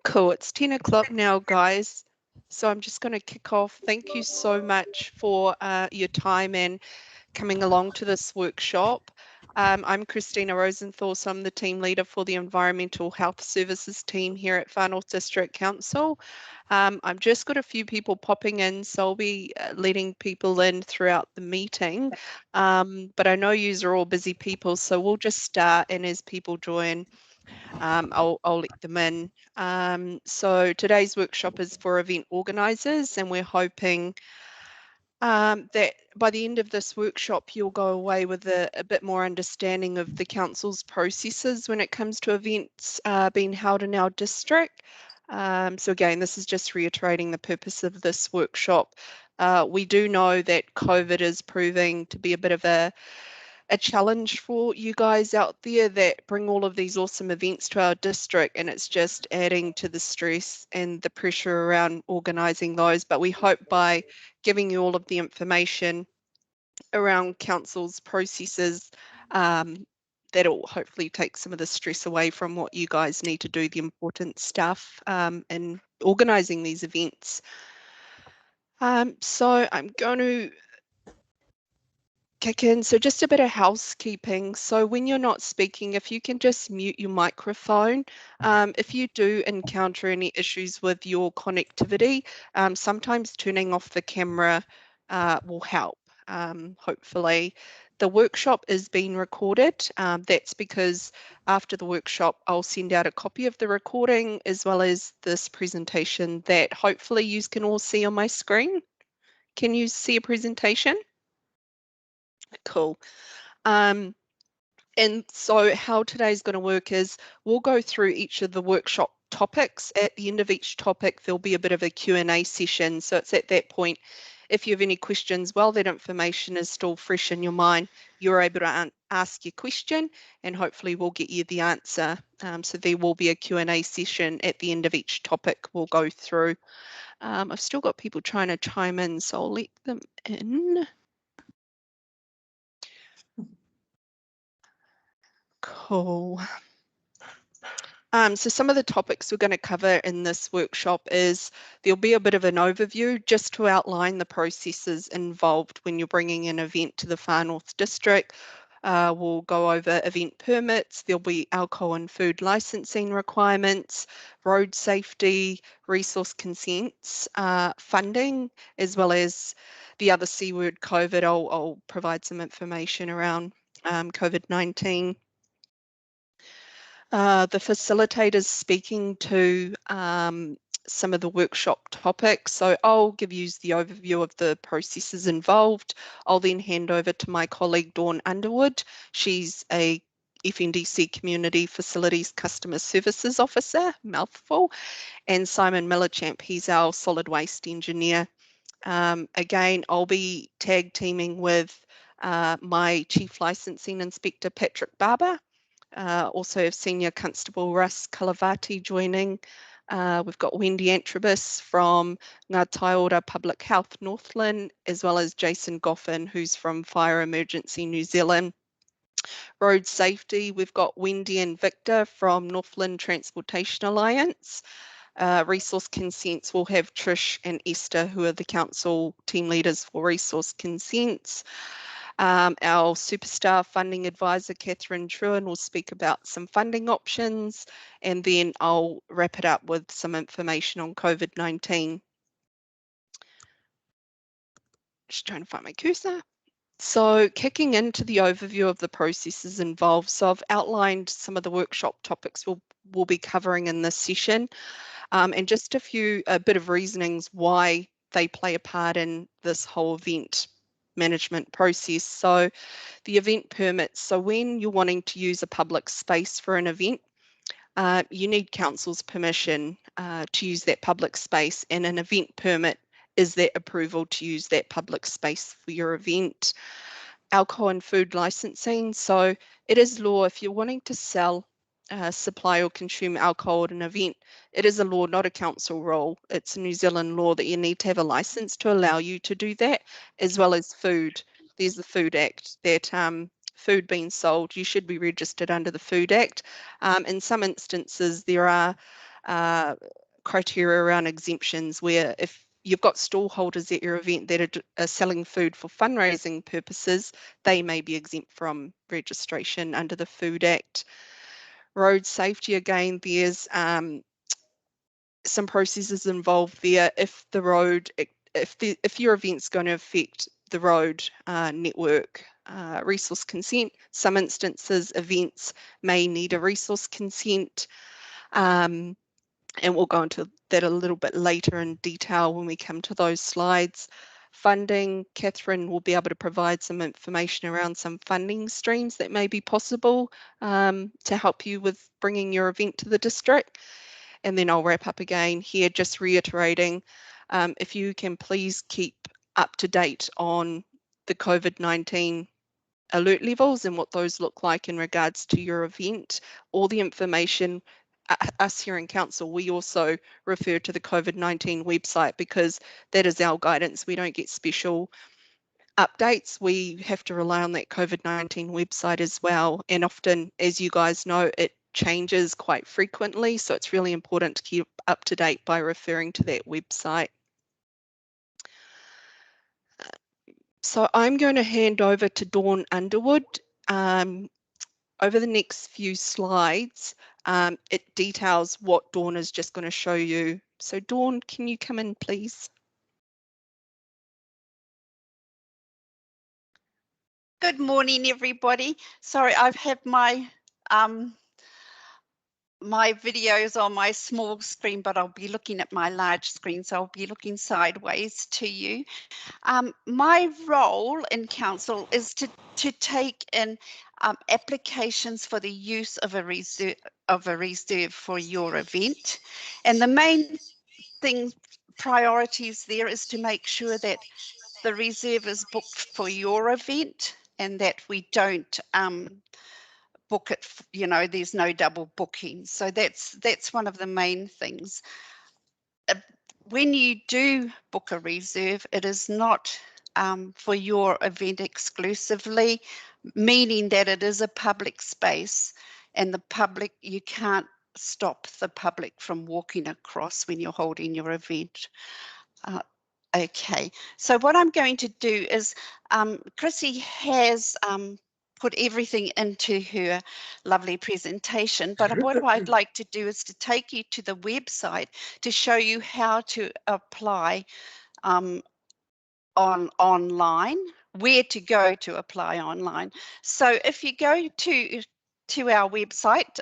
Cool, it's 10 o'clock now, guys. So I'm just going to kick off. Thank you so much for your time and coming along to this workshop. I'm Christina Rosenthal, so I'm the team leader for the Environmental Health Services team here at Far North District Council. I've just got a few people popping in, so I'll be letting people in throughout the meeting. But I know you are all busy people, so we'll just start, and as people join, I'll let them in. So today's workshop is for event organisers, and we're hoping that by the end of this workshop, you'll go away with a bit more understanding of the council's processes when it comes to events being held in our district. So again, this is just reiterating the purpose of this workshop. We do know that COVID is proving to be a bit of a challenge for you guys out there that bring all of these awesome events to our district, and it's just adding to the stress and the pressure around organising those. But we hope by giving you all of the information around council's processes, that'll hopefully take some of the stress away from what you guys need to do, the important stuff in organising these events. So I'm going to kick in. So just a bit of housekeeping. So when you're not speaking, if you can just mute your microphone. If you do encounter any issues with your connectivity, sometimes turning off the camera will help, hopefully. The workshop is being recorded. That's because after the workshop, I'll send out a copy of the recording as well as this presentation that hopefully you can all see on my screen. Can you see a presentation? Cool. And so how today's going to work is we'll go through each of the workshop topics. At the end of each topic, there'll be a bit of a Q&A session. So it's at that point, if you have any questions while that information is still fresh in your mind, you're able to ask your question and hopefully we'll get you the answer. So there will be a Q&A session at the end of each topic we'll go through. I've still got people trying to chime in, so I'll let them in. Cool. So some of the topics we're going to cover in this workshop is there'll be a bit of an overview just to outline the processes involved when you're bringing an event to the Far North District. We'll go over event permits, there'll be alcohol and food licensing requirements, road safety, resource consents, funding, as well as the other C word, COVID. I'll provide some information around COVID-19. The facilitators speaking to some of the workshop topics. So I'll give you the overview of the processes involved. I'll then hand over to my colleague Dawn Underwood. She's a FNDC Community Facilities Customer Services Officer, mouthful, and Simon Millerchamp, he's our solid waste engineer. Again, I'll be tag teaming with my Chief Licensing Inspector, Patrick Barber. Also have Senior Constable Russ Kalavati joining. We've got Wendy Antrobus from Ngā Taora Public Health Northland, as well as Jason Goffin, who's from Fire Emergency New Zealand. Road safety, we've got Wendy and Victor from Northland Transportation Alliance. Resource consents, we'll have Trish and Esther, who are the council team leaders for resource consents. Our superstar funding advisor, Catherine Truan, will speak about some funding options, and then I'll wrap it up with some information on COVID-19. Just trying to find my cursor. So kicking into the overview of the processes involved, so I've outlined some of the workshop topics we'll be covering in this session, and just a bit of reasonings why they play a part in this whole event management process. So the event permits, so when you're wanting to use a public space for an event, you need council's permission to use that public space, and an event permit is that approval to use that public space for your event. Alcohol and food licensing, so it is law if you're wanting to sell, supply or consume alcohol at an event, it is a law, not a council rule. It's a New Zealand law that you need to have a license to allow you to do that, as well as food. There's the Food Act that food being sold, you should be registered under the Food Act. In some instances, there are criteria around exemptions, where if you've got stall holders at your event that are selling food for fundraising purposes, they may be exempt from registration under the Food Act. Road safety, again, there's some processes involved there. If the road, if your event's going to affect the road network, resource consent. Some instances, events may need a resource consent, and we'll go into that a little bit later in detail when we come to those slides. Funding, Catherine will be able to provide some information around some funding streams that may be possible to help you with bringing your event to the district. And then I'll wrap up again here, just reiterating, if you can please keep up to date on the COVID-19 alert levels and what those look like in regards to your event. All the information, us here in council, we also refer to the COVID-19 website because that is our guidance. We don't get special updates. We have to rely on that COVID-19 website as well. And often, as you guys know, it changes quite frequently. So it's really important to keep up to date by referring to that website. So I'm going to hand over to Dawn Underwood. Over the next few slides, it details what Dawn is just going to show you. So Dawn, can you come in, please? Good morning, everybody. Sorry, I've had my my videos on my small screen, but I'll be looking at my large screen, so I'll be looking sideways to you. My role in council is to take in applications for the use of a reserve for your event, and the main priorities there is to make sure that the reserve is booked for your event and that we don't book it, you know, there's no double booking. So that's one of the main things. When you do book a reserve, it is not for your event exclusively, meaning that it is a public space and the public, you can't stop the public from walking across when you're holding your event. Okay, so what I'm going to do is, Chrissy has put everything into her lovely presentation, but what I'd like to do is to take you to the website to show you how to apply online, where to go to apply online. So if you go to our website,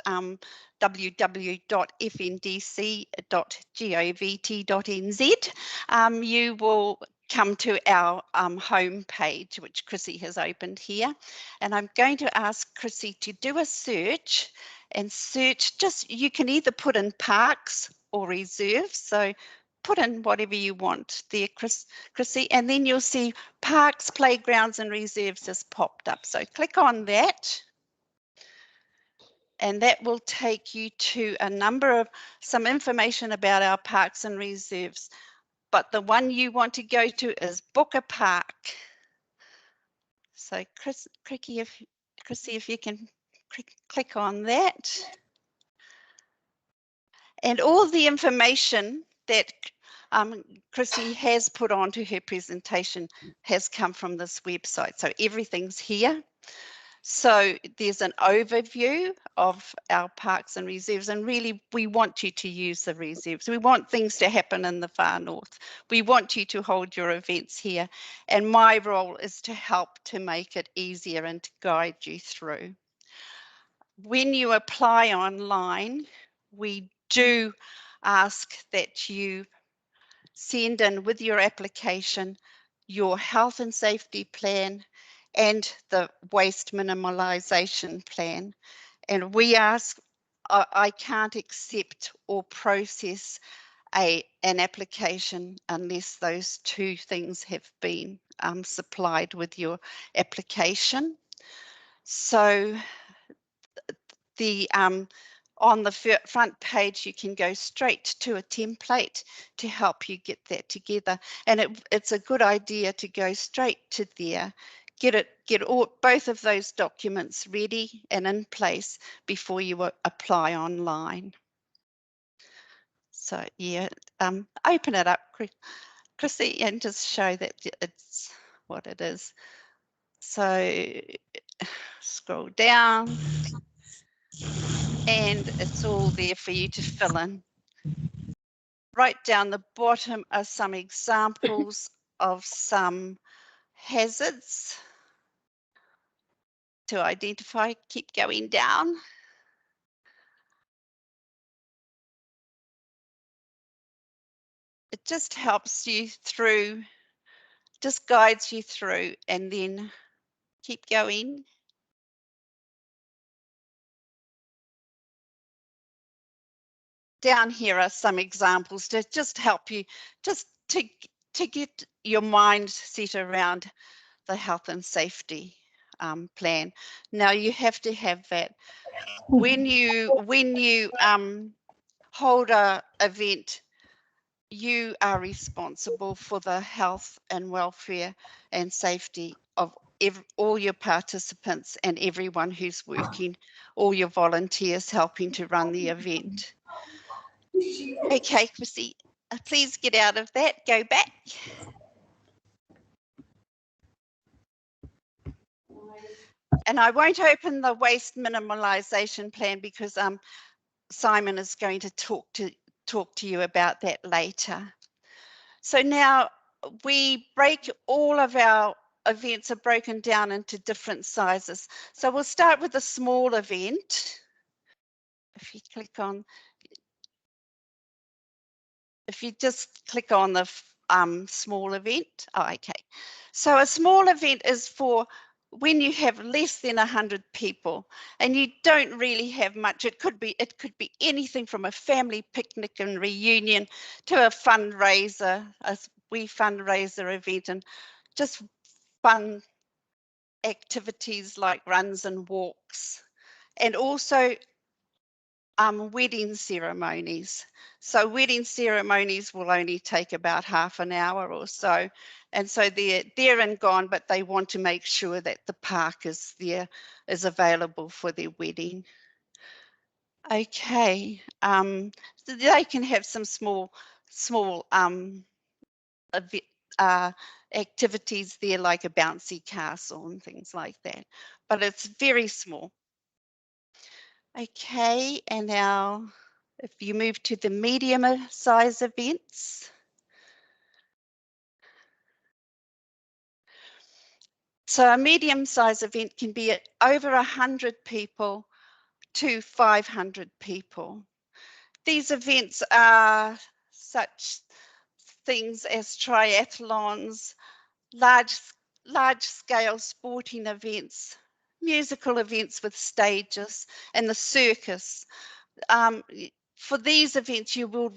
www.fndc.govt.nz, you will come to our home page, which Chrissy has opened here. And I'm going to ask Chrissy to do a search and search, just, you can either put in parks or reserves. So put in whatever you want there, Chrissy, and then you'll see parks, playgrounds and reserves has popped up. So click on that. And that will take you to a number of some information about our parks and reserves. But the one you want to go to is book a park. So Chrissy, if you can click on that. And all the information that Chrissy has put onto her presentation has come from this website. So everything's here. So there's an overview of our parks and reserves, and really we want you to use the reserves. We want things to happen in the far north. We want you to hold your events here, and my role is to help to make it easier and to guide you through. When you apply online, we do ask that you send in with your application your health and safety plan and the waste minimalisation plan. And we ask, I can't accept or process an application unless those two things have been supplied with your application. So the on the front page, you can go straight to a template to help you get that together. And it's a good idea to go straight to there, get both of those documents ready and in place before you apply online. So yeah, open it up, Chrissy, and just show that it's what it is. So scroll down and it's all there for you to fill in. Right down the bottom are some examples of some hazards to identify. Keep going down. It just helps you through, just guides you through, and then keep going. Down here are some examples to just help you, just to get your mind set around the health and safety plan. Now you have to have that when you hold a event. You are responsible for the health and welfare and safety of all your participants and everyone who's working, all your volunteers helping to run the event. Okay, Chrissy, please get out of that, go back. And I won't open the waste minimalisation plan because Simon is going to talk to you about that later. So now we break all of our events are broken down into different sizes. So we'll start with a small event. If you click on, if you just click on the small event. Oh, okay. So a small event is for when you have less than 100 people and you don't really have much. It could be anything from a family picnic and reunion to a fundraiser, a wee fundraiser event, and just fun activities like runs and walks, and also wedding ceremonies. So wedding ceremonies will only take about half an hour or so. And so they're there and gone, but they want to make sure that the park is there, is available for their wedding. Okay, so they can have some small activities there, like a bouncy castle and things like that, but it's very small. Okay, and now if you move to the medium size events. So a medium size event can be over 100 people to 500 people. These events are such things as triathlons, large scale sporting events, musical events with stages, and the circus. For these events, you'll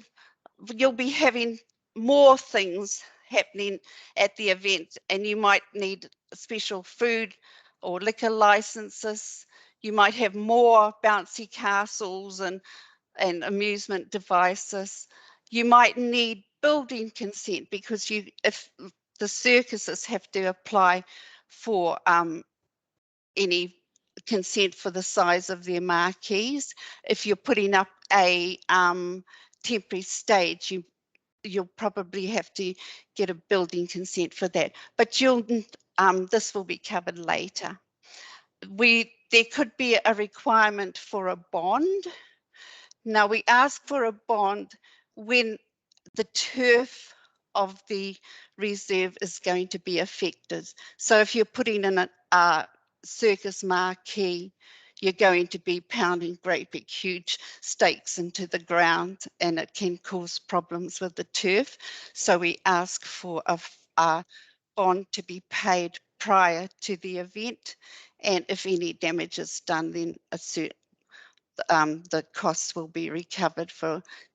be having more things happening at the event, and you might need special food or liquor licenses. You might have more bouncy castles and amusement devices. You might need building consent because if the circuses have to apply for any consent for the size of their marquees. If you're putting up a temporary stage, you'll probably have to get a building consent for that. But this will be covered later. There could be a requirement for a bond. Now we ask for a bond when the turf of the reserve is going to be affected. So if you're putting in a circus marquee, you're going to be pounding great big huge stakes into the ground, and it can cause problems with the turf. So we ask for a bond to be paid prior to the event, and if any damage is done, then the costs will be recovered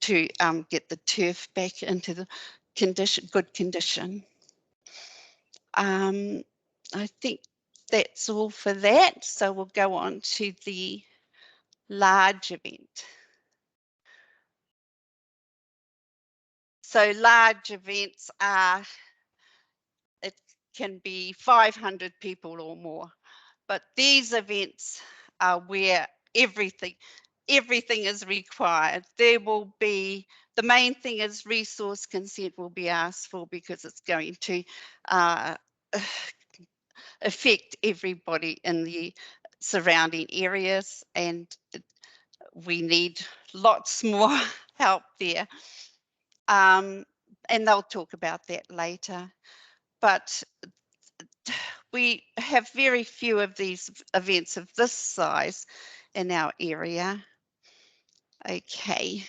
to get the turf back into the good condition. I think that's all for that. So we'll go on to the large event. So large events it can be 500 people or more, but these events are where everything, everything is required. There will be, the main thing is resource consent will be asked for because it's going to affect everybody in the surrounding areas, and we need lots more help there. And they'll talk about that later. But we have very few of these events of this size in our area. Okay,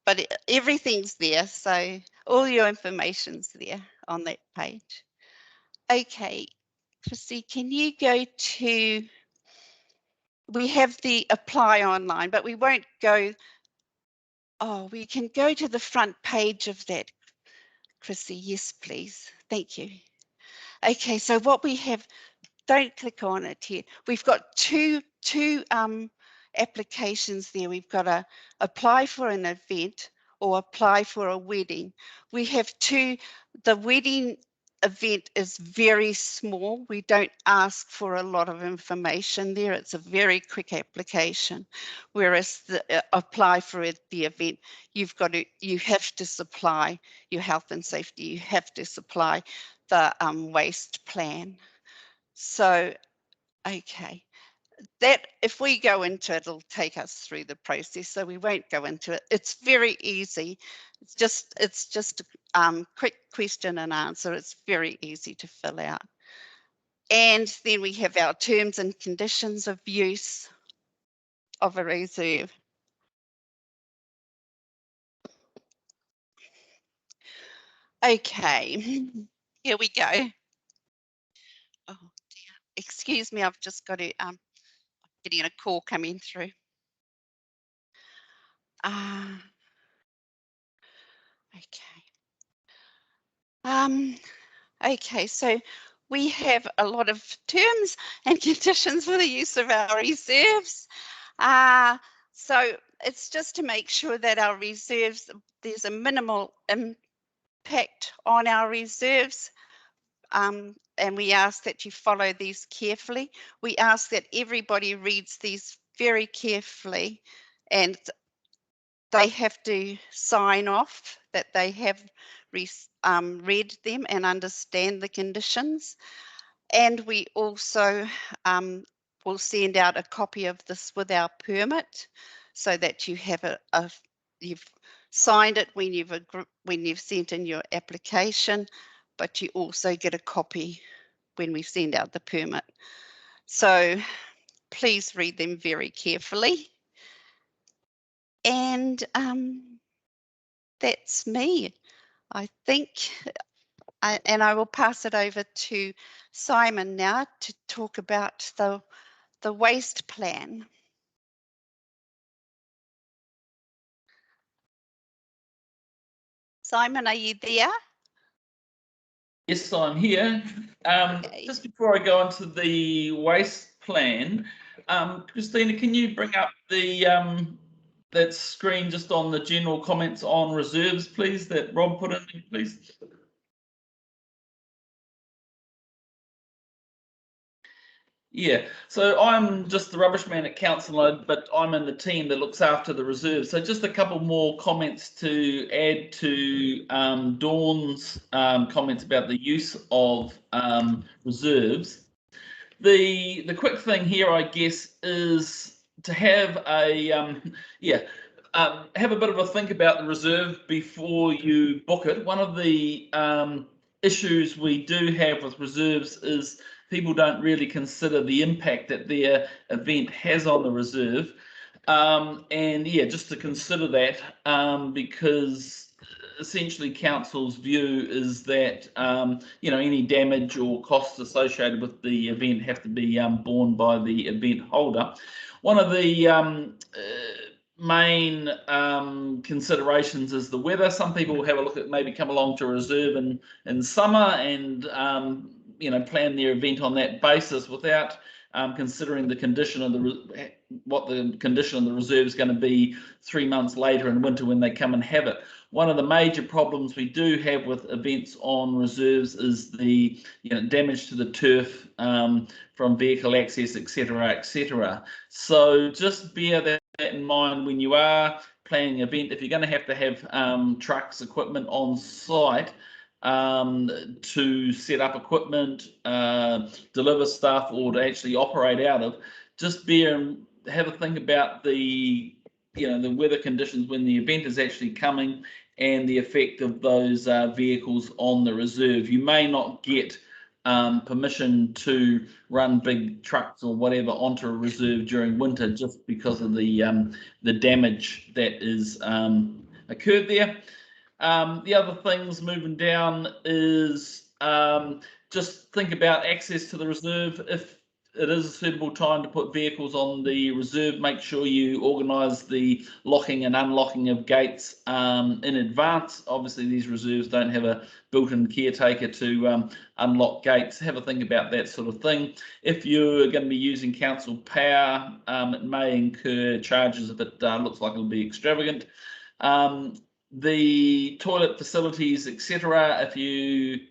but everything's there, so all your information's there on that page. Okay, Chrissy, can you go to, we have the apply online, but we won't go, oh, we can go to the front page of that, Chrissy. Yes, please. Thank you. Okay, so what we have, don't click on it here. We've got two applications there. We've got to apply for an event or apply for a wedding. We have two. The wedding event is very small. We don't ask for a lot of information there. It's a very quick application. Whereas the apply for the event, you have to supply your health and safety. You have to supply the waste plan. So, okay, that if we go into it, it'll take us through the process. So we won't go into it. It's very easy. It's just a quick question and answer. It's very easy to fill out. And then we have our terms and conditions of use of a reserve. Okay, here we go. Oh dear, excuse me, I've just got to getting a call coming through. Okay. Okay, so we have a lot of terms and conditions for the use of our reserves. So it's just to make sure that our reserves, there's a minimal impact on our reserves. And we ask that you follow these carefully. We ask that everybody reads these very carefully, and they have to sign off that they have read them and understand the conditions. And we also will send out a copy of this with our permit so that you have you've signed it when you've sent in your application, but you also get a copy when we send out the permit. So please read them very carefully. And that's me, I think. And I will pass it over to Simon now to talk about the waste plan. Simon, are you there? Yes, I'm here. Okay. Just before I go into the waste plan, Christina, can you bring up the that screen just on the general comments on reserves, please, that Rob put in there, please? Yeah, so I'm just the rubbish man at council, but I'm in the team that looks after the reserves. So just a couple more comments to add to Dawn's comments about the use of reserves. The quick thing here, I guess, is to have a have a bit of a think about the reserve before you book it. One of the issues we do have with reserves is people don't really consider the impact that their event has on the reserve. And yeah, just to consider that, because essentially council's view is that any damage or costs associated with the event have to be borne by the event holder. One of the main considerations is the weather. Some people will have a look at maybe come along to a reserve in summer and plan their event on that basis without considering the condition of what the condition of the reserve is going to be 3 months later in winter when they come and have it. One of the major problems we do have with events on reserves is the damage to the turf from vehicle access, etc., etc. So just bear that that in mind when you are planning an event. If you're going to have trucks, equipment on site to set up equipment, deliver stuff, or to actually operate out of, just have a think about the weather conditions when the event is actually coming and the effect of those vehicles on the reserve. You may not get permission to run big trucks or whatever onto a reserve during winter just because of the damage that is occurred there. The other things moving down is just think about access to the reserve. If it is a suitable time to put vehicles on the reserve, make sure you organise the locking and unlocking of gates in advance. Obviously, these reserves don't have a built-in caretaker to unlock gates. Have a think about that sort of thing. If you're going to be using council power, it may incur charges if it looks like it'll be extravagant. The toilet facilities, etc., if you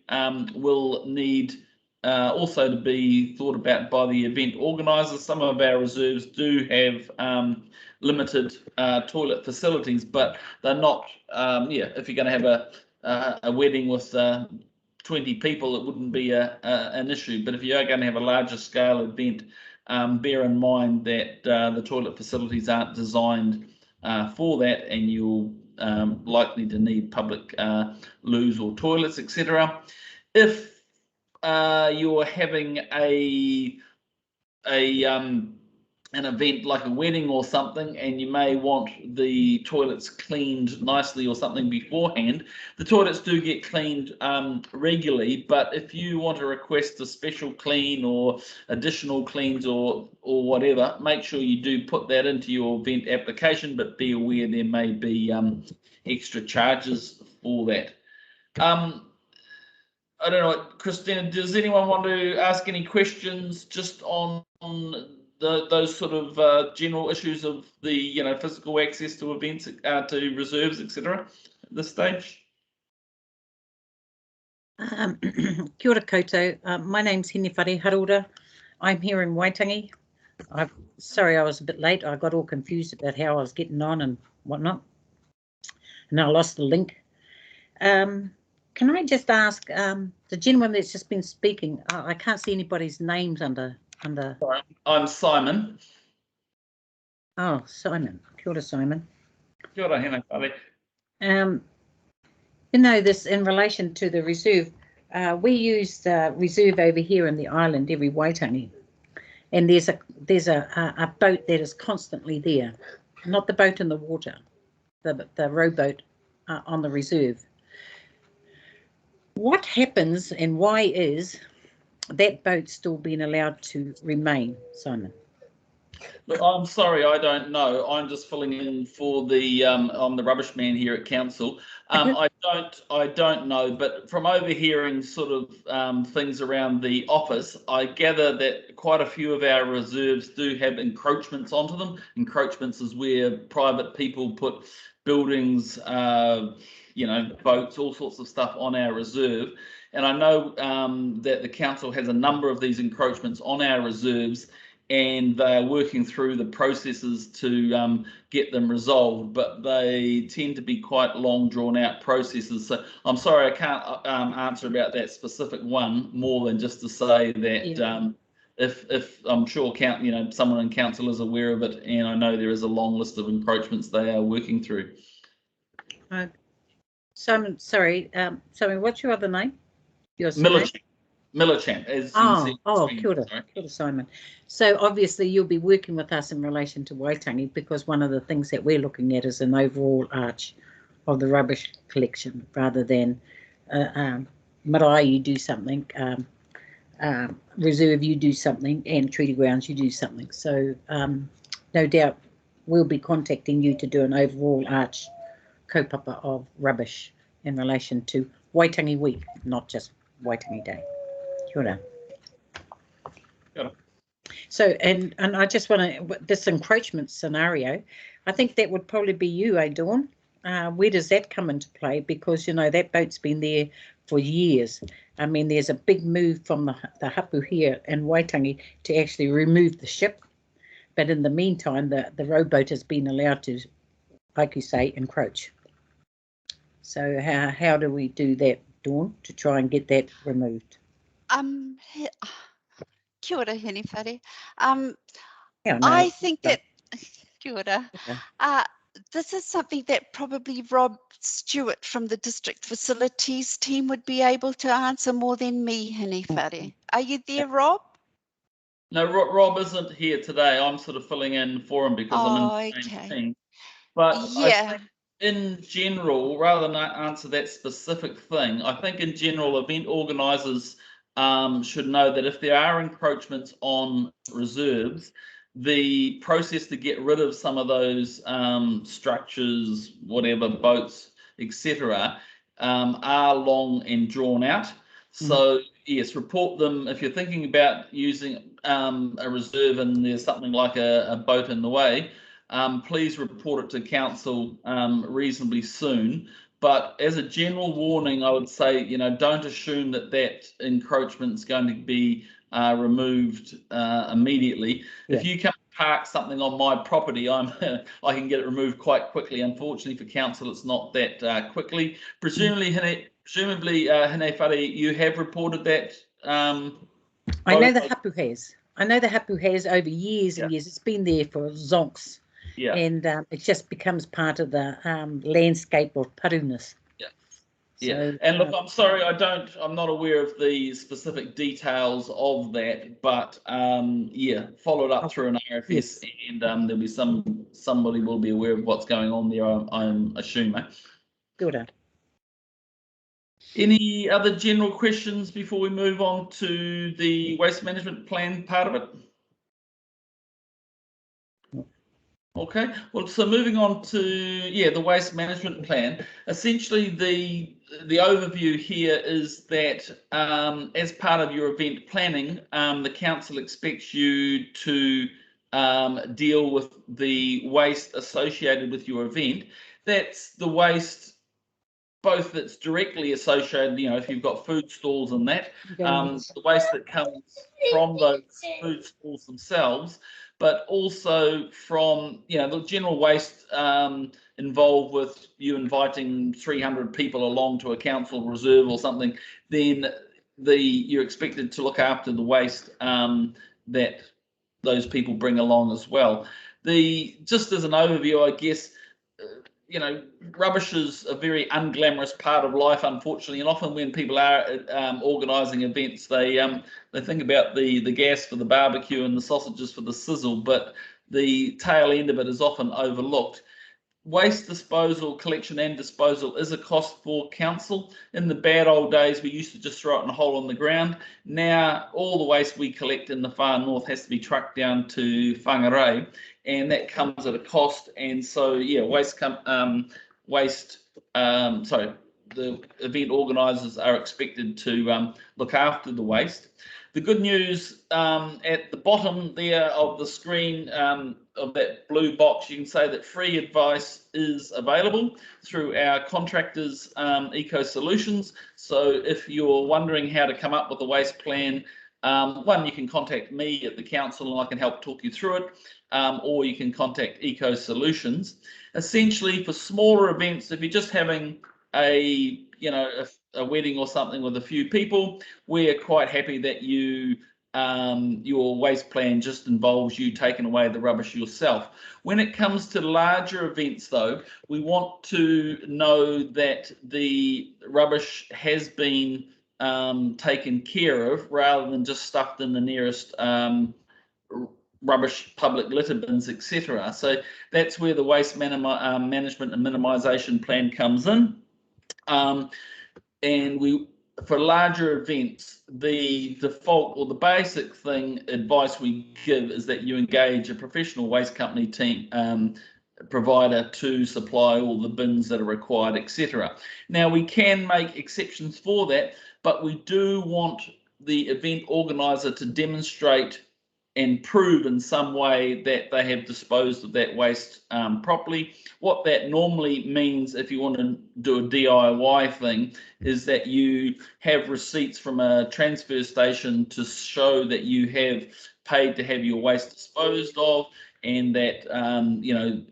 will need also to be thought about by the event organisers. Some of our reserves do have limited toilet facilities, but they're not, if you're going to have a wedding with 20 people, it wouldn't be an issue. But if you are going to have a larger scale event, bear in mind that the toilet facilities aren't designed for that, and you'll likely to need public loos or toilets, etc. If you're having an event like a wedding or something, and you may want the toilets cleaned nicely or something beforehand, the toilets do get cleaned regularly. But if you want to request a special clean or additional cleans or whatever, make sure you do put that into your event application, but be aware there may be extra charges for that. I don't know, Christina, does anyone want to ask any questions just on those sort of general issues of the physical access to events, to reserves, etc. at this stage? Kia ora koutou. My name's Hine Whare Haroura. I'm here in Waitangi. Sorry I was a bit late. I got all confused about how I was getting on and whatnot, and I lost the link. Can I just ask the gentleman that's just been speaking? I can't see anybody's names under. I'm Simon. Oh, Simon. Kia ora, Simon. Kia ora, Hina Whare. This in relation to the reserve. We use the reserve over here in the island every Waitangi, and there's a boat that is constantly there, not the boat in the water, the rowboat on the reserve. What happens and why is that boat still being allowed to remain, Simon? Look, I'm sorry, I don't know. I'm just filling in for the I'm the rubbish man here at council. I don't know, but from overhearing sort of things around the office, I gather that quite a few of our reserves do have encroachments onto them. Encroachments is where private people put buildings, boats, all sorts of stuff on our reserve. And I know that the council has a number of these encroachments on our reserves, and they're working through the processes to get them resolved, but they tend to be quite long, drawn-out processes. So I'm sorry, I can't answer about that specific one more than just to say that if I'm sure someone in council is aware of it, and I know there is a long list of encroachments they are working through. Simon, sorry, Simon, what's your other name? Your Millichamp, as kia ora, Simon. So obviously you'll be working with us in relation to Waitangi, because one of the things that we're looking at is an overall arch of the rubbish collection, rather than marae you do something, reserve you do something, and treaty grounds you do something. So no doubt we'll be contacting you to do an overall arch kaupapa of rubbish in relation to Waitangi Week, not just Waitangi Day. Kia ora. Kia ora. So, and I just want to, this encroachment scenario, I think that would probably be you, Dawn? Where does that come into play? Because, that boat's been there for years. I mean, there's a big move from the hapu here in Waitangi to actually remove the ship. But in the meantime, the rowboat has been allowed to, like you say, encroach. So how do we do that, Dawn, to try and get that removed? Kia ora, Hene Whare. Yeah, no, I think that, kia ora. yeah. This is something that probably Rob Stewart from the district facilities team would be able to answer more than me, Hene Whare. Are you there, Rob? No, Rob isn't here today. I'm sort of filling in for him because I'm in the same team. But I Yeah. think in general, rather than answer that specific thing, I think in general, event organisers should know that if there are encroachments on reserves, the process to get rid of some of those structures, whatever, boats, etc., are long and drawn out. So yes, report them if you're thinking about using a reserve and there's something like a boat in the way. Please report it to council reasonably soon. But as a general warning, I would say, don't assume that that encroachment's going to be removed immediately. Yeah. If you come park something on my property, I can get it removed quite quickly. Unfortunately for council, it's not that quickly. Presumably, Hene Whare, you have reported that. I know the Hapu has. I know the Hapu has over years and years. It's been there for zonks. Yeah. And it just becomes part of the landscape of Parunus. Yeah. So, yeah. And look, I'm sorry, I'm not aware of the specific details of that, but yeah, follow it up through an RFS, yes. and there'll be somebody will be aware of what's going on there, I'm assuming. Good. Any other general questions before we move on to the waste management plan part of it? Okay, well, so moving on to the waste management plan. Essentially, the overview here is that as part of your event planning, the council expects you to deal with the waste associated with your event. That's the waste both that's directly associated, if you've got food stalls and that, the waste that comes from those food stalls themselves, but also from, the general waste involved with you inviting 300 people along to a council reserve or something, then you're expected to look after the waste that those people bring along as well. Just as an overview, I guess, rubbish is a very unglamorous part of life, unfortunately, and often when people are organising events, they think about the gas for the barbecue and the sausages for the sizzle, but the tail end of it is often overlooked. Waste disposal, collection and disposal is a cost for council. In the bad old days, we used to just throw it in a hole in the ground. Now, all the waste we collect in the far north has to be trucked down to Whangarei, and that comes at a cost. And so, the event organisers are expected to look after the waste. The good news at the bottom there of the screen of that blue box, you can say that free advice is available through our contractors, Eco Solutions. So if you're wondering how to come up with a waste plan, one, you can contact me at the council and I can help talk you through it, or you can contact Eco Solutions. Essentially, for smaller events, if you're just having a wedding or something with a few people, we're quite happy that your waste plan just involves you taking away the rubbish yourself. When it comes to larger events, though, we want to know that the rubbish has been taken care of rather than just stuffed in the nearest rubbish public litter bins, etc. So that's where the waste management and minimisation plan comes in. And for larger events, the default or the basic advice we give is that you engage a professional waste company team provider to supply all the bins that are required, etc. Now, we can make exceptions for that, but we do want the event organizer to demonstrate and prove in some way that they have disposed of that waste properly. What that normally means, if you want to do a DIY thing, is that you have receipts from a transfer station to show that you have paid to have your waste disposed of, and that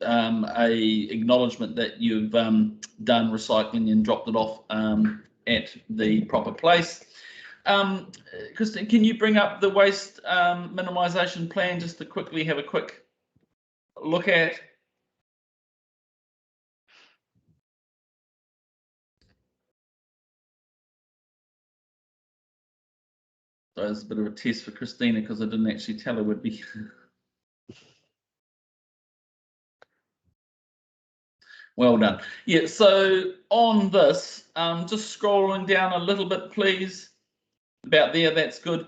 a acknowledgement that you've done recycling and dropped it off at the proper place. Christine, can you bring up the waste minimisation plan just to quickly have a quick look at? So it's a bit of a test for Christina because I didn't actually tell her would be. Well done. Yeah, so on this, just scrolling down a little bit, please. About there, that's good.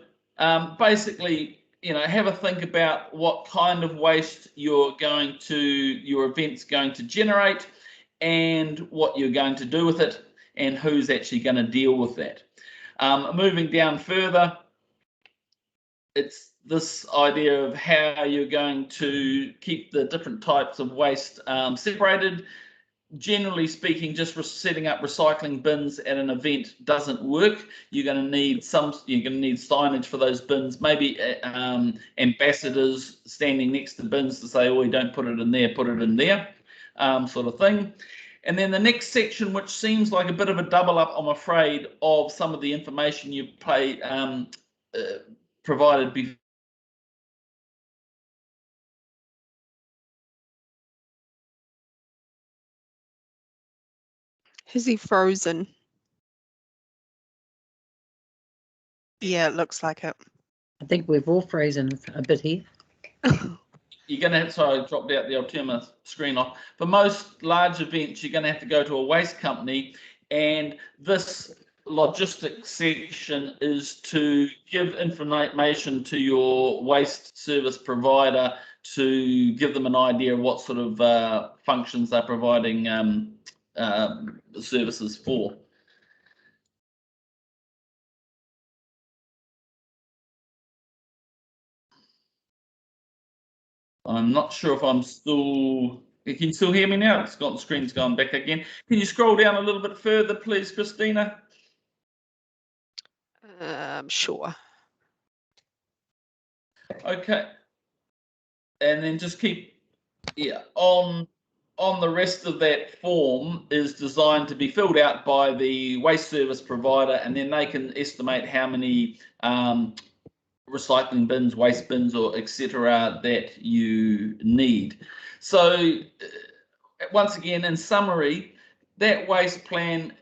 Basically, have a think about what kind of waste your event's going to generate and what you're going to do with it and who's actually going to deal with that. Moving down further, it's this idea of how you're going to keep the different types of waste separated. Generally speaking, just setting up recycling bins at an event doesn't work. You're going to need signage for those bins, maybe ambassadors standing next to bins to say, oh, don't put it in there, put it in there, sort of thing. And then the next section, which seems like a bit of a double up, I'm afraid, of some of the information you've provided before. Is he frozen? Yeah, it looks like it. I think we've all frozen a bit here. You're going to have, sorry, I dropped out there, I'll turn my screen off. For most large events, you're going to have to go to a waste company, and this logistics section is to give information to your waste service provider to give them an idea of what sort of functions they're providing services for. I'm not sure if I'm still. Can you still hear me now? It's got the screen's gone back again. Can you scroll down a little bit further, please, Christina? Sure. Okay. And then just keep, on the rest of that form is designed to be filled out by the waste service provider, and then they can estimate how many recycling bins, waste bins, or etc. that you need. So once again, in summary, that waste plan,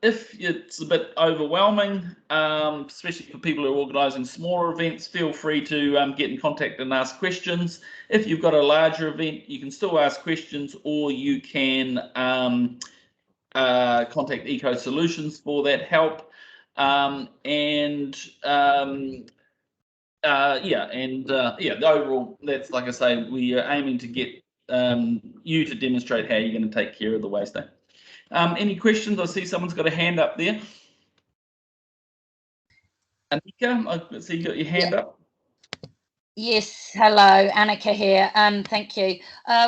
if it's a bit overwhelming, especially for people who are organising smaller events, feel free to get in contact and ask questions. If you've got a larger event, you can still ask questions, or you can contact Eco Solutions for that help. The overall, that's, like I say, we are aiming to get you to demonstrate how you're going to take care of the waste. Any questions? I see someone's got a hand up there. Annika, I see you got your hand up. Yes, hello, Annika here. Thank you.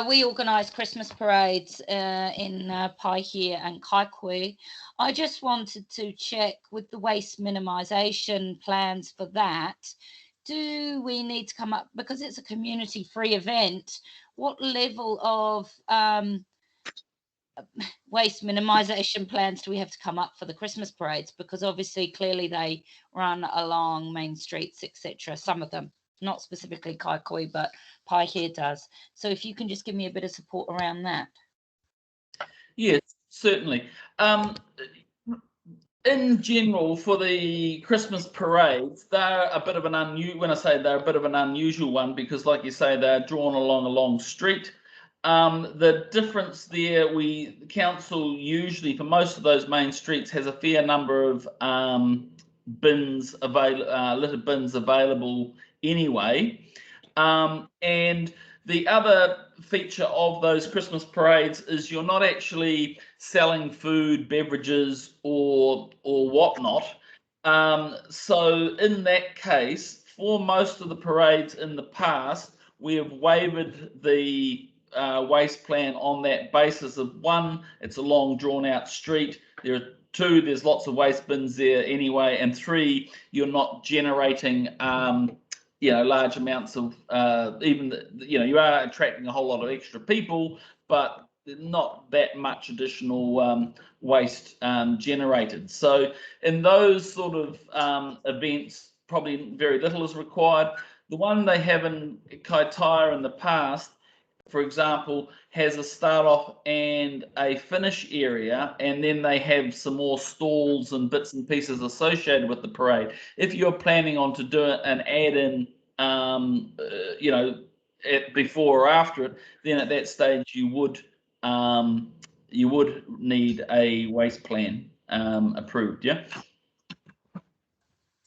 We organise Christmas parades in Paihia and Kaikui. I just wanted to check with the waste minimisation plans for that. Do we need to come up, because it's a community-free event, what level of waste minimisation plans do we have to come up for the Christmas parades? Because obviously, clearly they run along main streets, etc. Some of them, not specifically Kaikui, but Paihia does. So if you can just give me a bit of support around that. Yes, certainly. In general, for the Christmas parades, they're a bit of an unusual one, because, like you say, they're drawn along a long street. The difference there, the council usually, for most of those main streets, has a fair number of bins litter bins available anyway. And the other feature of those Christmas parades is you're not actually selling food, beverages, or whatnot. So in that case, for most of the parades in the past, we have waived the waste plan on that basis of, one, it's a long drawn out street. Two, there's lots of waste bins there anyway, and three, you're not generating large amounts of you are attracting a whole lot of extra people, but not that much additional waste generated. So in those sort of events, probably very little is required. The one they have in Kaitaia in the past, for example, has a start off and a finish area, and then they have some more stalls and bits and pieces associated with the parade. If you're planning on to do an add-in, before or after it, then at that stage you would need a waste plan approved. Yeah.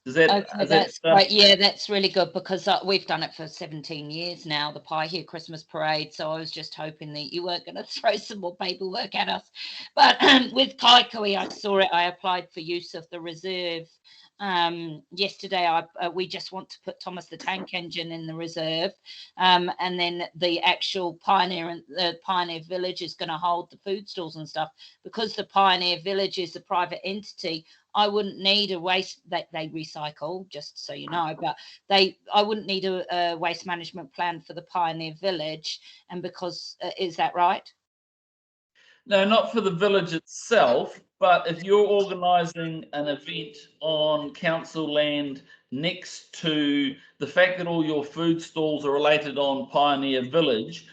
Okay, that's great. Yeah, that's really good, because we've done it for 17 years now, the Paihia Christmas Parade. So I was just hoping that you weren't going to throw some more paperwork at us. But with Kaikui, I saw it. I applied for use of the reserve yesterday. We just want to put Thomas the Tank Engine in the reserve, and then the actual Pioneer Village is going to hold the food stalls and stuff. Because the Pioneer Village is a private entity, I wouldn't need a waste that they recycle, just so you know, but I wouldn't need a waste management plan for the Pioneer Village. And because, is that right? No, not for the village itself, but if you're organising an event on council land next to the fact that all your food stalls are related on Pioneer Village,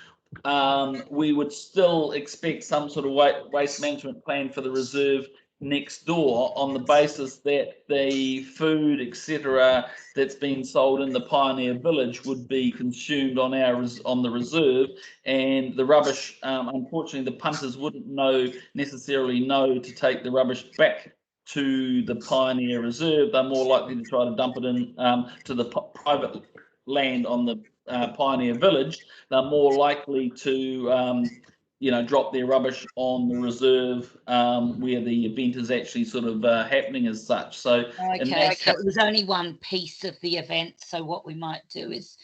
we would still expect some sort of waste management plan for the reserve next door, on the basis that the food, etc., that's being sold in the Pioneer Village would be consumed on the reserve, and the rubbish, unfortunately, the punters wouldn't necessarily know to take the rubbish back to the Pioneer Reserve. They're more likely to try to dump it in to the private land on the Pioneer Village. They're more likely to drop their rubbish on the reserve where the event is actually sort of happening as such. So, okay, so it was only one piece of the event. So what we might do is,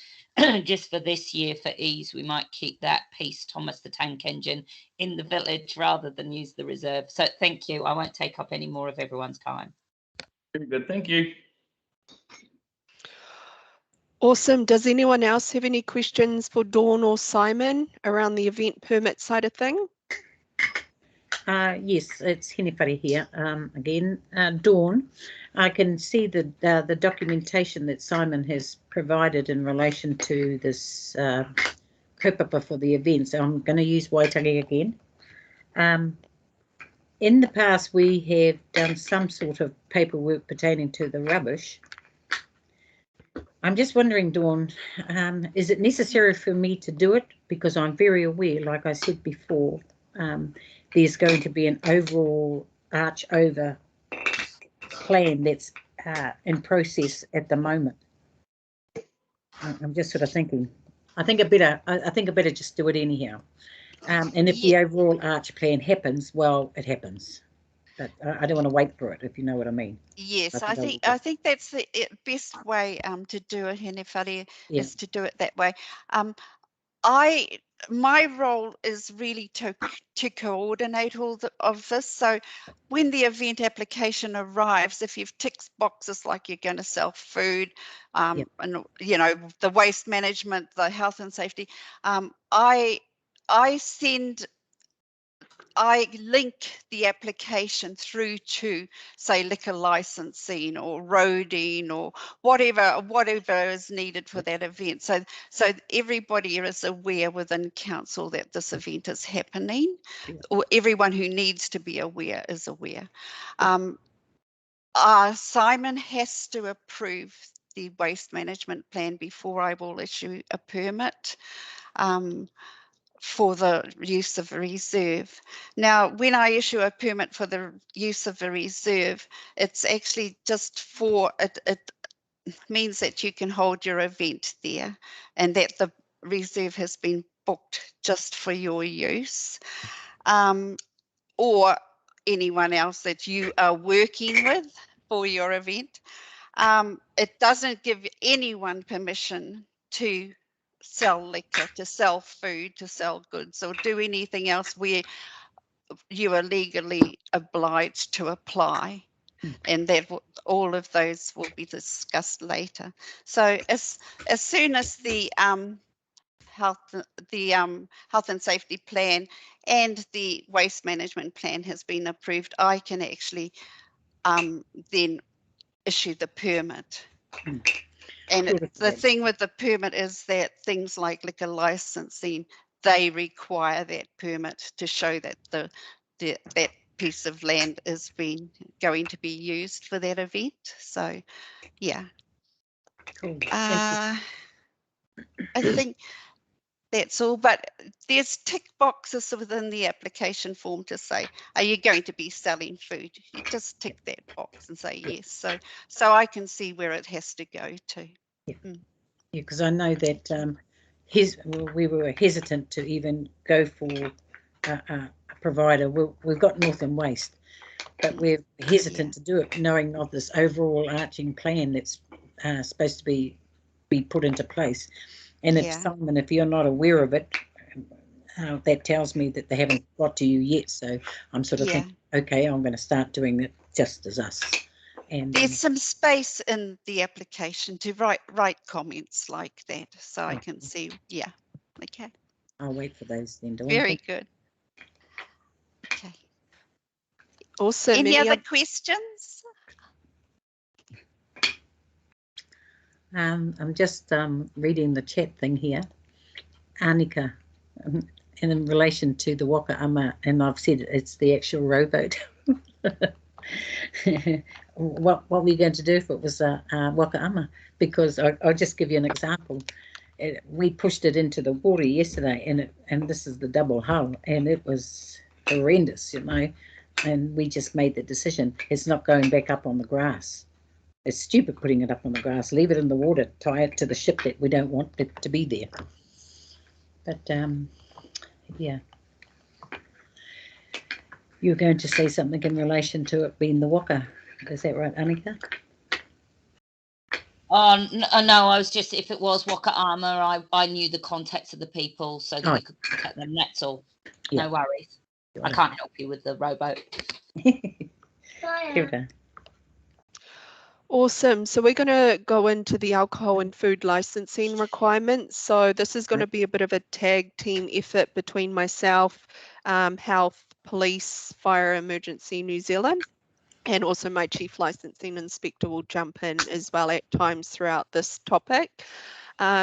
just for this year, for ease, we might keep that piece, Thomas the Tank Engine, in the village rather than use the reserve. So thank you. I won't take up any more of everyone's time. Very good. Thank you. Awesome. Does anyone else have any questions for Dawn or Simon around the event permit side of thing? Yes, it's Henifari here again. Dawn, I can see the documentation that Simon has provided in relation to this kaupapa for the event. So I'm going to use Waitangi again. In the past, we have done some sort of paperwork pertaining to the rubbish. I'm just wondering, Dawn, is it necessary for me to do it? Because I'm very aware, like I said before, there's going to be an overall arch over plan that's in process at the moment. I'm just sort of thinking, I think I better just do it anyhow. And if the overall arch plan happens, well, it happens. But I don't want to wait for it, if you know what I mean. Yes, I think that's the best way to do it, Henifari, is to do it that way. My role is really to coordinate all of this. So when the event application arrives, if you've ticked boxes like you're going to sell food, and the waste management, the health and safety, I link the application through to, say, liquor licensing or roading or whatever is needed for that event. So everybody is aware within council that this event is happening, or everyone who needs to be aware is aware. Simon has to approve the waste management plan before I will issue a permit for the use of a reserve. Now, when I issue a permit for the use of a reserve, it's actually just for it means that you can hold your event there and that the reserve has been booked just for your use, or anyone else that you are working with for your event. It doesn't give anyone permission to sell liquor, to sell food, to sell goods, or do anything else where you are legally obliged to apply and that all of those will be discussed later. So as soon as the health and safety plan and the waste management plan has been approved, I can actually then issue the permit. And the thing with the permit is that things like liquor licensing, they require that permit to show that that piece of land is going to be used for that event. So yeah. Cool. I think that's all, but there's tick boxes within the application form to say, are you going to be selling food? You just tick that box and say yes. So I can see where it has to go to. Yeah, because I know that we were hesitant to even go for a provider. We've got Northern Waste, but we're hesitant to do it, knowing of this overall arching plan that's supposed to be put into place. And if Simon, if you're not aware of it, that tells me that they haven't got to you yet. So I'm sort of thinking, okay, I'm going to start doing it just as us. And there's some space in the application to write comments like that, so I can see. Yeah, okay. I'll wait for those then. Very good. Okay. Awesome. Any other questions? I'm just reading the chat thing here. Annika, and in relation to the waka ama, and I've said it's the actual rowboat. What were you going to do if it was a waka ama? Because I'll just give you an example. We pushed it into the water yesterday, and this is the double hull, and it was horrendous, you know. And we just made the decision. It's not going back up on the grass. It's stupid putting it up on the grass. Leave it in the water. Tie it to the ship that we don't want it to be there. But yeah. You're going to say something in relation to it being the waka. Is that right, Annika? No, I was just, if it was waka ama, I knew the contacts of the people so that we could contact them. That's all. Yeah. No worries. I can't help you with the rowboat. Awesome. So we're going to go into the alcohol and food licensing requirements. So this is going to be a bit of a tag team effort between myself, Health, Police, Fire, Emergency New Zealand, and also my Chief Licensing Inspector will jump in as well at times throughout this topic.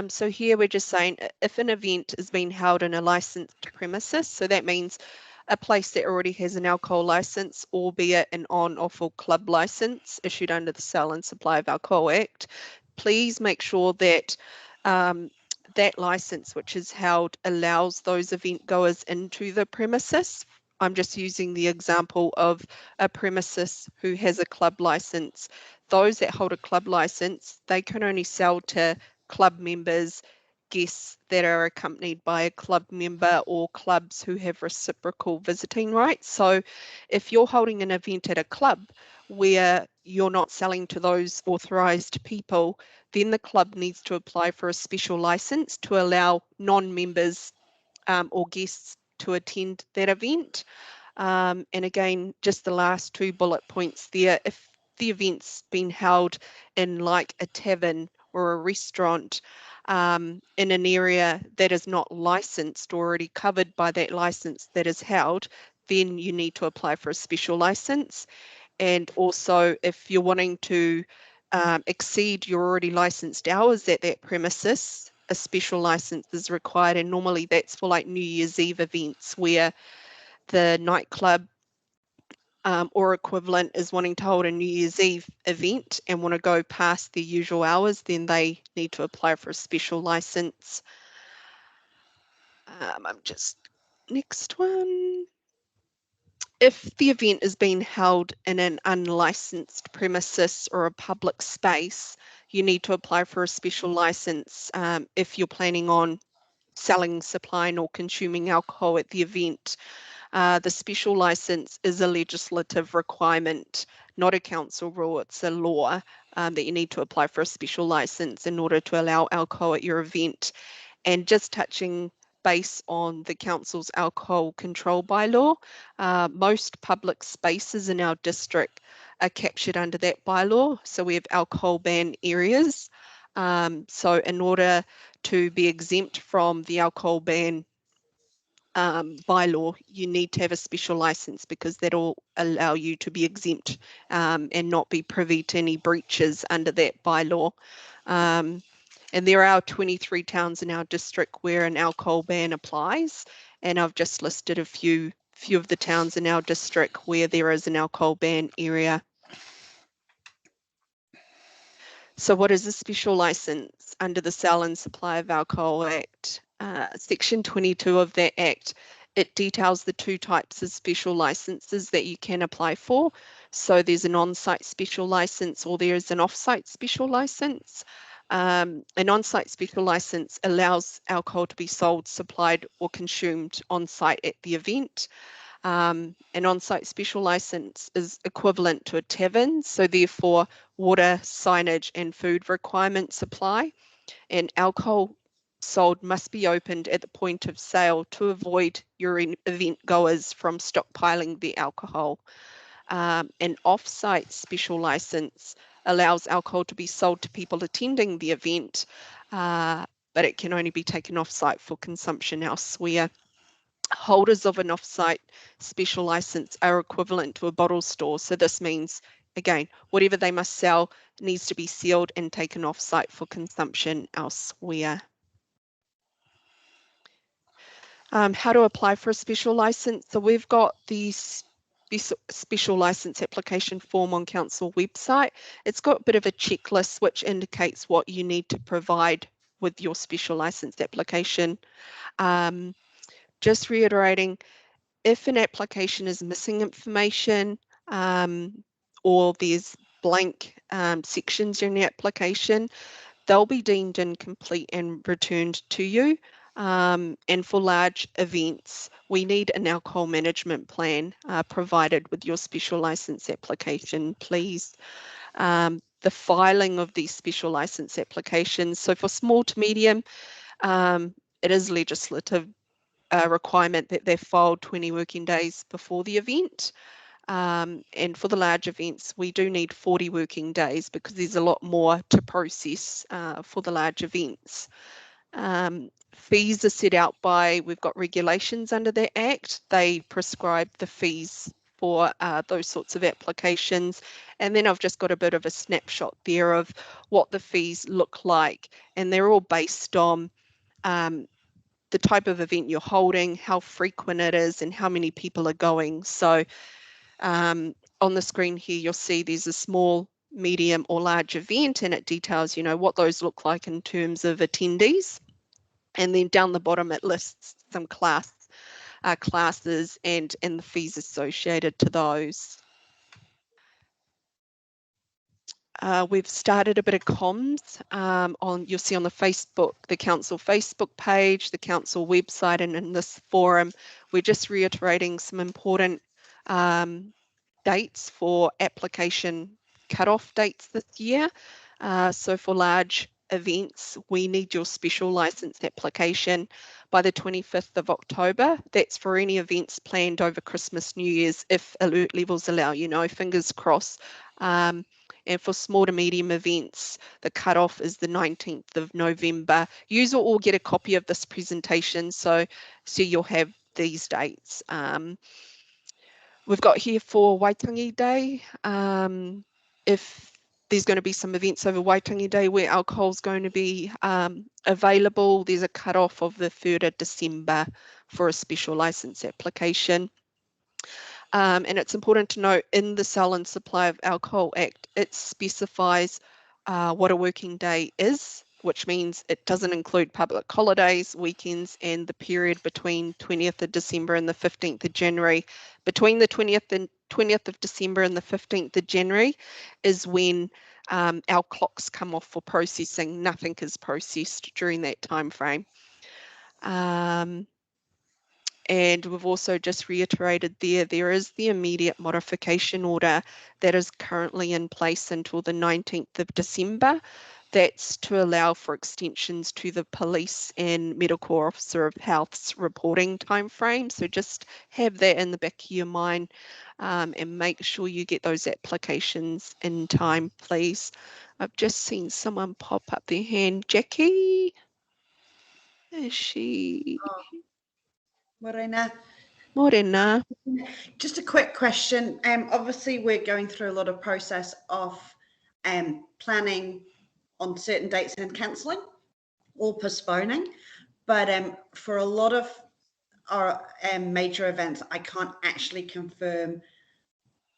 So here we're just saying if an event is being held in a licensed premises, so that means a place that already has an alcohol license, albeit an on-off or club license issued under the Sale and Supply of Alcohol Act, please make sure that that license which is held allows those event goers into the premises. I'm just using the example of a premises who has a club license. Those that hold a club license, they can only sell to club members, guests that are accompanied by a club member, or clubs who have reciprocal visiting rights. So if you're holding an event at a club where you're not selling to those authorised people, then the club needs to apply for a special licence to allow non-members or guests to attend that event. And again, just the last two bullet points there, if the event's been held in like a tavern or a restaurant in an area that is not licensed or already covered by that license that is held, then you need to apply for a special license. And also, if you're wanting to exceed your already licensed hours at that premises, a special license is required. And normally that's for like New Year's Eve events where the nightclub or equivalent is wanting to hold a New Year's Eve event and want to go past their usual hours, then they need to apply for a special license. I'm just, next one. If the event is being held in an unlicensed premises or a public space, you need to apply for a special license if you're planning on selling, supplying or consuming alcohol at the event. The special license is a legislative requirement, not a council rule. It's a law that you need to apply for a special license in order to allow alcohol at your event. And just touching base on the council's alcohol control bylaw, most public spaces in our district are captured under that bylaw. So we have alcohol ban areas. So in order to be exempt from the alcohol ban bylaw, you need to have a special license, because that'll allow you to be exempt and not be privy to any breaches under that bylaw. And there are 23 towns in our district where an alcohol ban applies, and I've just listed a few of the towns in our district where there is an alcohol ban area. So what is a special license under the Sale and Supply of Alcohol Act? Section 22 of that Act, it details the two types of special licenses that you can apply for. So there's an on-site special license, or there's an off-site special license. An on-site special license allows alcohol to be sold, supplied, or consumed on-site at the event. An on-site special license is equivalent to a tavern, so therefore water, signage and food requirements apply, and alcohol sold must be opened at the point of sale to avoid your event goers from stockpiling the alcohol. An off-site special license allows alcohol to be sold to people attending the event, but it can only be taken off-site for consumption elsewhere. Holders of an off-site special license are equivalent to a bottle store. So this means, again, whatever they must sell needs to be sealed and taken off-site for consumption elsewhere. How to apply for a special license. So we've got the special license application form on council website. It's got a bit of a checklist which indicates what you need to provide with your special license application. Just reiterating, if an application is missing information or there's blank sections in the application, they'll be deemed incomplete and returned to you. And for large events, we need an alcohol management plan provided with your special license application, please. The filing of these special license applications. So for small to medium, it is legislative requirement that they're filed 20 working days before the event. And for the large events, we do need 40 working days because there's a lot more to process for the large events. Fees are set out by, we've got regulations under the Act. They prescribe the fees for those sorts of applications. And then I've just got a bit of a snapshot there of what the fees look like. And they're all based on the type of event you're holding, how frequent it is, and how many people are going. So on the screen here, you'll see there's a small, medium or large event, and it details, what those look like in terms of attendees. And then down the bottom, it lists some classes and the fees associated to those. We've started a bit of comms you'll see on the council Facebook page, the council website, and in this forum, we're just reiterating some important dates for application cutoff dates this year. So for large events, we need your special license application by the 25th of October. That's for any events planned over Christmas, New Year's, if alert levels allow, fingers crossed. And for small to medium events, the cutoff is the 19th of November. You will all get a copy of this presentation, so you'll have these dates. We've got here for Waitangi Day. If there's going to be some events over Waitangi Day where alcohol is going to be available, there's a cutoff of the 3rd of December for a special license application. And it's important to note in the Sale and Supply of Alcohol Act, it specifies what a working day is, which means it doesn't include public holidays, weekends, and the period between 20th of December and the 15th of January. Between the 20th of December and the 15th of January is when our clocks come off for processing. Nothing is processed during that time frame. And we've also just reiterated there is the immediate modification order that is currently in place until the 19th of December. That's to allow for extensions to the police and medical officer of health's reporting timeframe. So just have that in the back of your mind, and make sure you get those applications in time, please. I've just seen someone pop up their hand. Jackie, is she? Morena. Morena. Just a quick question. Obviously, we're going through a lot of process of planning on certain dates and cancelling or postponing. But for a lot of our major events, I can't actually confirm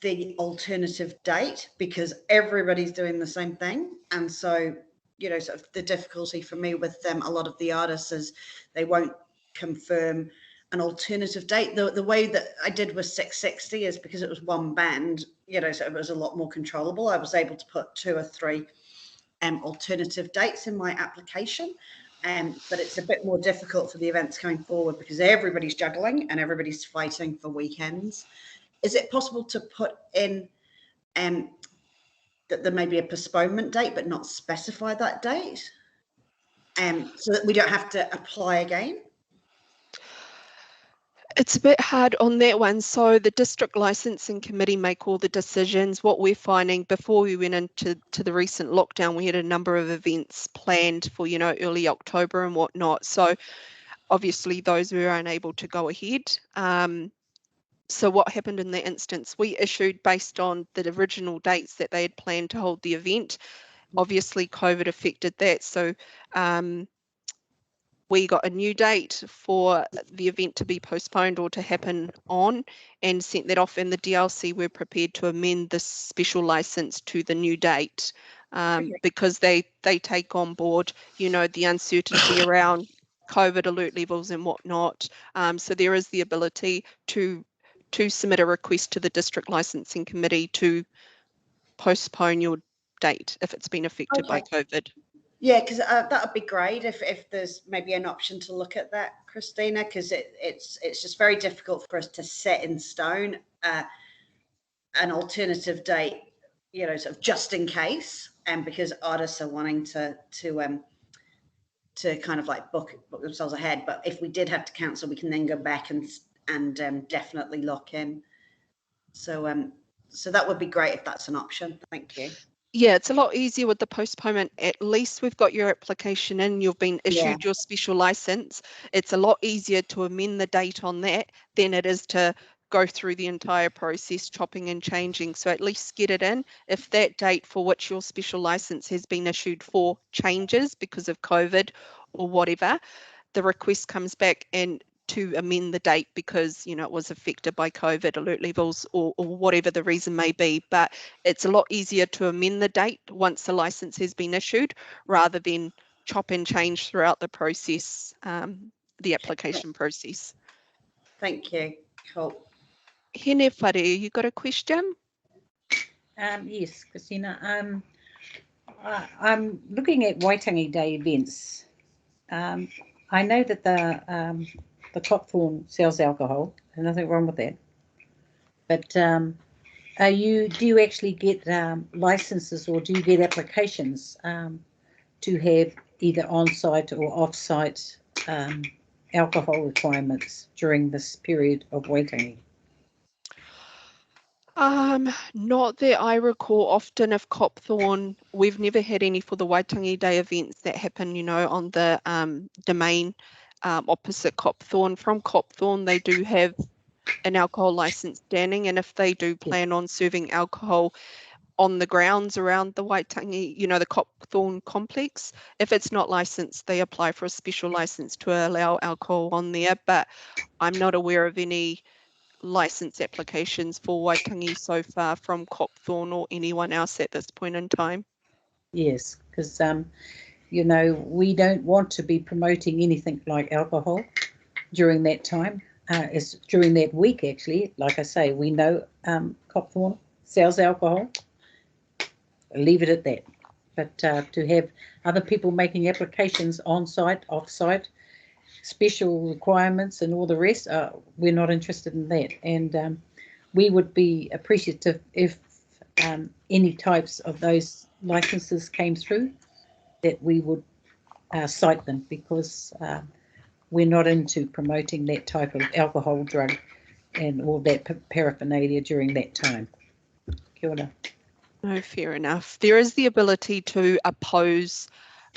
the alternative date because everybody's doing the same thing. And so, you know, sort of the difficulty for me with a lot of the artists is they won't confirm an alternative date. The way that I did with 660 is because it was one band, you know, so it was a lot more controllable. I was able to put 2 or 3 alternative dates in my application. But it's a bit more difficult for the events coming forward because everybody's juggling and everybody's fighting for weekends. Is it possible to put in that there may be a postponement date but not specify that date, so that we don't have to apply again? It's a bit hard on that one. So the district licensing committee make all the decisions. What we're finding before we went into the recent lockdown, we had a number of events planned for, you know, early October and whatnot. So obviously those were unable to go ahead. So what happened in that instance, we issued based on the original dates that they had planned to hold the event. Obviously COVID affected that. So we got a new date for the event to be postponed or to happen on and sent that off, and the DLC were prepared to amend the special license to the new date, because they take on board, you know, the uncertainty around COVID alert levels and whatnot. So there is the ability to submit a request to the district licensing committee to postpone your date if it's been affected by COVID. Yeah, because that would be great if there's maybe an option to look at that, Christina, because it's just very difficult for us to set in stone an alternative date, you know, sort of just in case, and because artists are wanting to kind of like book themselves ahead. But if we did have to cancel, we can then go back and definitely lock in. So so that would be great if that's an option. Thank you. Yeah, it's a lot easier with the postponement. At least we've got your application in, you've been issued your special license. It's a lot easier to amend the date on that than it is to go through the entire process, chopping and changing. So at least get it in. If that date for which your special license has been issued for changes because of COVID or whatever, the request comes back and to amend the date because, you know, it was affected by COVID alert levels or whatever the reason may be. But it's a lot easier to amend the date once the license has been issued rather than chop and change throughout the process, the application process. Thank you. Cool. Hene Whare, you got a question? Yes, Christina. I'm looking at Waitangi Day events. I know that the Copthorne sells alcohol. There's nothing wrong with that. But do you actually get licenses, or do you get applications to have either on-site or off-site alcohol requirements during this period of Waitangi? Not that I recall. Often if Copthorne, we've never had any for the Waitangi Day events that happen, you know, on the domain opposite Copthorne. From Copthorne, they do have an alcohol license standing, and if they do plan on serving alcohol on the grounds around the Waitangi, you know, the Copthorne complex, if it's not licensed, they apply for a special license to allow alcohol on there. But I'm not aware of any license applications for Waitangi so far from Copthorne or anyone else at this point in time. Yes, because you know, we don't want to be promoting anything like alcohol during that time. It's during that week, actually. Like I say, we know Copthorne sells alcohol. Leave it at that. But to have other people making applications on-site, off-site, special requirements and all the rest, we're not interested in that. And we would be appreciative if any types of those licenses came through, that we would cite them, because we're not into promoting that type of alcohol, drug, and all that paraphernalia during that time. Kia ora. No, fair enough. There is the ability to oppose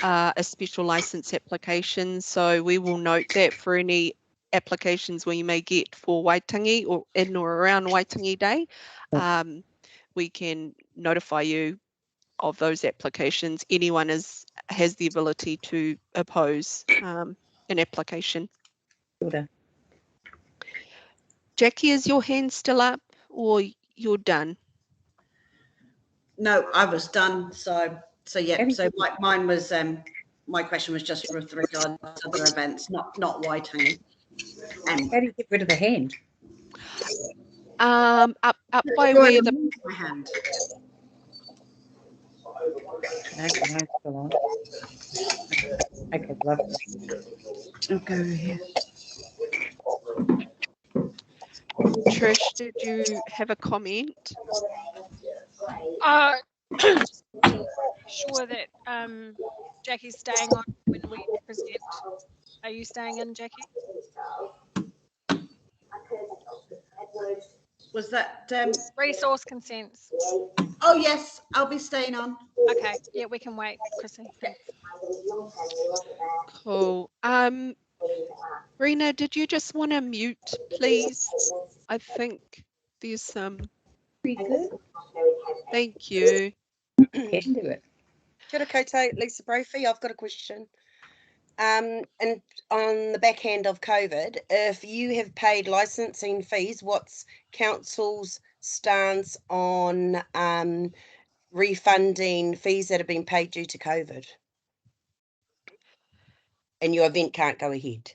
a special license application, so we will note that for any applications we may get for Waitangi or in or around Waitangi Day, we can notify you of those applications. Anyone has the ability to oppose an application. Kia ora. Jackie, is your hand still up or you're done? No, I was done. So yeah. Any- So mine was my question was just with regard to other events, not Waitangi. How do you get rid of a hand? Up by Go where ahead the and move my hand. No, mine's still on. Okay, lovely. I'll go here. Trish, did you have a comment? Just making sure that Jackie's staying on when we present. Are you staying in, Jackie? Was that Resource consents. oh yes, I'll be staying on. Okay, yeah, we can wait, Chrissy. Thanks. Cool. Rena, did you just want to mute, please? I think there's some. Pretty good. Thank you. Can do it. Kia ora koutou, Lisa Brophy. I've got a question. And on the back end of COVID, if you have paid licensing fees, what's council's stance on refunding fees that have been paid due to COVID? And your event can't go ahead.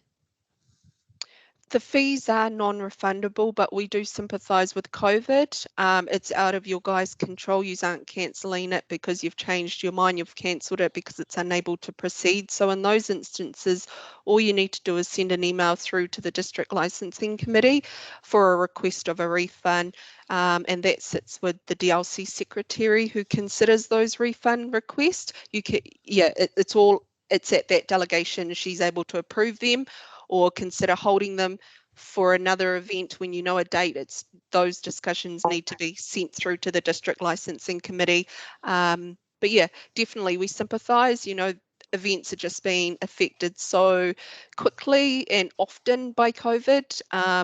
The fees are non-refundable, but we do sympathise with COVID. It's out of your guys' control. You aren't cancelling it because you've changed your mind. You've cancelled it because it's unable to proceed. So in those instances, all you need to do is send an email through to the District Licensing Committee for a request of a refund, and that sits with the DLC Secretary who considers those refund requests. You can, yeah, it's at that delegation. She's able to approve them or consider holding them for another event when you know a date. It's those discussions need to be sent through to the District Licensing Committee. But yeah, definitely we sympathise. You know, events are just being affected so quickly and often by COVID.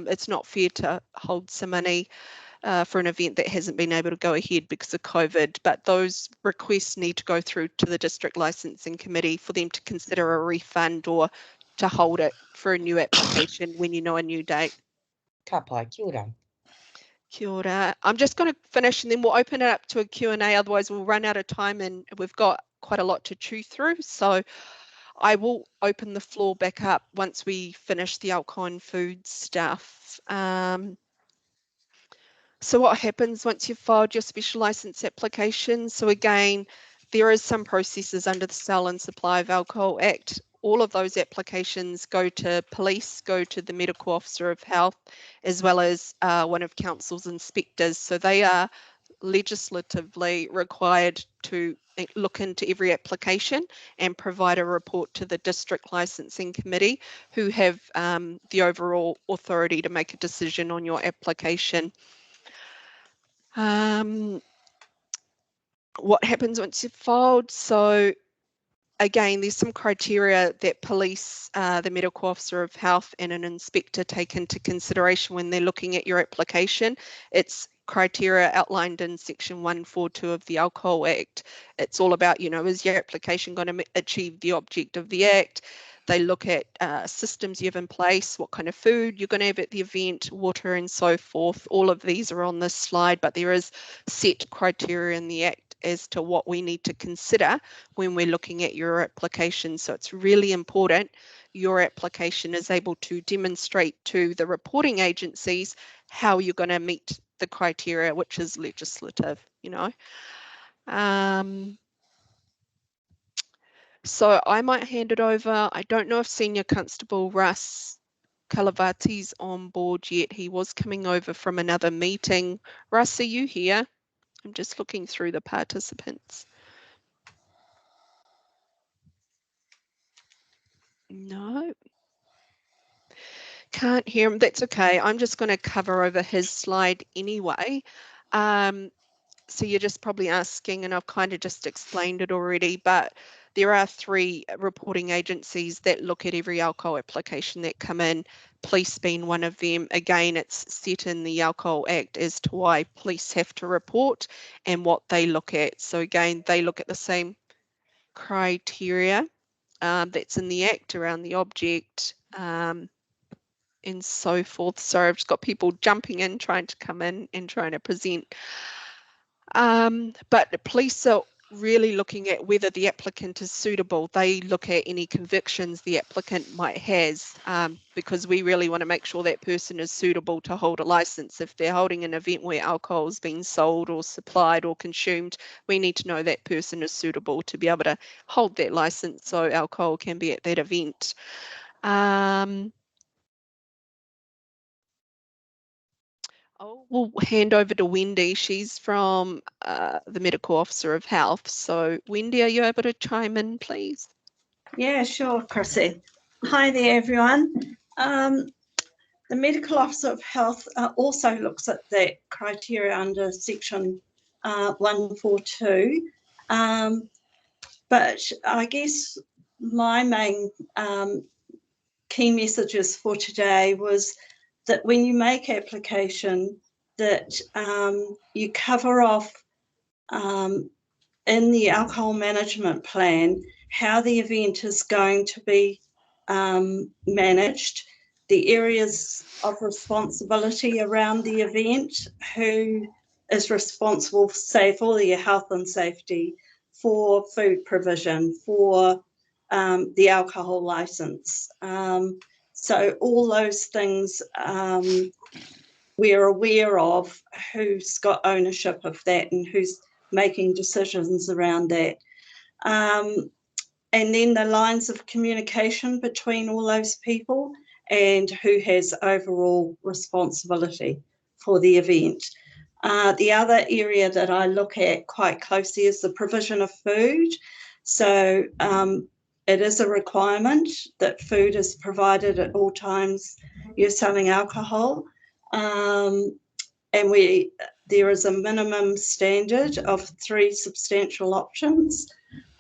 It's not fair to hold some money for an event that hasn't been able to go ahead because of COVID, but those requests need to go through to the District Licensing Committee for them to consider a refund or to hold it for a new application when you know a new date. Ka pai, kia ora. Kia ora. I'm just going to finish and then we'll open it up to a Q&A, otherwise we'll run out of time and we've got quite a lot to chew through. So I will open the floor back up once we finish the alcohol and food stuff. So what happens once you've filed your special license application? So again, there is some processes under the Sale and Supply of Alcohol Act. All of those applications go to police, go to the Medical Officer of Health, as well as one of Council's inspectors. So they are legislatively required to look into every application and provide a report to the District Licensing Committee, who have the overall authority to make a decision on your application. What happens once you've filed? So again, there's some criteria that police, the Medical Officer of Health and an inspector take into consideration when they're looking at your application. It's criteria outlined in Section 142 of the Alcohol Act. It's all about, you know, is your application going to achieve the object of the Act? They look at systems you have in place, what kind of food you're going to have at the event, water and so forth. All of these are on this slide, but there is set criteria in the Act as to what we need to consider when we're looking at your application. So it's really important your application is able to demonstrate to the reporting agencies how you're going to meet the criteria, which is legislative, you know. So I might hand it over. I don't know if Senior Constable Russ Kalavati's on board yet. He was coming over from another meeting. Russ, are you here? I'm just looking through the participants. No. Can't hear him. That's okay. I'm just going to cover over his slide anyway. So you're just probably asking, and I've kind of just explained it already, but there are 3 reporting agencies that look at every alcohol application that come in, police being one of them. Again, it's set in the Alcohol Act as to why police have to report and what they look at. So again, they look at the same criteria that's in the Act around the object and so forth. Sorry, I've just got people jumping in, trying to come in and trying to present. But the police are really looking at whether the applicant is suitable. They look at any convictions the applicant might has, because we really want to make sure that person is suitable to hold a license. If they're holding an event where alcohol is being sold or supplied or consumed, we need to know that person is suitable to be able to hold that license so alcohol can be at that event. We'll hand over to Wendy. She's from the Medical Officer of Health. So Wendy, are you able to chime in, please? Yeah, sure, Chrissy. Hi there, everyone. The Medical Officer of Health also looks at that criteria under section 142. But I guess my main key messages for today was that when you make application, that you cover off in the alcohol management plan how the event is going to be managed, the areas of responsibility around the event, who is responsible, say, for the health and safety, for food provision, for the alcohol license. So all those things we're aware of, who's got ownership of that and who's making decisions around that. And then the lines of communication between all those people and who has overall responsibility for the event. The other area that I look at quite closely is the provision of food. So it is a requirement that food is provided at all times you're selling alcohol. And there is a minimum standard of 3 substantial options.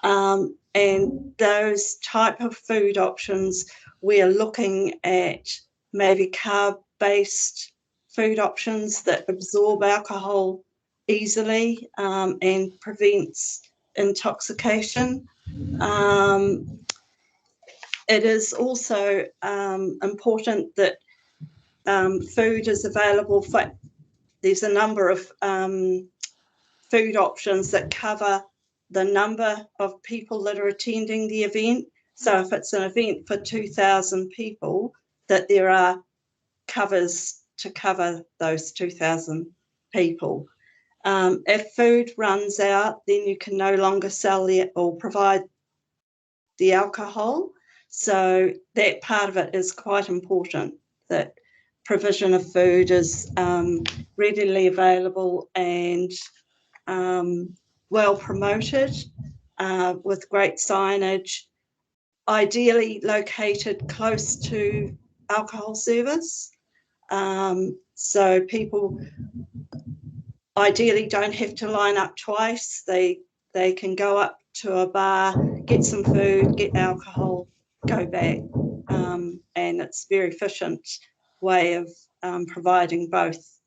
And those type of food options, we're looking at maybe carb-based food options that absorb alcohol easily and prevents intoxication. It is also important that food is available for, there's a number of food options that cover the number of people that are attending the event. So if it's an event for 2,000 people, that there are covers to cover those 2,000 people. If food runs out, then you can no longer sell or provide the alcohol. So that part of it is quite important, that provision of food is readily available and well promoted with great signage, ideally located close to alcohol service. So people ideally don't have to line up twice. They can go up to a bar, get some food, get alcohol, go back. And it's a very efficient way of providing both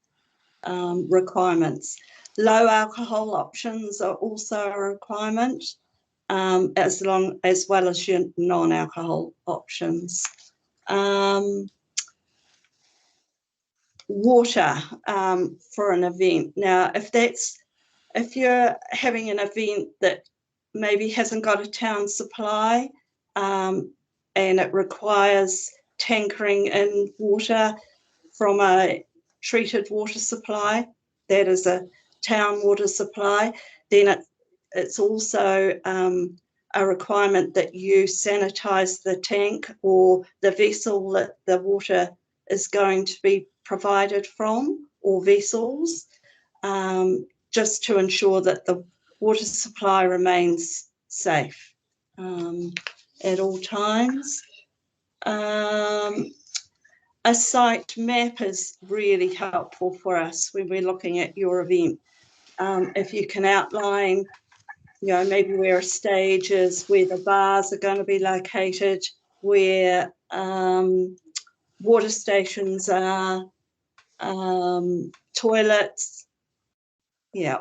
requirements. Low alcohol options are also a requirement, as well as your non-alcohol options. Water for an event. Now, if you're having an event that maybe hasn't got a town supply and it requires tankering in water from a treated water supply, that is a town water supply, then it's also a requirement that you sanitize the tank or the vessel that the water is going to be provided from, or vessels, just to ensure that the water supply remains safe at all times. a site map is really helpful for us when we're looking at your event. If you can outline, maybe where a stage is, where the bars are going to be located, where water stations are, toilets,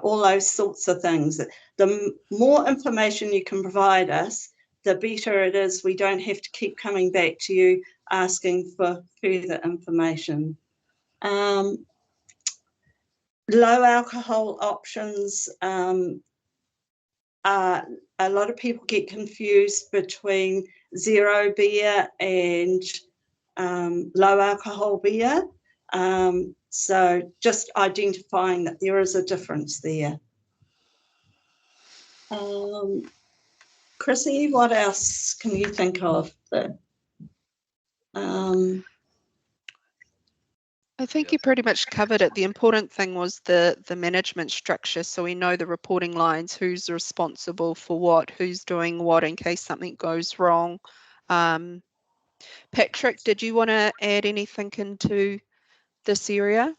all those sorts of things. The more information you can provide us, the better it is. We don't have to keep coming back to you asking for further information. Low alcohol options, a lot of people get confused between zero beer and low alcohol beer. So just identifying that there is a difference there. Chrissy, what else can you think of? I think you pretty much covered it. The important thing was the management structure, so we know the reporting lines, who's responsible for what, who's doing what in case something goes wrong. Patrick, did you want to add anything into this area?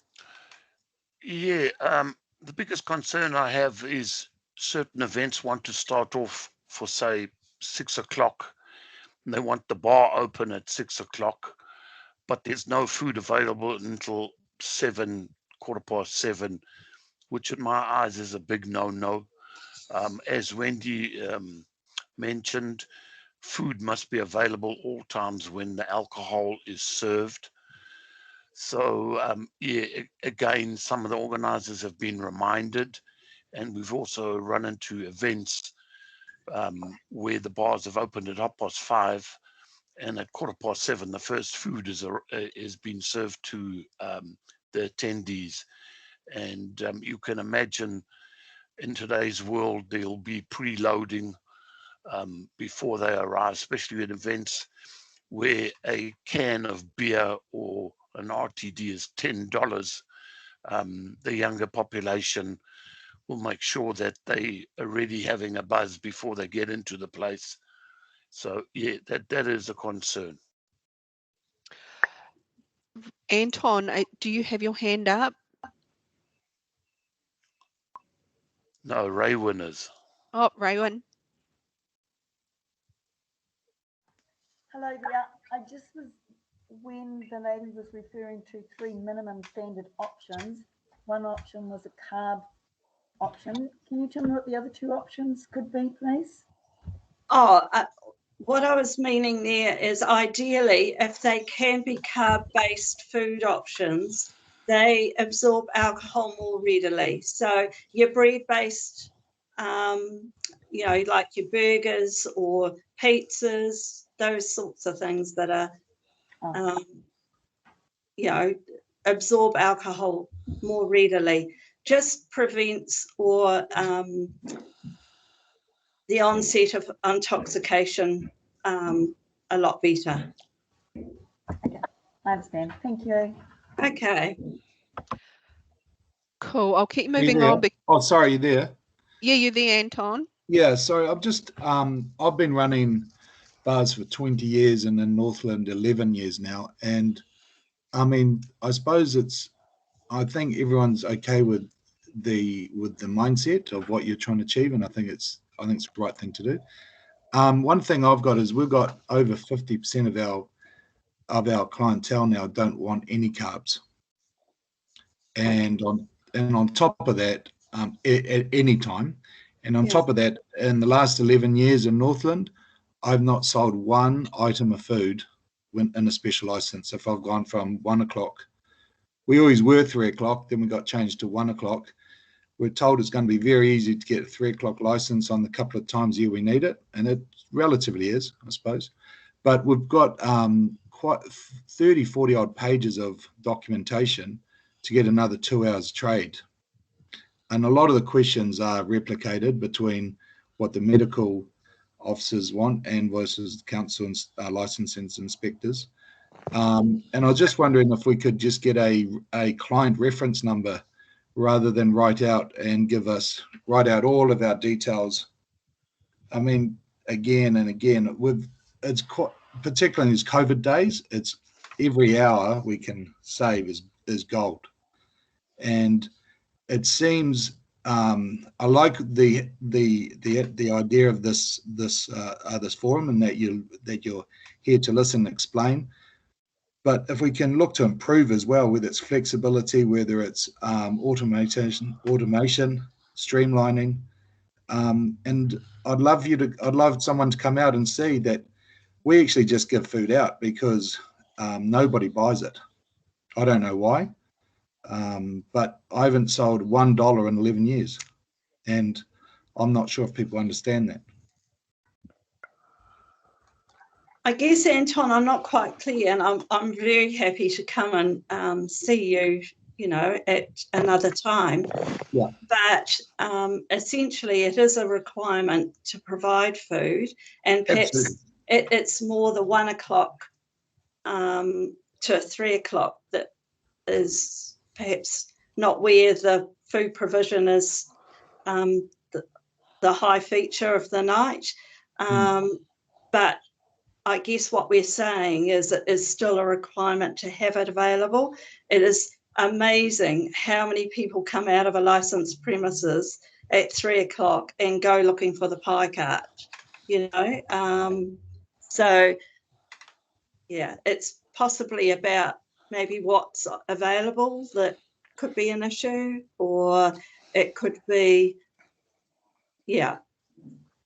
Yeah, the biggest concern I have is certain events want to start off for, say, 6 o'clock, and they want the bar open at 6 o'clock, but there's no food available until 7, 7:15, which in my eyes is a big no-no. As Wendy mentioned, food must be available all times when the alcohol is served. So again, some of the organisers have been reminded, and we've also run into events where the bars have opened at 5:30, and at 7:15 the first food is being served to the attendees. And you can imagine in today's world there'll be preloading before they arrive, especially at events where a can of beer or an RTD is $10. The younger population will make sure that they are already having a buzz before they get into the place. So yeah, that is a concern. Anton, do you have your hand up? No, Raywin is. Oh, Raywin. Hello there. I just was, when the lady was referring to 3 minimum standard options, one option was a carb option. Can you tell me what the other 2 options could be, please? What I was meaning there is ideally, if they can be carb-based food options, they absorb alcohol more readily. So your bread-based, like your burgers or pizzas, those sorts of things that are, absorb alcohol more readily, just prevents or the onset of intoxication a lot better. Okay, I understand. Thank you. Okay. Cool. I'll keep moving on. Oh, sorry, you there? Yeah, you're there, Anton. Yeah, sorry. I'm just, I've been running bars for 20 years and in Northland 11 years now. And I mean, I suppose I think everyone's okay with the mindset of what you're trying to achieve. And I think it's the right thing to do. One thing I've got is we've got over 50% of our clientele now don't want any carbs. And on top of that, at any time, and on top of that, in the last 11 years in Northland, I've not sold one item of food in a special license. If I've gone from 1 o'clock, we always were 3 o'clock, then we got changed to 1 o'clock. We're told it's going to be very easy to get a 3 o'clock license on the couple of times a year we need it, and it relatively is, I suppose. But we've got quite 30, 40 odd pages of documentation to get another 2 hours trade. And a lot of the questions are replicated between what the medical officers want and versus council and licensing inspectors. And I was just wondering if we could just get a client reference number rather than write out all of our details. I mean, again and again, particularly in these COVID days, it's every hour we can save is gold. And it seems I like the idea of this forum, and that you're here to listen and explain. But if we can look to improve as well, whether it's flexibility, whether it's automation, streamlining, and I'd love someone to come out and see that we actually just give food out because nobody buys it. I don't know why, but I haven't sold $1 in 11 years, and I'm not sure if people understand that. I guess, Anton, I'm not quite clear, and I'm very happy to come and see you, you know, at another time. Yeah. But essentially, it is a requirement to provide food, and perhaps it's more the 1 o'clock to 3 o'clock that is perhaps not where the food provision is the high feature of the night. But I guess what we're saying is it is still a requirement to have it available. It is amazing how many people come out of a licensed premises at 3 o'clock and go looking for the pie cart, you know. So, yeah, it's possibly about maybe what's available that could be an issue, or it could be, yeah,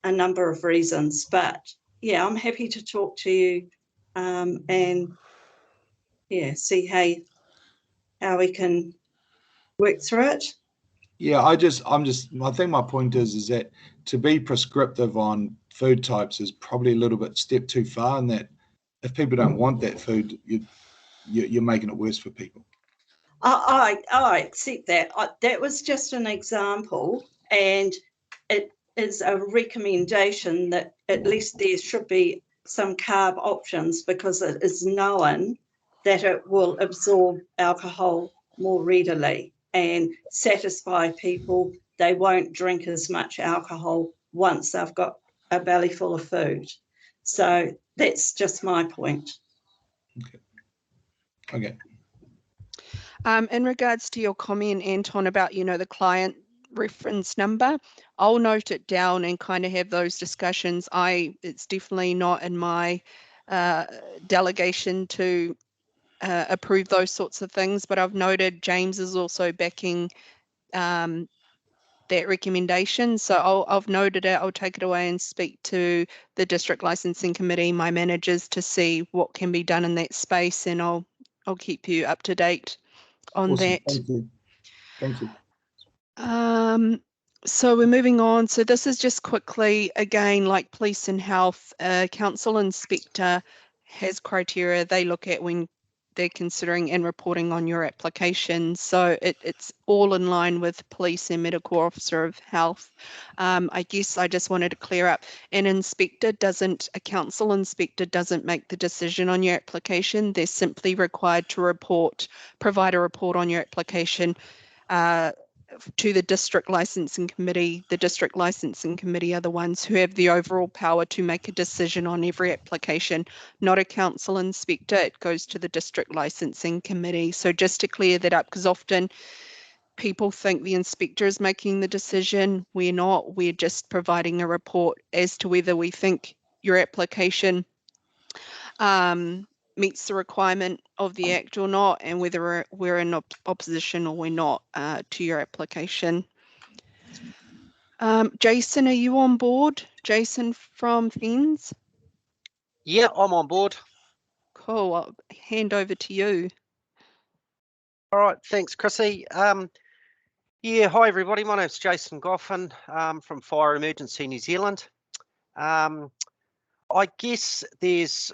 a number of reasons. But yeah, I'm happy to talk to you and yeah, see how we can work through it. Yeah, I think my point is that to be prescriptive on food types is probably a little bit step too far, and that if people don't want that food, you're making it worse for people. I accept that. That was just an example, and it is a recommendation that at least there should be some carb options, because it is known that it will absorb alcohol more readily and satisfy people. They won't drink as much alcohol once they've got a belly full of food. So that's just my point. Okay. In regards to your comment, Anton, about, you know, the client reference number, I'll note it down and kind of have those discussions. It's definitely not in my delegation to approve those sorts of things, but I've noted James is also backing that recommendation. So I've noted it, I'll take it away and speak to the district licensing committee, my managers, to see what can be done in that space, and I'll keep you up to date on Awesome. that. Thank you. Thank you. So we're moving on. So this is just quickly, again, like police and health, council inspector has criteria they look at when they're considering and reporting on your application. So it's all in line with police and medical officer of health. I guess I just wanted to clear up, a council inspector doesn't make the decision on your application. They're simply required to provide a report on your application to the district licensing committee. The district licensing committee are the ones who have the overall power to make a decision on every application, not a council inspector. It goes to the district licensing committee. So just to clear that up, because often people think the inspector is making the decision. We're not. We're just providing a report as to whether we think your application meets the requirement of the Act or not, and whether we're in opposition or we're not to your application. Jason, are you on board? Jason from FENS? Yeah, I'm on board. Cool, I'll hand over to you. All right, thanks, Chrissy. Yeah, hi everybody. My name's Jason Goffin from Fire Emergency New Zealand. I guess it's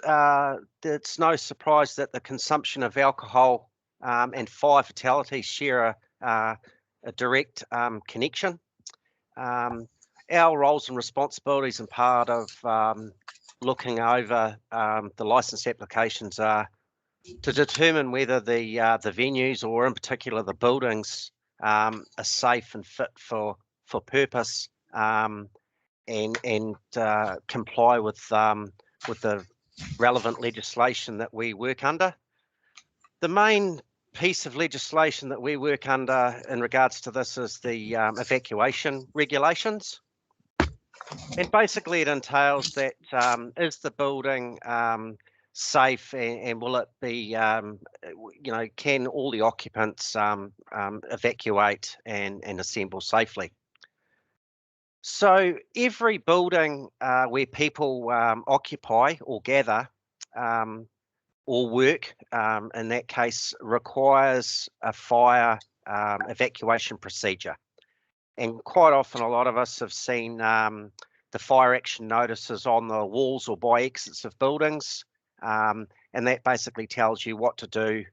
no surprise that the consumption of alcohol and fire fatalities share a direct connection. Our roles and responsibilities and part of looking over the licence applications are to determine whether the venues, or in particular the buildings, are safe and fit for purpose, and comply with the relevant legislation that we work under. The main piece of legislation that we work under in regards to this is the evacuation regulations. And basically it entails that is the building safe, and will it be, can all the occupants evacuate and assemble safely? So every building where people occupy or gather or work, in that case, requires a fire evacuation procedure. And quite often, a lot of us have seen the fire action notices on the walls or by exits of buildings. And that basically tells you what to do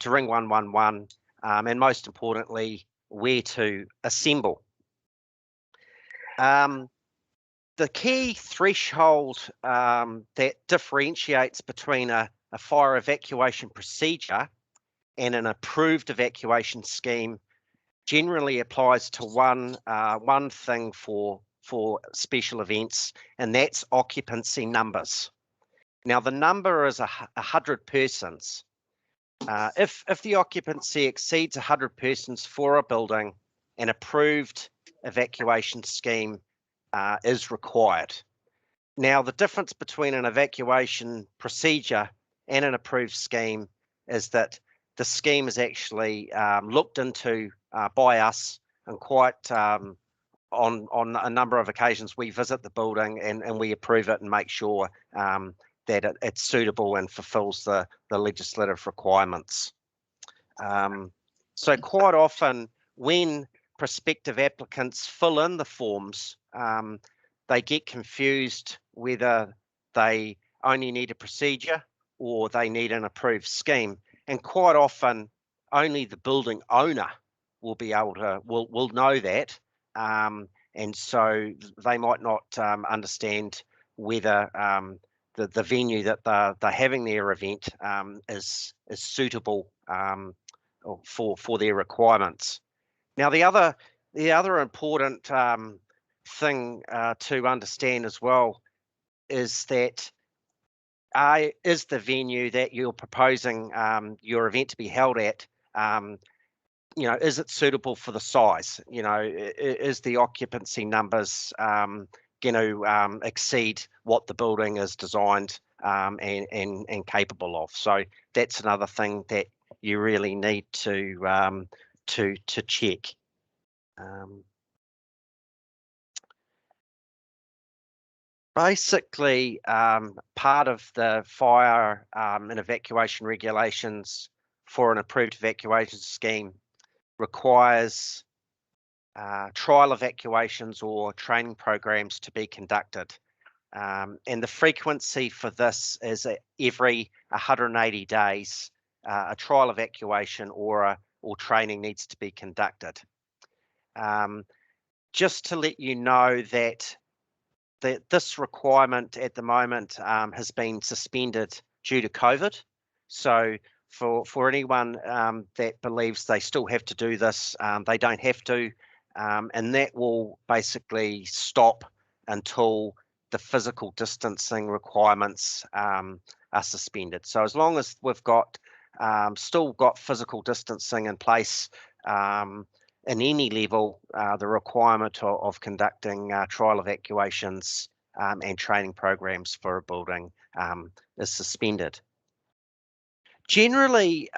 to ring 111, and most importantly, where to assemble. The key threshold that differentiates between a fire evacuation procedure and an approved evacuation scheme generally applies to one thing for special events, and that's occupancy numbers. Now, the number is 100 persons. If the occupancy exceeds 100 persons for a building, an approved evacuation scheme is required. Now, the difference between an evacuation procedure and an approved scheme is that the scheme is actually looked into by us, and quite on a number of occasions we visit the building and we approve it and make sure that it's suitable and fulfills the legislative requirements. So quite often when prospective applicants fill in the forms, they get confused whether they only need a procedure or they need an approved scheme. And quite often only the building owner will be able to, will know that. And so they might not understand whether the venue that they're having their event is suitable for their requirements. Now, the other important thing to understand as well is that is the venue that you're proposing your event to be held at, is it suitable for the size? Is the occupancy numbers going to exceed what the building is designed and capable of? So that's another thing that you really need to check. Basically, part of the fire and evacuation regulations for an approved evacuation scheme requires trial evacuations or training programs to be conducted. And the frequency for this is every 180 days, a trial evacuation or training needs to be conducted. Just to let you know that this requirement at the moment has been suspended due to COVID. So for anyone that believes they still have to do this, they don't have to, and that will basically stop until the physical distancing requirements are suspended. So as long as we've got still got physical distancing in place in any level, the requirement of conducting trial evacuations and training programs for a building is suspended. Generally,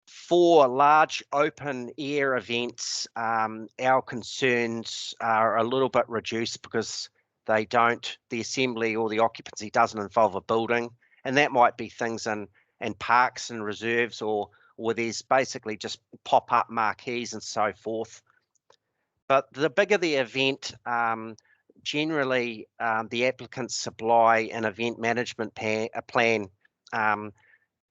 for large open air events, our concerns are a little bit reduced because the assembly or the occupancy doesn't involve a building, and that might be things in parks and reserves or there's basically just pop-up marquees and so forth. But the bigger the event, generally the applicants supply an event management plan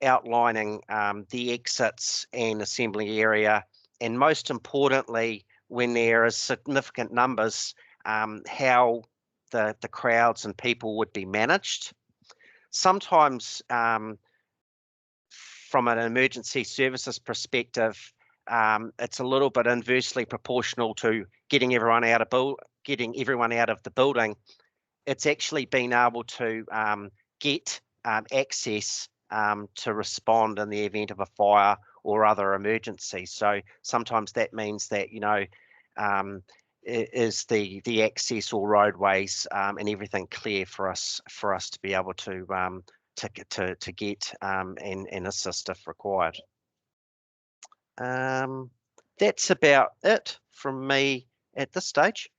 outlining the exits and assembly area, and most importantly, when there are significant numbers, how the crowds and people would be managed. Sometimes from an emergency services perspective, it's a little bit inversely proportional to getting everyone out of the building. It's actually been able to get access to respond in the event of a fire or other emergency. So sometimes that means that, you know, is the access or roadways and everything clear for us to be able to get and assist if required. That's about it from me at this stage.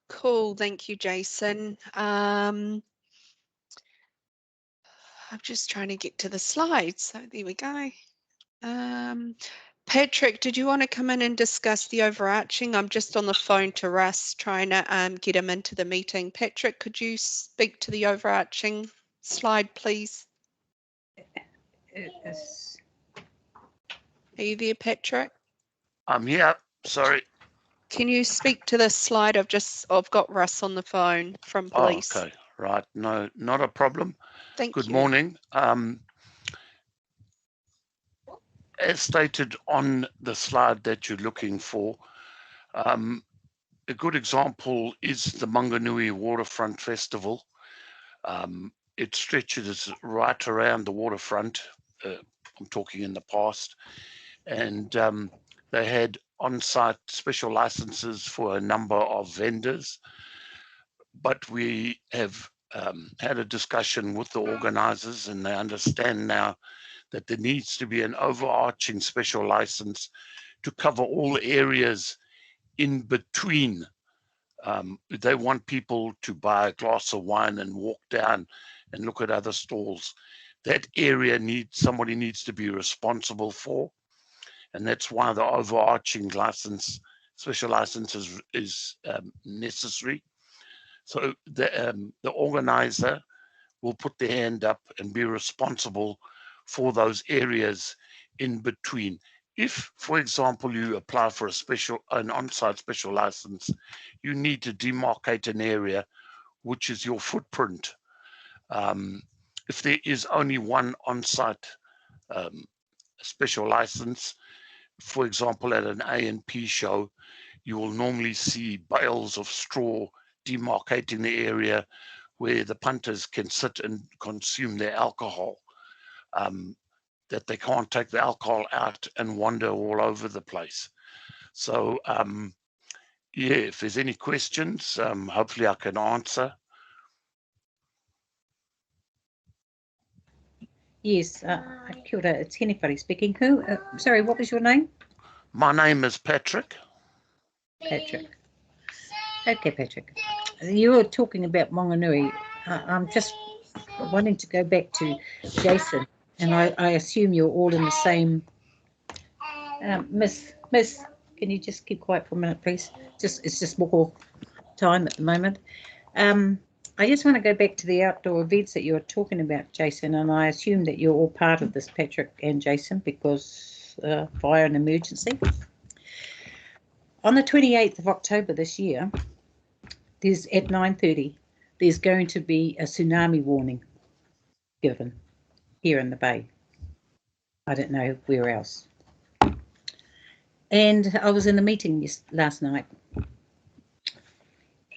Cool, thank you, Jason. I'm just trying to get to the slides. So there we go. Patrick, did you want to come in and discuss the overarching? I'm just on the phone to Russ trying to get him into the meeting. Patrick, could you speak to the overarching slide, please? Yes. Are you there, Patrick? I'm here. Sorry. Can you speak to this slide? I've got Russ on the phone from police. Oh, okay. Right. No, not a problem. Thank Good you. morning. As stated on the slide that you're looking for, a good example is the Manganui Waterfront Festival. It stretches right around the waterfront. I'm talking in the past. And they had on-site special licenses for a number of vendors. But we have had a discussion with the organisers, and they understand now that there needs to be an overarching special license to cover all areas in between. They want people to buy a glass of wine and walk down and look at other stalls. That area somebody needs to be responsible for, and that's why the overarching license, special license is necessary. So the organizer will put their hand up and be responsible for those areas in between. If, for example, you apply for an on-site special license, you need to demarcate an area which is your footprint. If there is only one on-site special license, for example, at an A&P show, you will normally see bales of straw demarcating the area where the punters can sit and consume their alcohol, that they can't take the alcohol out and wander all over the place. So, yeah, if there's any questions, hopefully I can answer. Yes, kia ora, it's Henifari speaking. Who? Sorry, what was your name? My name is Patrick. Patrick. Okay, Patrick. You were talking about Manganui. I'm just wanting to go back to Jason, and I assume you're all in the same. Miss, can you just keep quiet for a minute, please? It's just more time at the moment. I just want to go back to the outdoor events that you were talking about, Jason, and I assume that you're all part of this, Patrick and Jason, because fire and emergency. On the 28th of October this year, there's at 9:30, there's going to be a tsunami warning given here in the Bay. I don't know where else. And I was in a meeting last night,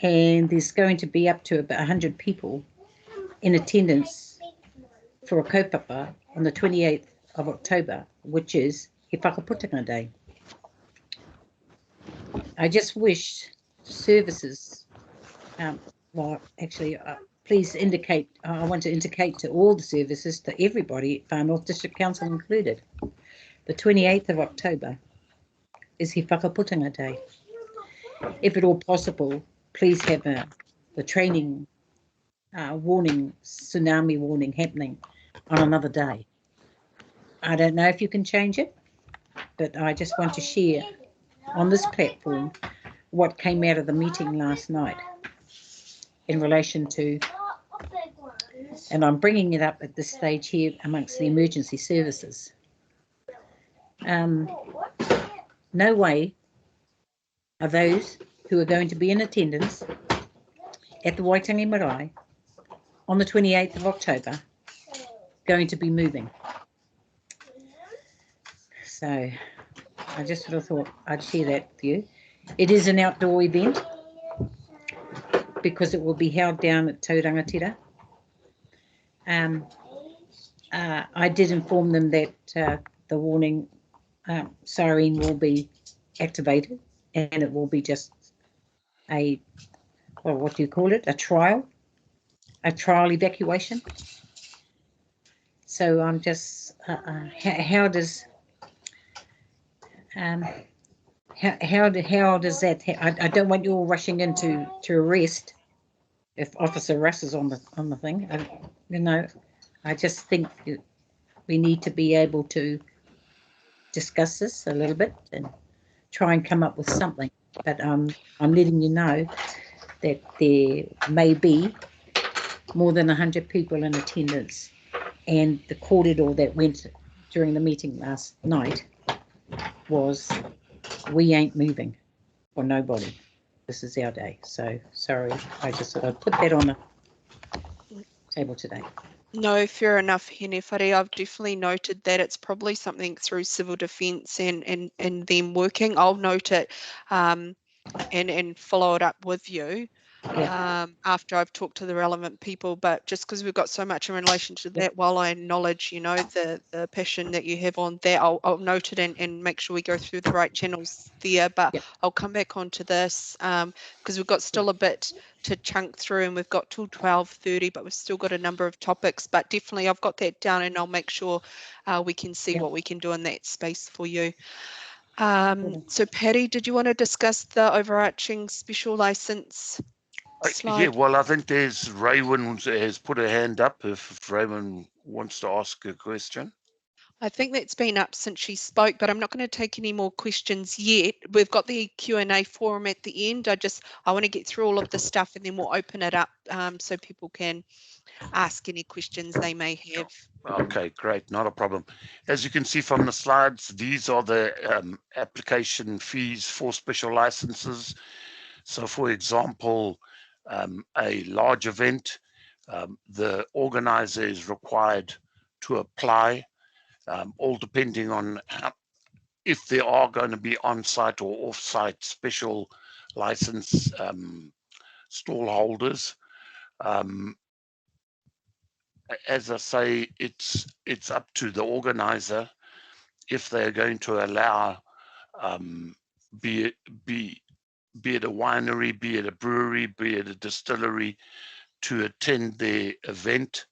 and there's going to be up to about 100 people in attendance for a kaupapa on the 28th of October, which is He Whakaputinga Day. I just wish services, well, actually, please indicate, I want to indicate to all the services, to everybody, Far North District Council included, the 28th of October is He Whakaputinga Day. If at all possible, please have the training warning, tsunami warning happening on another day. I don't know if you can change it, but I just want to share on this platform what came out of the meeting last night in relation to, and I'm bringing it up at this stage here amongst the emergency services. No way are those who are going to be in attendance at the Waitangi Marae on the 28th of October going to be moving. So I just sort of thought I'd share that with you. It is an outdoor event, because it will be held down at Taurangatira. I did inform them that the warning siren will be activated, and it will be just a, well, what do you call it? A trial evacuation. So I'm just, how does that? I don't want you all rushing into arrest if Officer Russ is on the thing. You know, I just think we need to be able to discuss this a little bit and try and come up with something. But I'm letting you know that there may be more than 100 people in attendance, and the corridor that went during the meeting last night was, we ain't moving for nobody. This is our day. So sorry, I just thought I'd put that on the table today. No, fair enough, Henefari. I've definitely noted that it's probably something through civil defence and them working. I'll note it and follow it up with you after I've talked to the relevant people. But just because we've got so much in relation to that, while I acknowledge, you know, the passion that you have on that, I'll note it and make sure we go through the right channels there. But I'll come back onto this because we've got still a bit to chunk through, and we've got till 12:30, but we've still got a number of topics. But definitely I've got that down, and I'll make sure we can see what we can do in that space for you. So Patty, did you want to discuss the overarching special license slide? Yeah, well, I think there's Raywin has put a hand up if Raywin wants to ask a question. I think that's been up since she spoke, but I'm not going to take any more questions yet. We've got the Q&A forum at the end. I want to get through all of the stuff, and then we'll open it up so people can ask any questions they may have. Okay, great, not a problem. As you can see from the slides, these are the application fees for special licenses. So for example, a large event, the organizer is required to apply, all depending on if there are going to be on-site or off-site special license stall holders. As I say, it's up to the organizer if they're going to allow, be it a winery, be it a brewery, be it a distillery, to attend their event.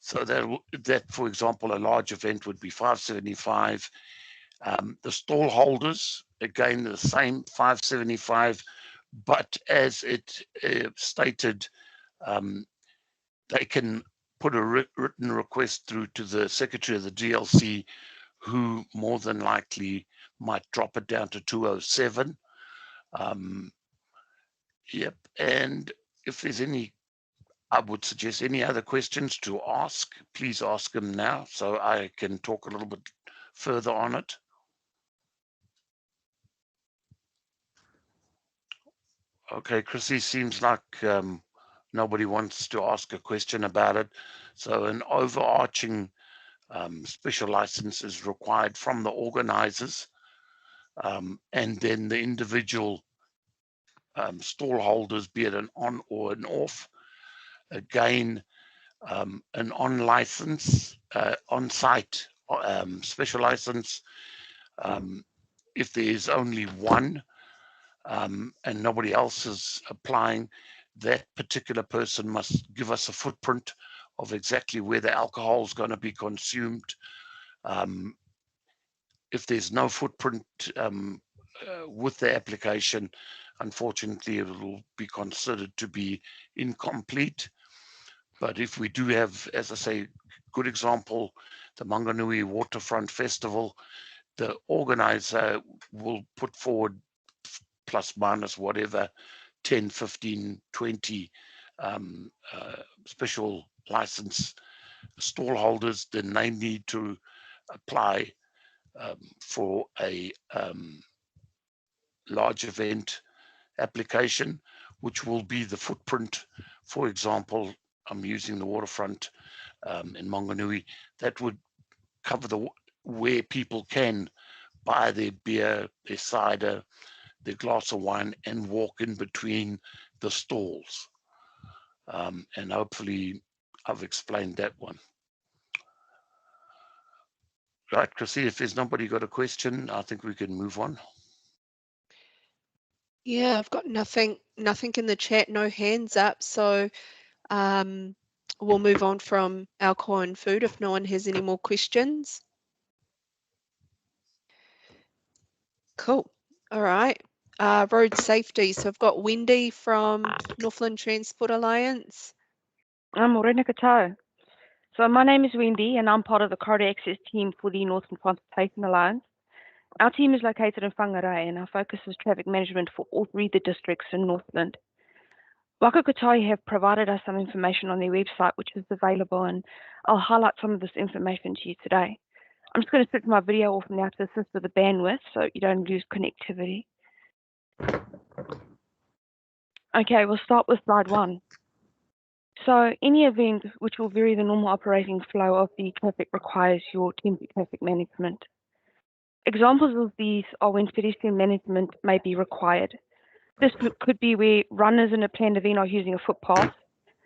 So that, for example, a large event would be $575. The stall holders, again, the same $575, but as it stated, they can put a written request through to the secretary of the DLC, who more than likely might drop it down to 207. Yep, and if there's any, I would suggest any other questions to ask, please ask them now so I can talk a little bit further on it. Okay, Chrissy, seems like nobody wants to ask a question about it. So an overarching special license is required from the organizers, and then the individual stall holders, be it an on or an off. Again, an on license, on-site special license, if there is only one and nobody else is applying, that particular person must give us a footprint of exactly where the alcohol is going to be consumed. If there's no footprint with the application, unfortunately, it will be considered to be incomplete. But if we do have, as I say, good example, the Manganui Waterfront Festival, the organizer will put forward plus minus whatever, 10, 15, 20 special license stall holders, then they need to apply for a large event application, which will be the footprint. For example, I'm using the waterfront in Manganui. That would cover where people can buy their beer, their cider, their glass of wine, and walk in between the stalls. And hopefully I've explained that one. Right, Chrissy, if there's nobody got a question, I think we can move on. Yeah, I've got nothing in the chat, no hands up. So we'll move on from alcohol and food if no one has any more questions. Cool. All right. Road safety. So I've got Wendy from Northland Transport Alliance. Morena koutou. So my name is Wendy and I'm part of the corridor access team for the Northland Transportation Alliance. Our team is located in Whangarei and our focus is traffic management for all 3 of the districts in Northland. Waka Kotai have provided us some information on their website which is available, and I'll highlight some of this information to you today. I'm just going to switch my video off now to assist with the bandwidth so you don't lose connectivity. Okay, we'll start with slide 1. So any event which will vary the normal operating flow of the traffic requires your temporary traffic management. Examples of these are when pedestrian management may be required. This could be where runners in a planned event are using a footpath,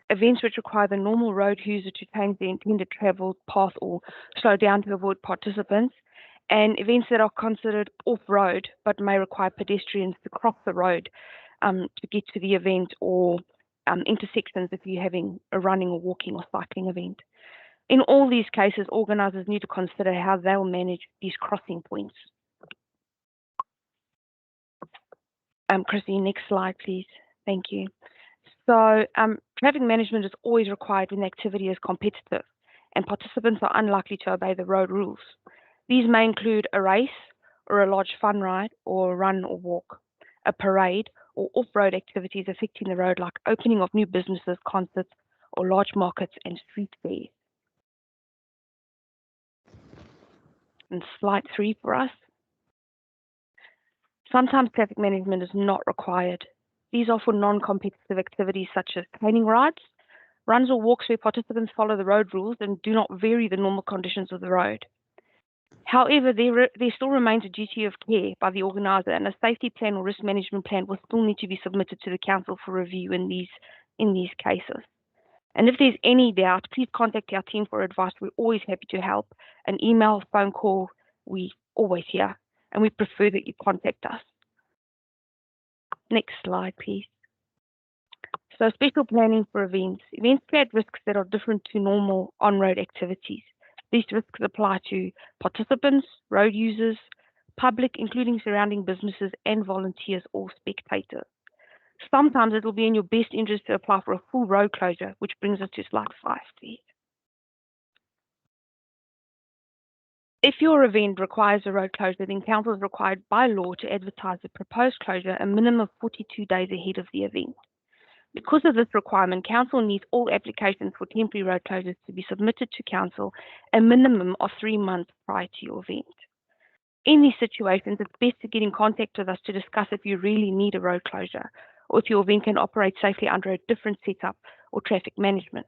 events which require the normal road user to change the intended travel path or slow down to avoid participants, and events that are considered off-road but may require pedestrians to cross the road to get to the event, or intersections if you're having a running or walking or cycling event. In all these cases, organisers need to consider how they'll manage these crossing points. Chrissy, next slide, please. Thank you. So traffic management is always required when the activity is competitive and participants are unlikely to obey the road rules. These may include a race or a large fun ride or a run or walk, a parade or off-road activities affecting the road like opening of new businesses, concerts or large markets and street fairs. And slide 3 for us. Sometimes traffic management is not required. These are for non-competitive activities such as training rides, runs or walks where participants follow the road rules and do not vary the normal conditions of the road. However, there still remains a duty of care by the organiser, and a safety plan or risk management plan will still need to be submitted to the council for review in these cases. And if there's any doubt, please contact our team for advice. We're always happy to help. An email, phone call, we always here, and we prefer that you contact us. Next slide, please. So special planning for events. Events create risks that are different to normal on-road activities. These risks apply to participants, road users, public, including surrounding businesses and volunteers or spectators. Sometimes it will be in your best interest to apply for a full road closure, which brings us to slide 5, please. If your event requires a road closure, then council is required by law to advertise the proposed closure a minimum of 42 days ahead of the event. Because of this requirement, council needs all applications for temporary road closures to be submitted to council a minimum of 3 months prior to your event. In these situations, it's best to get in contact with us to discuss if you really need a road closure or if your event can operate safely under a different setup or traffic management.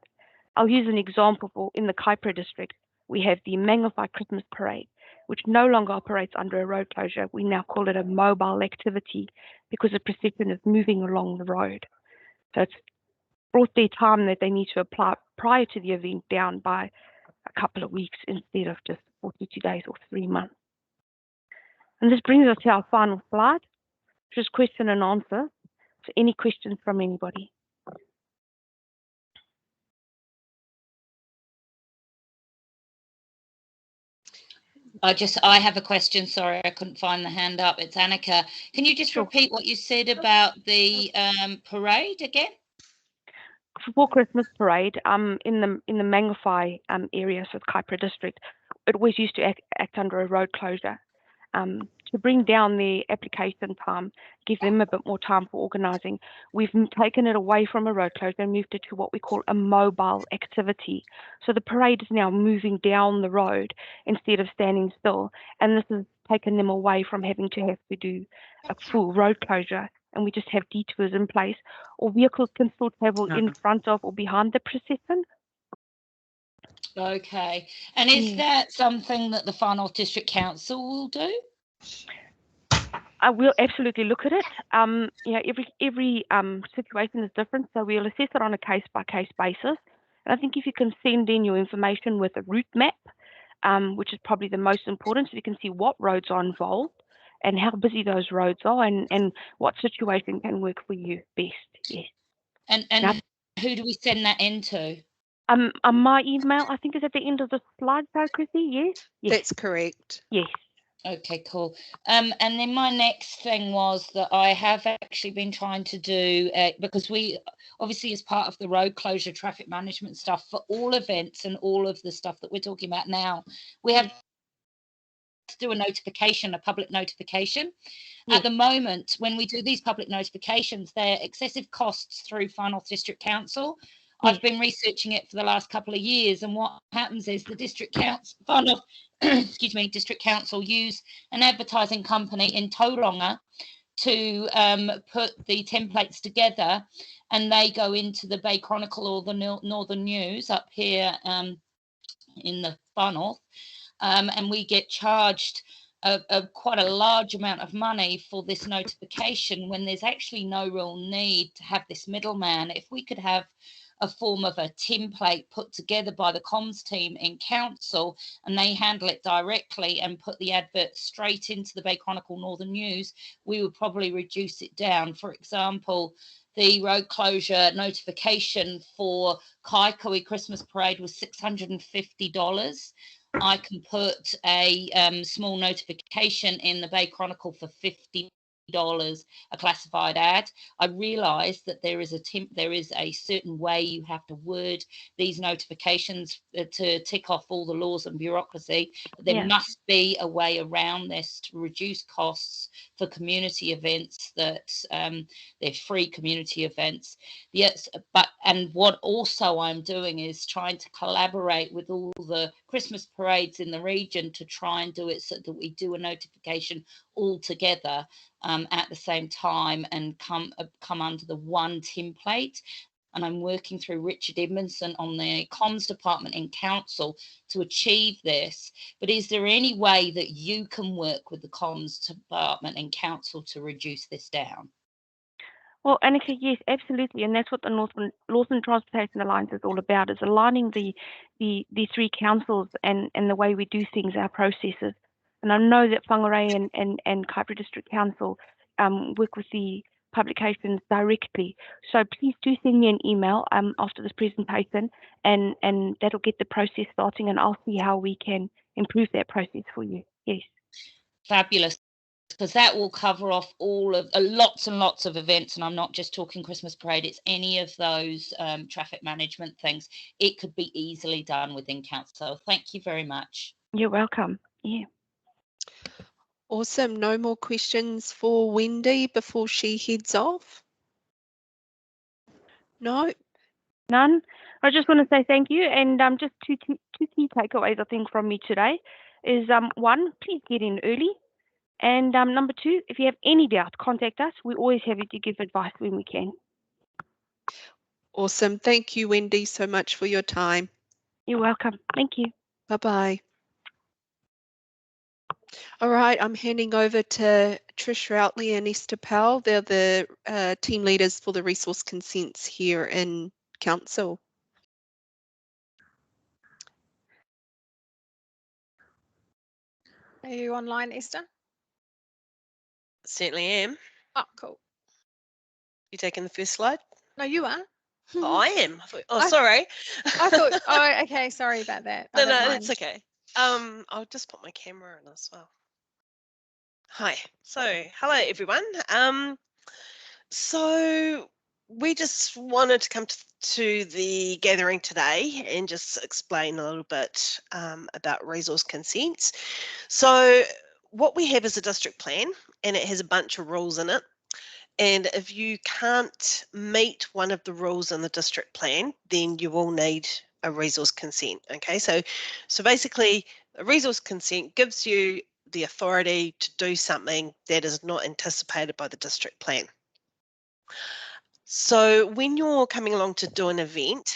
I'll use an example. In the Kaipara district, we have the Mangawhai Christmas Parade, which no longer operates under a road closure. We now call it a mobile activity because the procession is moving along the road. So it's brought their time that they need to apply prior to the event down by a couple of weeks instead of just 42 days or 3 months. And this brings us to our final slide, which is question and answer. So any questions from anybody? I have a question. Sorry, I couldn't find the hand up. It's Annika. Can you just repeat what you said about the parade again? For Christmas parade, in the Mangawhai area, so Kaipara district, it always used to act under a road closure. To bring down the application time, give them a bit more time for organising, we've taken it away from a road closure and moved it to what we call a mobile activity. So the parade is now moving down the road instead of standing still, and this has taken them away from having to have to do a full road closure, and we just have detours in place, or vehicles can still travel in front of or behind the procession. Okay, and is that something that the Whānau District Council will do? We'll absolutely look at it. You know, every situation is different, so we'll assess it on a case-by-case basis. And I think if you can send in your information with a route map, which is probably the most important, so you can see what roads are involved and how busy those roads are, and what situation can work for you best. Yes. And who do we send that into? My email, I think, is at the end of the slide, so Chrissy. Yes. That's correct. Yes. Okay, cool. And then my next thing was that I have actually been trying to do, because we obviously, as part of the road closure traffic management stuff for all events and all of the stuff that we're talking about now, we have to do a public notification. At the moment, when we do these public notifications, they're excessive costs through Far North District Council. I've been researching it for the last couple of years, and what happens is the District Council, Far North, District Council use an advertising company in Tauranga to put the templates together, and they go into the Bay Chronicle or the Northern News up here in the Far North, and we get charged quite a large amount of money for this notification when there's actually no real need to have this middleman. If we could have a form of a template put together by the comms team in council and they handle it directly and put the advert straight into the Bay Chronicle Northern News, we would probably reduce it down. For example, the road closure notification for Kaikoui Christmas Parade was $650. I can put a small notification in the Bay Chronicle for $50, a classified ad. I realised that there is a certain way you have to word these notifications to tick off all the laws and bureaucracy. But there must be a way around this to reduce costs for community events that they're free community events. Yes, and what also I'm doing is trying to collaborate with all the Christmas parades in the region to try and do it so that we do a notification all together at the same time and come under the one template. And I'm working through Richard Edmondson on the comms department in council to achieve this. But is there any way that you can work with the comms department in council to reduce this down? Well, Annika, yes, absolutely, and that's what the Northern Transportation Alliance is all about: is aligning the three councils and the way we do things, our processes. And I know that Whangarei and Kaipara District Council work with the publications directly. So please do send me an email after this presentation, and that'll get the process starting, and I'll see how we can improve that process for you. Yes. Fabulous. Because that will cover off all of lots and lots of events, and I'm not just talking Christmas parade, it's any of those traffic management things. It could be easily done within council. Thank you very much. You're welcome. Yeah. Awesome. No more questions for Wendy before she heads off? No? None. I just want to say thank you, and just two key takeaways I think from me today is one, please get in early. And number two, if you have any doubt, contact us. We're always happy to give advice when we can. Awesome. Thank you, Wendy, so much for your time. You're welcome. Thank you. Bye-bye. All right, I'm handing over to Trish Routley and Esther Powell. They're the team leaders for the resource consents here in Council. Are you online, Esther? Certainly am. Oh, cool. You taking the first slide? No, you are. Oh, I am. Sorry. I thought, oh, okay. Sorry about that. No, it's okay. I'll just put my camera in as well. Hi. So, hello everyone. So we just wanted to come to the gathering today and just explain a little bit about resource consents. So what we have is a district plan, and it has a bunch of rules in it. And if you can't meet one of the rules in the district plan, then you will need a resource consent. Okay, so basically a resource consent gives you the authority to do something that is not anticipated by the district plan. So when you're coming along to do an event,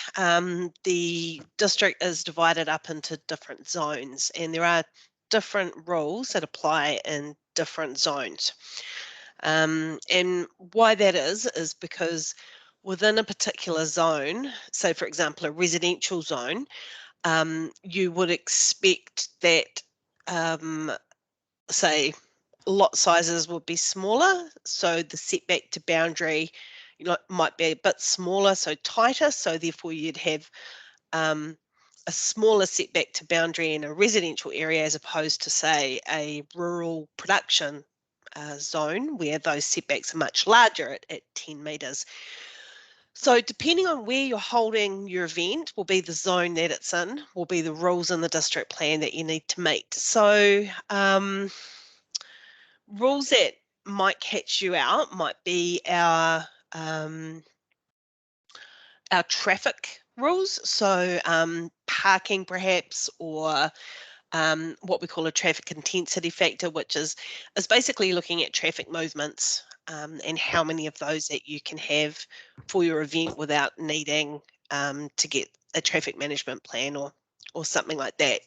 the district is divided up into different zones, and there are different rules that apply in different zones. And why that is because within a particular zone, so for example, a residential zone, you would expect that, say, lot sizes would be smaller, so the setback to boundary might be a bit smaller, so tighter, so therefore you'd have a smaller setback to boundary in a residential area as opposed to, say, a rural production zone where those setbacks are much larger at 10 metres. So depending on where you're holding your event will be the zone that it's in, will be the rules in the district plan that you need to meet. So rules that might catch you out might be our traffic rules, so parking perhaps, or what we call a traffic intensity factor, which is basically looking at traffic movements and how many of those that you can have for your event without needing to get a traffic management plan or something like that.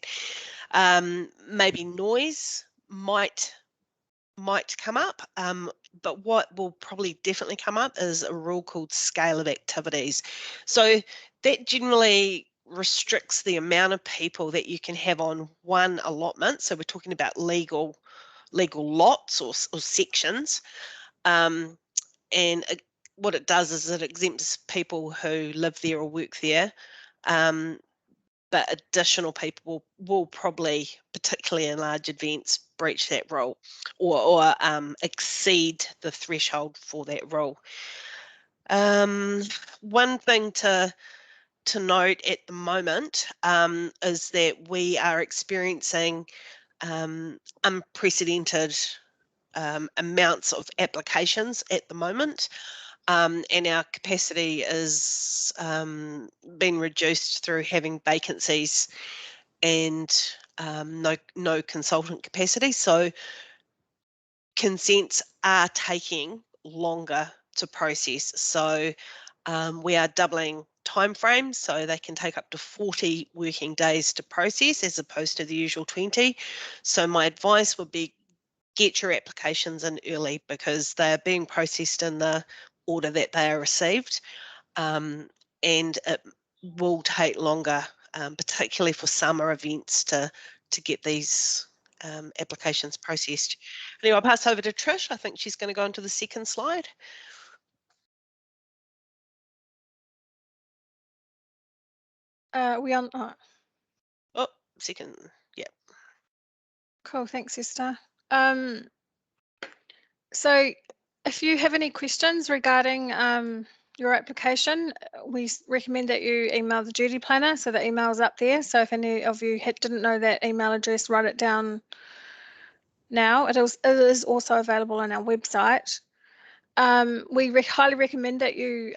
Maybe noise might come up, but what will probably definitely come up is a rule called scale of activities. So that generally restricts the amount of people that you can have on one allotment. So we're talking about legal lots or sections. And what it does is it exempts people who live there or work there. But additional people will probably, particularly in large events, breach that rule or exceed the threshold for that rule. One thing to note at the moment is that we are experiencing unprecedented amounts of applications at the moment. And our capacity is being reduced through having vacancies and no consultant capacity. So consents are taking longer to process. So we are doubling timeframes, so they can take up to 40 working days to process as opposed to the usual 20. So my advice would be get your applications in early because they are being processed in the order that they are received, and it will take longer, particularly for summer events, to get these applications processed. Anyway, I'll pass over to Trish. I think she's going to go into the second slide. We on. Oh, second. Yeah. Cool. Thanks, Esther. So if you have any questions regarding your application, we recommend that you email the duty planner. So the email's up there. So if any of you didn't know that email address, write it down now. It is also available on our website. We highly recommend that you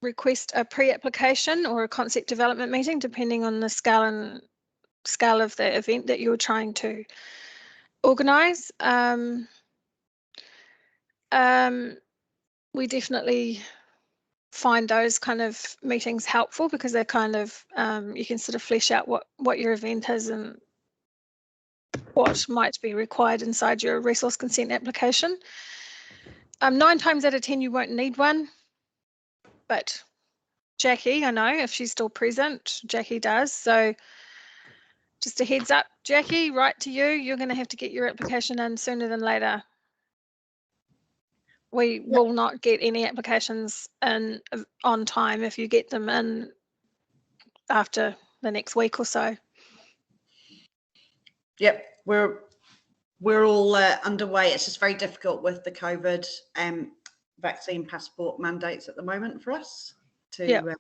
request a pre-application or a concept development meeting, depending on the scale of the event that you're trying to organise. We definitely find those kind of meetings helpful because they're kind of you can sort of flesh out what your event is and what might be required inside your resource consent application. 9 times out of 10 you won't need one, but Jackie, I know if she's still present, Jackie does. So just a heads up, Jackie, right to you, you're going to have to get your application in sooner than later. We will not get any applications in on time if you get them in after the next week or so. Yep, we're all underway. It's just very difficult with the COVID vaccine passport mandates at the moment for us to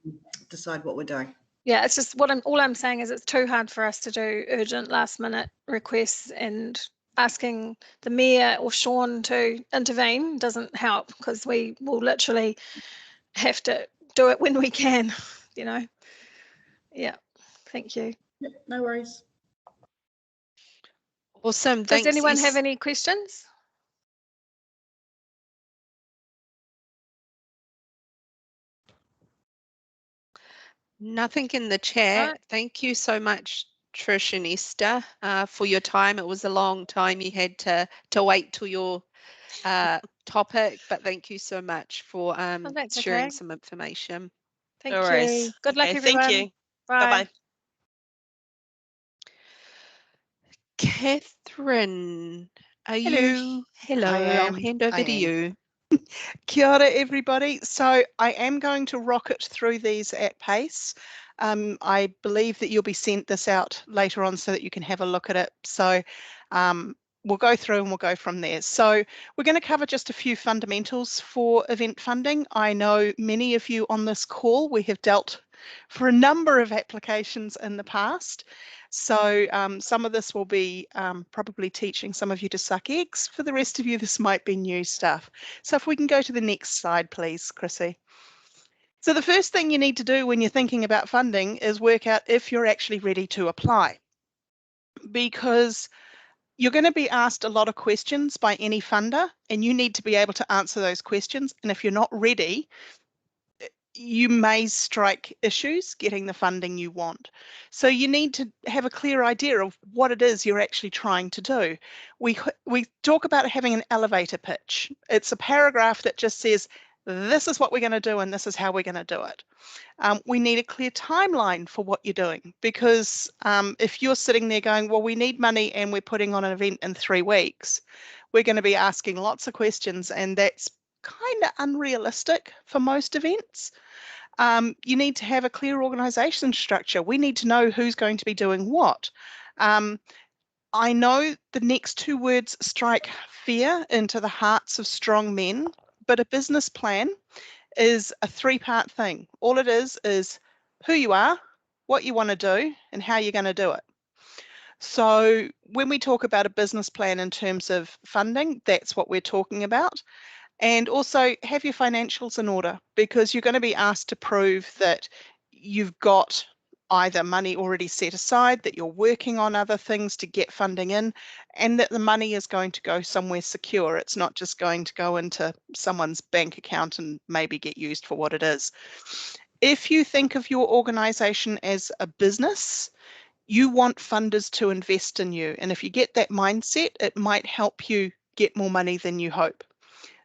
decide what we're doing. Yeah, it's just all I'm saying is it's too hard for us to do urgent last minute requests, and asking the mayor or Sean to intervene doesn't help because we will literally have to do it when we can, you know. Yeah, thank you. Yep, no worries. Awesome. Does anyone have any questions? Nothing in the chat. Thank you so much, Trish and Esther, for your time. It was a long time you had to wait till your topic, but thank you so much for that's sharing okay. some information. Thank No you. worries. Good luck, Okay, everyone. thank you. Bye. Bye-bye. Catherine, are Hello. you? Hello, I I'll am. hand over I to am. you. Kia ora, everybody. So I am going to rocket through these at pace. I believe that you'll be sent this out later on so that you can have a look at it. So we'll go through and we'll go from there. So we're going to cover just a few fundamentals for event funding. I know many of you on this call, we have dealt for a number of applications in the past. So some of this will be probably teaching some of you to suck eggs. For the rest of you, this might be new stuff. So if we can go to the next slide, please, Chrissy. So the first thing you need to do when you're thinking about funding is work out if you're actually ready to apply. Because you're going to be asked a lot of questions by any funder, and you need to be able to answer those questions. And if you're not ready, you may strike issues getting the funding you want. So you need to have a clear idea of what it is you're actually trying to do. We talk about having an elevator pitch. It's a paragraph that just says, this is what we're going to do and this is how we're going to do it. We need a clear timeline for what you're doing, because if you're sitting there going, well, we need money and we're putting on an event in 3 weeks, we're going to be asking lots of questions, and that's kind of unrealistic for most events. You need to have a clear organisation structure. We need to know who's going to be doing what. I know the next 2 words strike fear into the hearts of strong men, but a business plan is a 3-part thing. All it is who you are, what you want to do, and how you're going to do it. So when we talk about a business plan in terms of funding, that's what we're talking about. And also have your financials in order, because you're going to be asked to prove that you've got either money already set aside, that you're working on other things to get funding in, and that the money is going to go somewhere secure. It's not just going to go into someone's bank account and maybe get used for what it is. If you think of your organisation as a business, you want funders to invest in you. And if you get that mindset, it might help you get more money than you hope.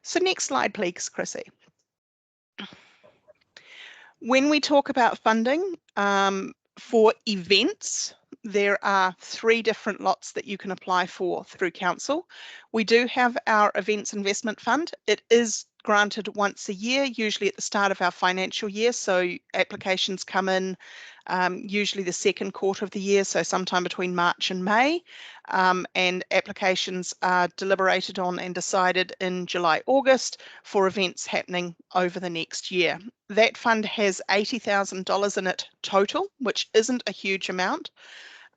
So next slide, please, Chrissy. When we talk about funding for events, there are 3 different lots that you can apply for through council. We do have our Events Investment Fund. It is granted once a year, usually at the start of our financial year. So applications come in usually the 2nd quarter of the year, so sometime between March and May. And applications are deliberated on and decided in July, August for events happening over the next year. That fund has $80,000 in it total, which isn't a huge amount.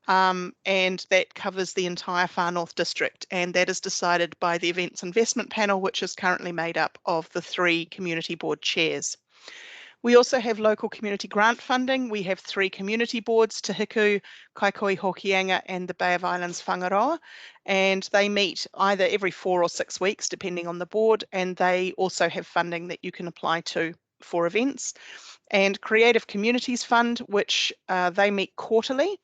And that covers the entire Far North District, and that is decided by the Events Investment Panel, which is currently made up of the 3 community board chairs. We also have local community grant funding. We have 3 community boards, Te Hiku, Kaikoui Hokianga and the Bay of Islands Whangaroa, and they meet either every 4 or 6 weeks depending on the board, and they also have funding that you can apply to for events. And Creative Communities Fund, which they meet quarterly,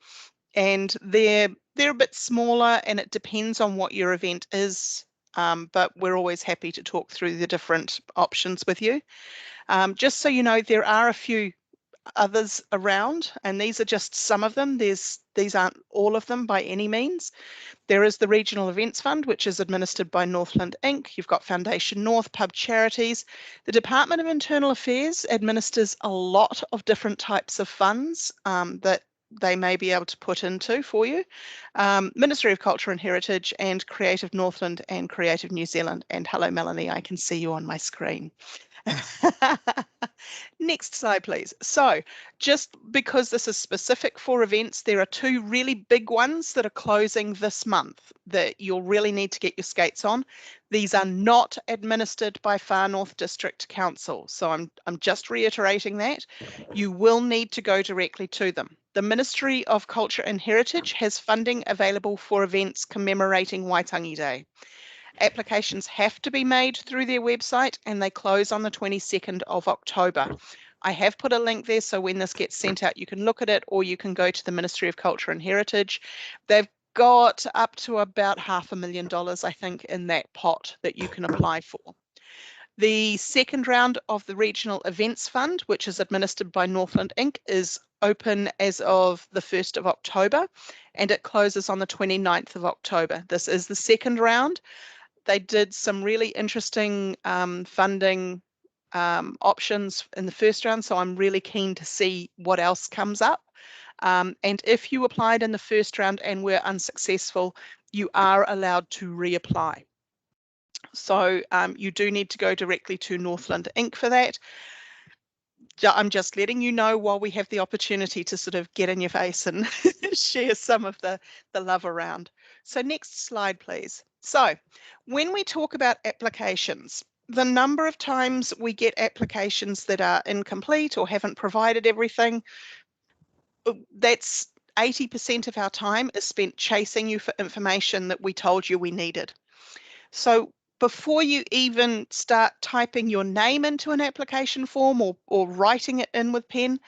and they're a bit smaller, and it depends on what your event is, but we're always happy to talk through the different options with you. Just so you know, there are a few others around, and these are just some of them. These aren't all of them by any means. There is the Regional Events Fund, which is administered by Northland Inc. You've got Foundation North, Pub Charities. The Department of Internal Affairs administers a lot of different types of funds that they may be able to put into for you. Ministry of Culture and Heritage and Creative Northland and Creative New Zealand. And hello, Melanie, I can see you on my screen. Next slide, please. So just because this is specific for events, there are 2 really big ones that are closing this month that you'll really need to get your skates on. These are not administered by Far North District Council. So I'm just reiterating that. You will need to go directly to them. The Ministry of Culture and Heritage has funding available for events commemorating Waitangi Day. Applications have to be made through their website, and they close on the 22nd of October. I have put a link there, so when this gets sent out, you can look at it, or you can go to the Ministry of Culture and Heritage. They've got up to about $500,000, I think, in that pot that you can apply for. The second round of the Regional Events Fund, which is administered by Northland Inc., is open as of the 1st of October, and it closes on the 29th of October. This is the second round. They did some really interesting funding options in the first round, so I'm really keen to see what else comes up. And if you applied in the first round and were unsuccessful, you are allowed to reapply. So you do need to go directly to Northland Inc. for that. I'm just letting you know while we have the opportunity to sort of get in your face and share some of the love around. So next slide, please. So when we talk about applications, the number of times we get applications that are incomplete or haven't provided everything, that's 80% of our time is spent chasing you for information that we told you we needed. So before you even start typing your name into an application form or writing it in with pen,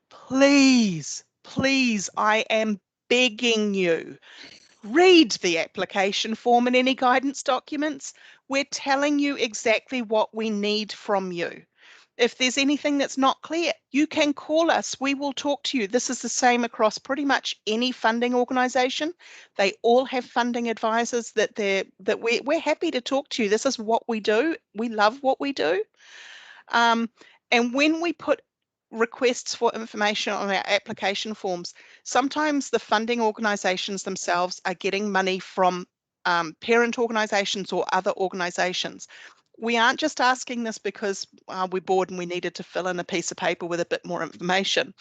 please, please, I am begging you, read the application form and any guidance documents. We're telling you exactly what we need from you. If there's anything that's not clear, you can call us. We will talk to you. This is the same across pretty much any funding organisation. They all have funding advisors that we're happy to talk to you. This is what we do. We love what we do. And when we put requests for information on our application forms, sometimes the funding organisations themselves are getting money from parent organisations or other organisations. We aren't just asking this because we're bored and we needed to fill in a piece of paper with a bit more information.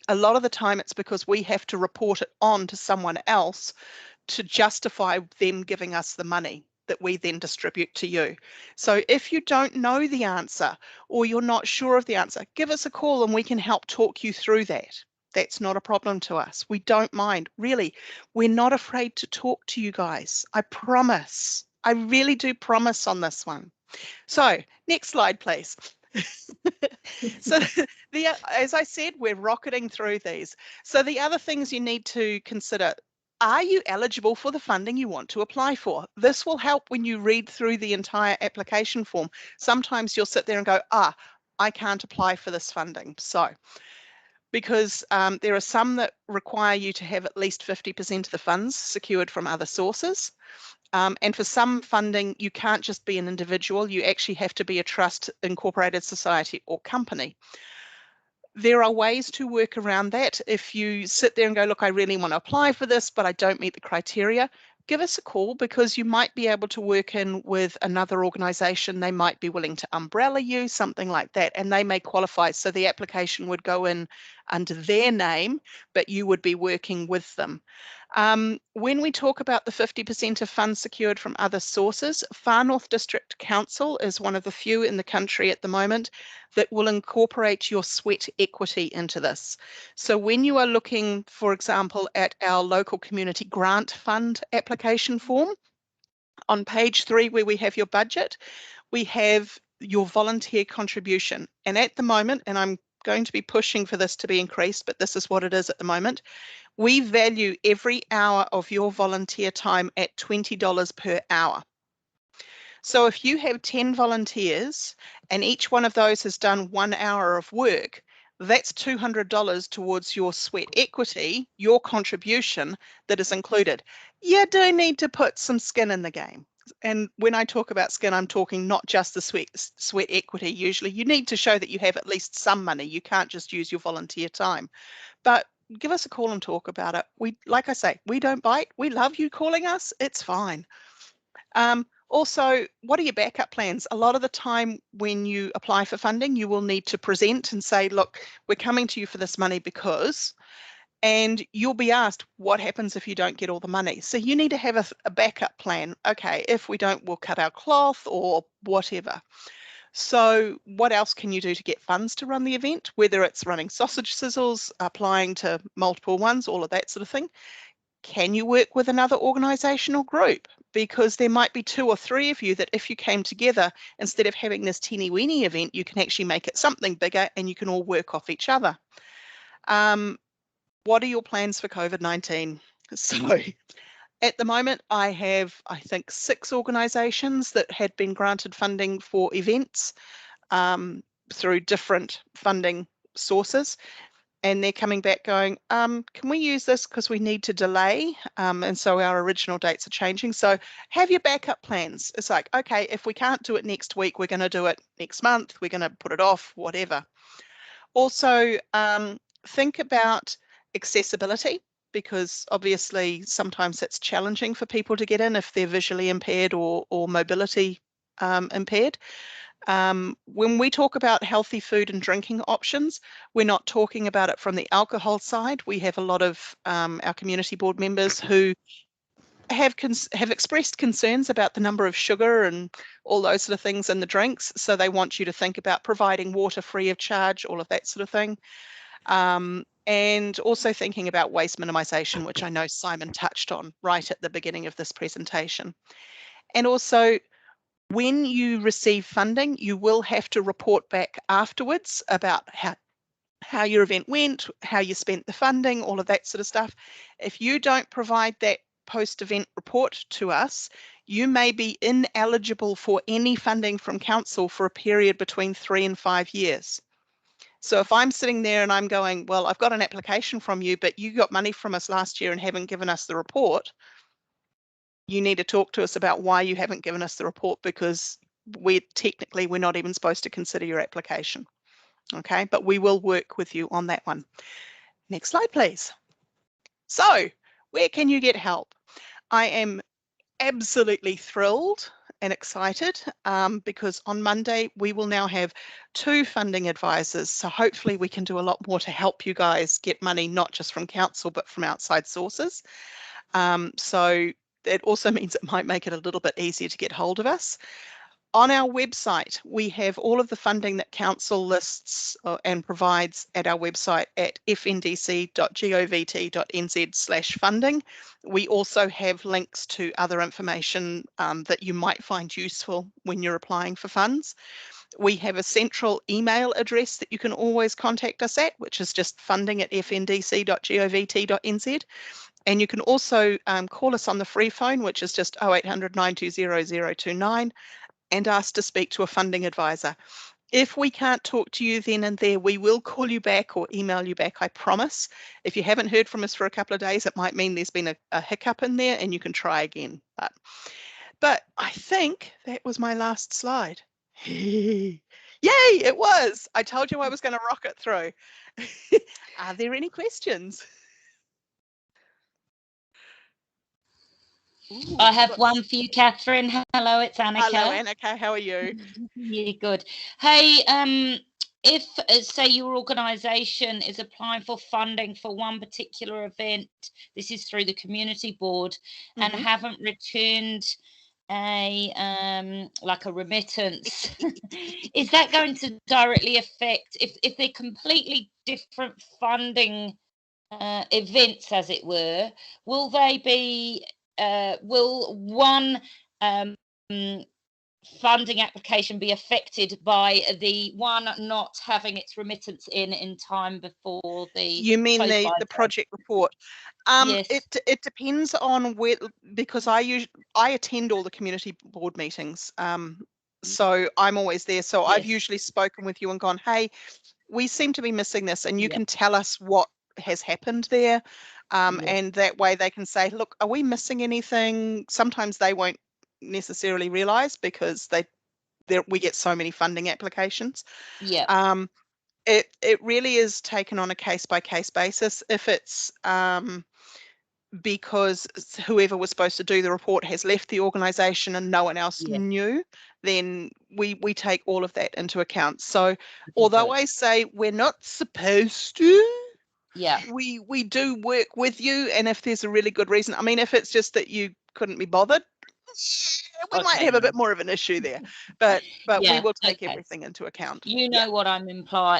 A lot of the time it's because we have to report it on to someone else to justify them giving us the money that we then distribute to you. So if you don't know the answer or you're not sure of the answer, give us a call and we can help talk you through that. That's not a problem to us. We don't mind. Really, we're not afraid to talk to you guys. I promise. I really do promise on this one. So next slide, please. So as I said, we're rocketing through these. So the other things you need to consider: are you eligible for the funding you want to apply for? This will help when you read through the entire application form. Sometimes you'll sit there and go, I can't apply for this funding. So because there are some that require you to have at least 50% of the funds secured from other sources. And for some funding, you can't just be an individual, you actually have to be a trust, incorporated society or company. There are ways to work around that. If you sit there and go, look, I really want to apply for this, but I don't meet the criteria, give us a call, because you might be able to work in with another organisation. They might be willing to umbrella you, something like that, and they may qualify. So the application would go in under their name, but you would be working with them. When we talk about the 50% of funds secured from other sources, Far North District Council is one of the few in the country at the moment that will incorporate your sweat equity into this. So when you are looking, for example, at our local community grant fund application form, on page 3 where we have your budget, we have your volunteer contribution. And at the moment, and I'm going to be pushing for this to be increased, but this is what it is at the moment, we value every hour of your volunteer time at $20 per hour. So if you have 10 volunteers and each one of those has done 1 hour of work, that's $200 towards your sweat equity, your contribution that is included. You do need to put some skin in the game. And when I talk about skin, I'm talking not just the sweat equity. Usually you need to show that you have at least some money. You can't just use your volunteer time. But give us a call and talk about it. Like I say, we don't bite. We love you calling us. It's fine. Also, what are your backup plans? A lot of the time when you apply for funding, you will need to present and say, look, we're coming to you for this money because, and you'll be asked, what happens if you don't get all the money? So you need to have a backup plan. Okay, if we don't, we'll cut our cloth or whatever. So what else can you do to get funds to run the event? Whether it's running sausage sizzles, applying to multiple ones, all of that sort of thing. can you work with another organisation or group? Because there might be 2 or 3 of you that if you came together, instead of having this teeny-weeny event, you can actually make it something bigger and you can all work off each other. What are your plans for COVID-19? So at the moment, I have, I think, 6 organisations that had been granted funding for events through different funding sources. And they're coming back going, can we use this because we need to delay? And so our original dates are changing. So have your backup plans. It's like, okay, if we can't do it next week, we're going to do it next month. We're going to put it off, whatever. Also, think about accessibility, because obviously sometimes it's challenging for people to get in if they're visually impaired or mobility impaired. When we talk about healthy food and drinking options, we're not talking about it from the alcohol side. We have a lot of our community board members who have expressed concerns about the number of sugar and all those sort of things in the drinks. So they want you to think about providing water free of charge, all of that sort of thing. And also thinking about waste minimisation, which I know Simon touched on right at the beginning of this presentation. And also, when you receive funding, you will have to report back afterwards about how your event went, how you spent the funding, all of that sort of stuff. If you don't provide that post-event report to us, you may be ineligible for any funding from council for a period between 3 and 5 years. So if I'm sitting there and I'm going, well, I've got an application from you, but you got money from us last year and haven't given us the report, you need to talk to us about why you haven't given us the report, because we're not even supposed to consider your application. Okay, but we will work with you on that one. Next slide, please. So where can you get help? I am absolutely thrilled and excited because on Monday we will now have 2 funding advisors. So hopefully we can do a lot more to help you guys get money, not just from council, but from outside sources. So it also means it might make it a little bit easier to get hold of us. On our website, we have all of the funding that council lists and provides at our website at fndc.govt.nz/funding. We also have links to other information that you might find useful when you're applying for funds. We have a central email address that you can always contact us at, which is just funding@fndc.govt.nz. And you can also call us on the free phone, which is just 0800 920 029. And ask to speak to a funding advisor. If we can't talk to you then and there, we will call you back or email you back, I promise. If you haven't heard from us for a couple of days, it might mean there's been a hiccup in there and you can try again. But I think that was my last slide. Yay, it was. I told you I was going to rock it through. Are there any questions? Ooh, I have one for you, Catherine. Hello, it's Annika. Hello, Annika. How are you? Yeah, good. Hey, if say your organisation is applying for funding for one particular event, this is through the community board, and haven't returned a like a remittance, is that going to directly affect if they're completely different funding events, as it were? Will they be will one funding application be affected by the one not having its remittance in time before the You mean the project report? Yes. It depends on where, because I attend all the community board meetings, so I'm always there. So I've usually spoken with you and gone, hey, we seem to be missing this, and you can tell us what has happened there, and that way they can say, look, are we missing anything? Sometimes they won't necessarily realise because we get so many funding applications. Yeah. It really is taken on a case by case basis. If it's because whoever was supposed to do the report has left the organisation and no one else knew, then we take all of that into account. So although I say we're not supposed to, we do work with you, and if there's a really good reason, I mean, if it's just that you couldn't be bothered, we might Okay. have a bit more of an issue there, but we Yeah, will take okay. everything into account. You Yeah. know what I'm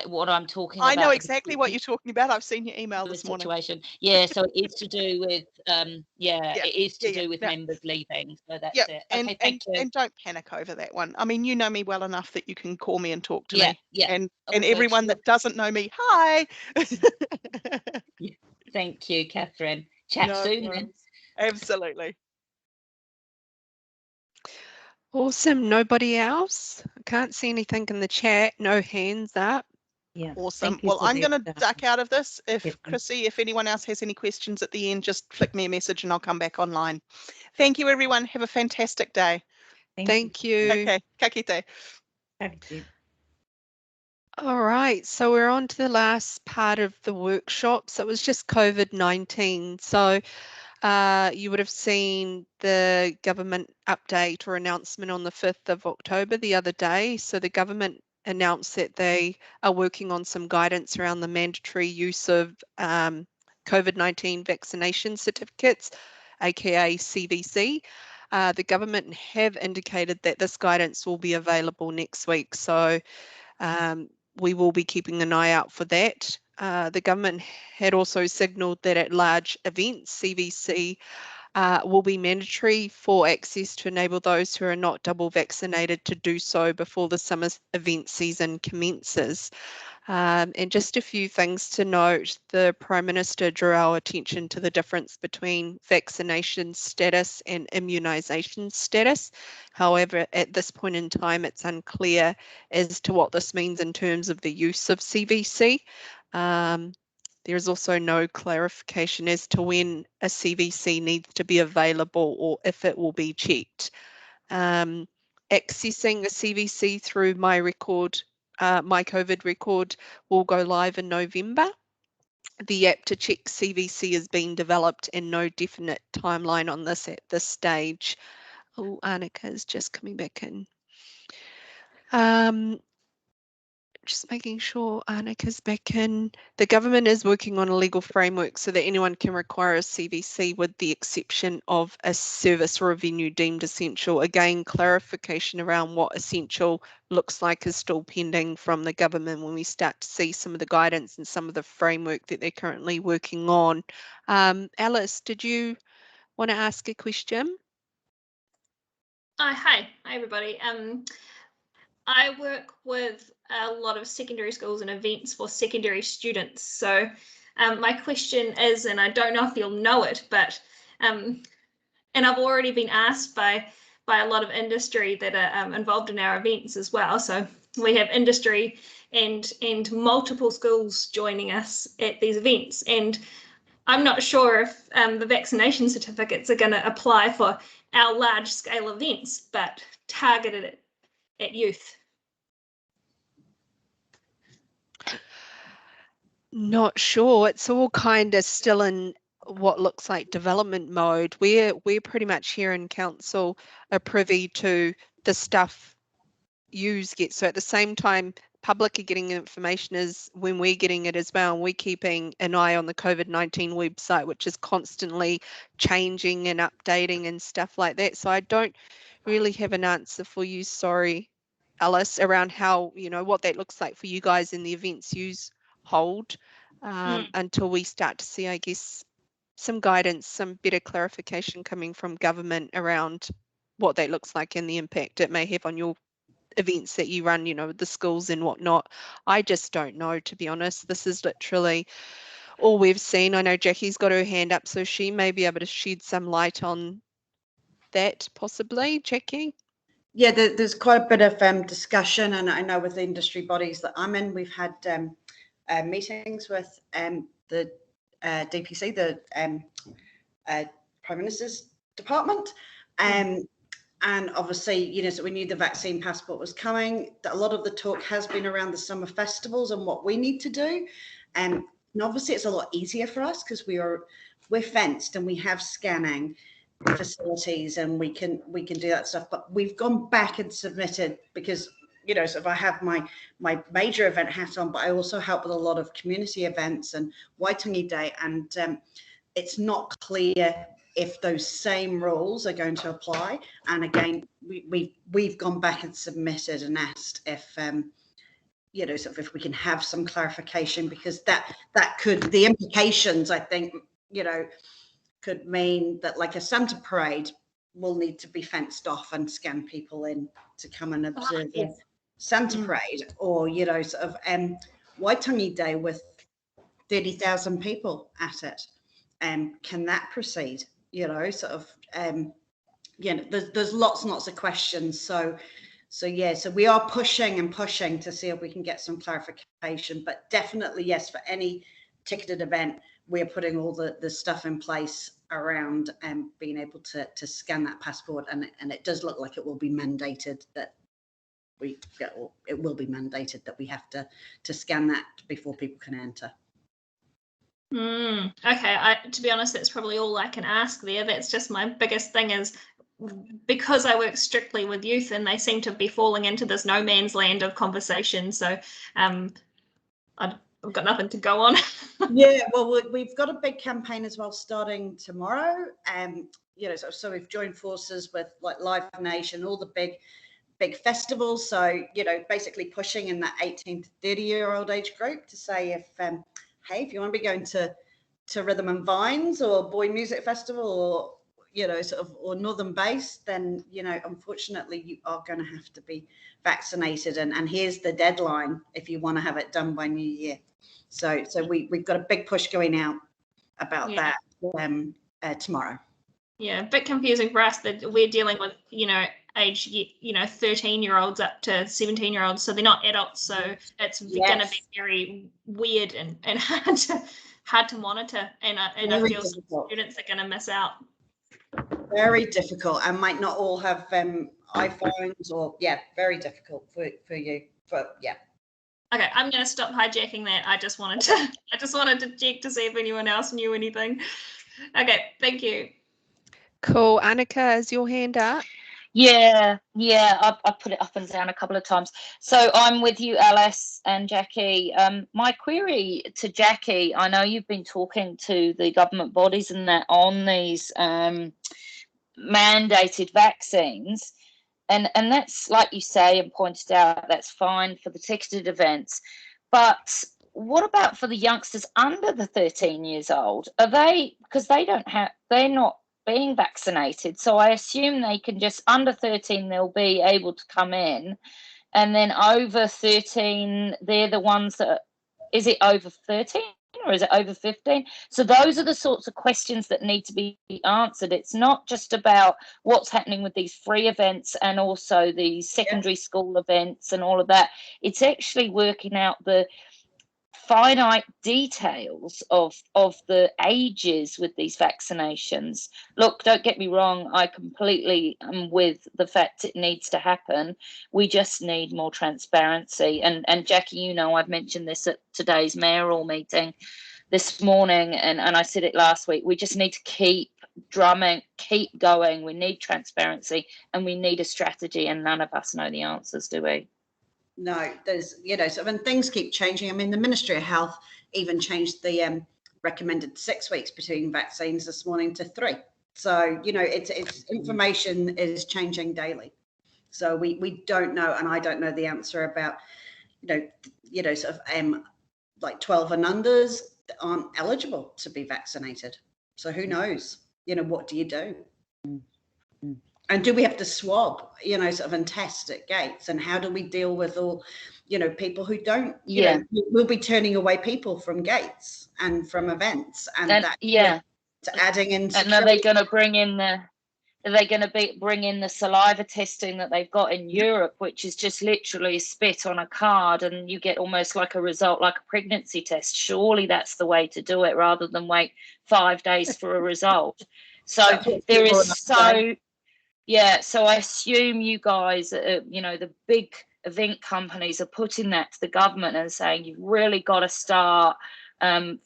what I'm talking I about. know exactly what you're talking about. I've seen your email The this morning. situation. Yeah, so it is to do with Yeah, it is to yeah, do with yeah. members leaving. So that's Yep, it. and Okay, thank you. and don't panic over that one. I mean, you know me well enough that you can call me and talk to Yeah, me. yeah. And All good. everyone that doesn't know me, hi. Thank you, Catherine. Chat No soon then. worries. Absolutely. Awesome. Nobody else? I can't see anything in the chat. No hands up. Yeah. Awesome. Thank you Well, for I'm going to that. duck out of this. If Yep. Chrissy, if anyone else has any questions at the end, just flick me a message and I'll come back online. Thank you, everyone. Have a fantastic day. Thank you. Okay. Ka kite. Thank you. All right, so we're on to the last part of the workshop. So it was just COVID-19. So you would have seen the government update or announcement on the 5th of October the other day. So the government announced that they are working on some guidance around the mandatory use of COVID-19 vaccination certificates, aka CVC. The government have indicated that this guidance will be available next week. So we will be keeping an eye out for that. The government had also signalled that at large events, CVC will be mandatory for access to enable those who are not double vaccinated to do so before the summer event season commences. And just a few things to note, the Prime Minister drew our attention to the difference between vaccination status and immunisation status. However, at this point in time, it's unclear as to what this means in terms of the use of CVC. There is also no clarification as to when a CVC needs to be available or if it will be checked. Accessing a CVC through My COVID record will go live in November. The app to check CVC is being developed and no definite timeline on this at this stage. Oh, Annika is just coming back in. Just making sure Annika's back in. The government is working on a legal framework so that anyone can require a CVC with the exception of a service or a venue deemed essential. Again, clarification around what essential looks like is still pending from the government when we start to see some of the guidance and some of the framework that they're currently working on. Alice, did you want to ask a question? Hi everybody. I work with a lot of secondary schools and events for secondary students. So my question is, and I don't know if you'll know it, but and I've already been asked by a lot of industry that are involved in our events as well. So we have industry and multiple schools joining us at these events, and I'm not sure if the vaccination certificates are going to apply for our large scale events, but targeted at youth. Not sure. It's all kind of still in what looks like development mode. We're pretty much here in council are privy to the stuff yous get. So at the same time, public are getting information as when we're getting it as well. And we're keeping an eye on the COVID-19 website, which is constantly changing and updating and stuff like that. So I don't really have an answer for you, sorry, Alice, around how, what that looks like for you guys in the events yous hold until we start to see, I guess, some guidance, some better clarification coming from government around what that looks like and the impact it may have on your events that you run, with the schools and whatnot. I just don't know, to be honest. This is literally all we've seen. I know Jackie's got her hand up, so she may be able to shed some light on that, possibly. Jackie? Yeah, there's quite a bit of discussion, and I know with the industry bodies that I'm in, we've had meetings with the DPC, the Prime Minister's Department, and obviously, so we knew the vaccine passport was coming. A lot of the talk has been around the summer festivals and what we need to do, and obviously it's a lot easier for us because we're fenced and we have scanning facilities and we can do that stuff. But we've gone back and submitted because so if I have my major event hat on, but I also help with a lot of community events and Waitangi Day, and it's not clear if those same rules are going to apply. And again, we've gone back and submitted and asked if you know, sort of if we can have some clarification, because that could, the implications, I think, you know, could mean that like a Santa parade will need to be fenced off and scan people in to come and observe a Santa parade, or, you know, sort of Waitangi Day with 30,000 people at it. Can that proceed? You know, sort of, you know, there's lots and lots of questions. So yeah, so we are pushing and pushing to see if we can get some clarification, but definitely, yes, for any ticketed event, we're putting all the stuff in place around being able to scan that passport, and it does look like it will be mandated that it will be mandated that we have to scan that before people can enter. Okay, to be honest, that's probably all I can ask there. That's just my biggest thing, is because I work strictly with youth and they seem to be falling into this no man's land of conversation. So I've got nothing to go on. Yeah, well, we've got a big campaign as well starting tomorrow. You know, so we've joined forces with like Live Nation, all the big festivals. So, you know, basically pushing in that 18 to 30-year-old age group to say, if hey, if you want to be going to Rhythm and Vines or Boy Music Festival, or, you know, sort of, or Northern Base, then, you know, unfortunately you are going to have to be vaccinated, and here's the deadline if you want to have it done by New Year. So we've got a big push going out about that tomorrow. Yeah, a bit confusing for us that we're dealing with, you know, age, you know, 13-year-olds up to 17-year-olds, so they're not adults, so it's going to be very weird and hard to monitor, and I feel students are going to miss out. Very difficult, and might not all have iPhones, or very difficult for you. But yeah. Okay, I'm going to stop hijacking that. I just wanted to check to see if anyone else knew anything. Okay, thank you. Cool. Annika, is your hand up? Yeah, I put it up and down a couple of times. So I'm with you, Alice and Jackie. My query to Jackie, I know you've been talking to the government bodies and that on these mandated vaccines, and that's, like you say and pointed out, that's fine for the ticketed events. But what about for the youngsters under the 13 years old? Are they, because they're not being vaccinated, so I assume they can just, under 13 they'll be able to come in, and then over 13 they're the ones that, is it over 13 or is it over 15? So those are the sorts of questions that need to be answered. It's not just about what's happening with these free events and also the secondary school events and all of that. It's actually working out the finite details of the ages with these vaccinations. Look, don't get me wrong, I completely am with the fact it needs to happen. We just need more transparency. And Jackie, you know, I've mentioned this at today's mayoral meeting this morning, and I said it last week. We just need to keep drumming, keep going. We need transparency and we need a strategy, and none of us know the answers, do we? No, there's, you know, so when things keep changing, I mean, the Ministry of Health even changed the recommended 6 weeks between vaccines this morning to 3. So, you know, it's information is changing daily. So we don't know, and I don't know the answer about, you know, sort of like 12 and unders that aren't eligible to be vaccinated. So who knows? You know, what do you do? And do we have to swab, you know, sort of, and test at gates? And how do we deal with all, you know, people who don't, you know, we'll be turning away people from gates and from events, and that, to adding in security. And are they going to bring in bring in the saliva testing that they've got in Europe, which is just literally spit on a card and you get almost like a result, like a pregnancy test? Surely that's the way to do it, rather than wait 5 days for a result. So there is so I assume you guys, you know, the big event companies are putting that to the government and saying, you've really got to start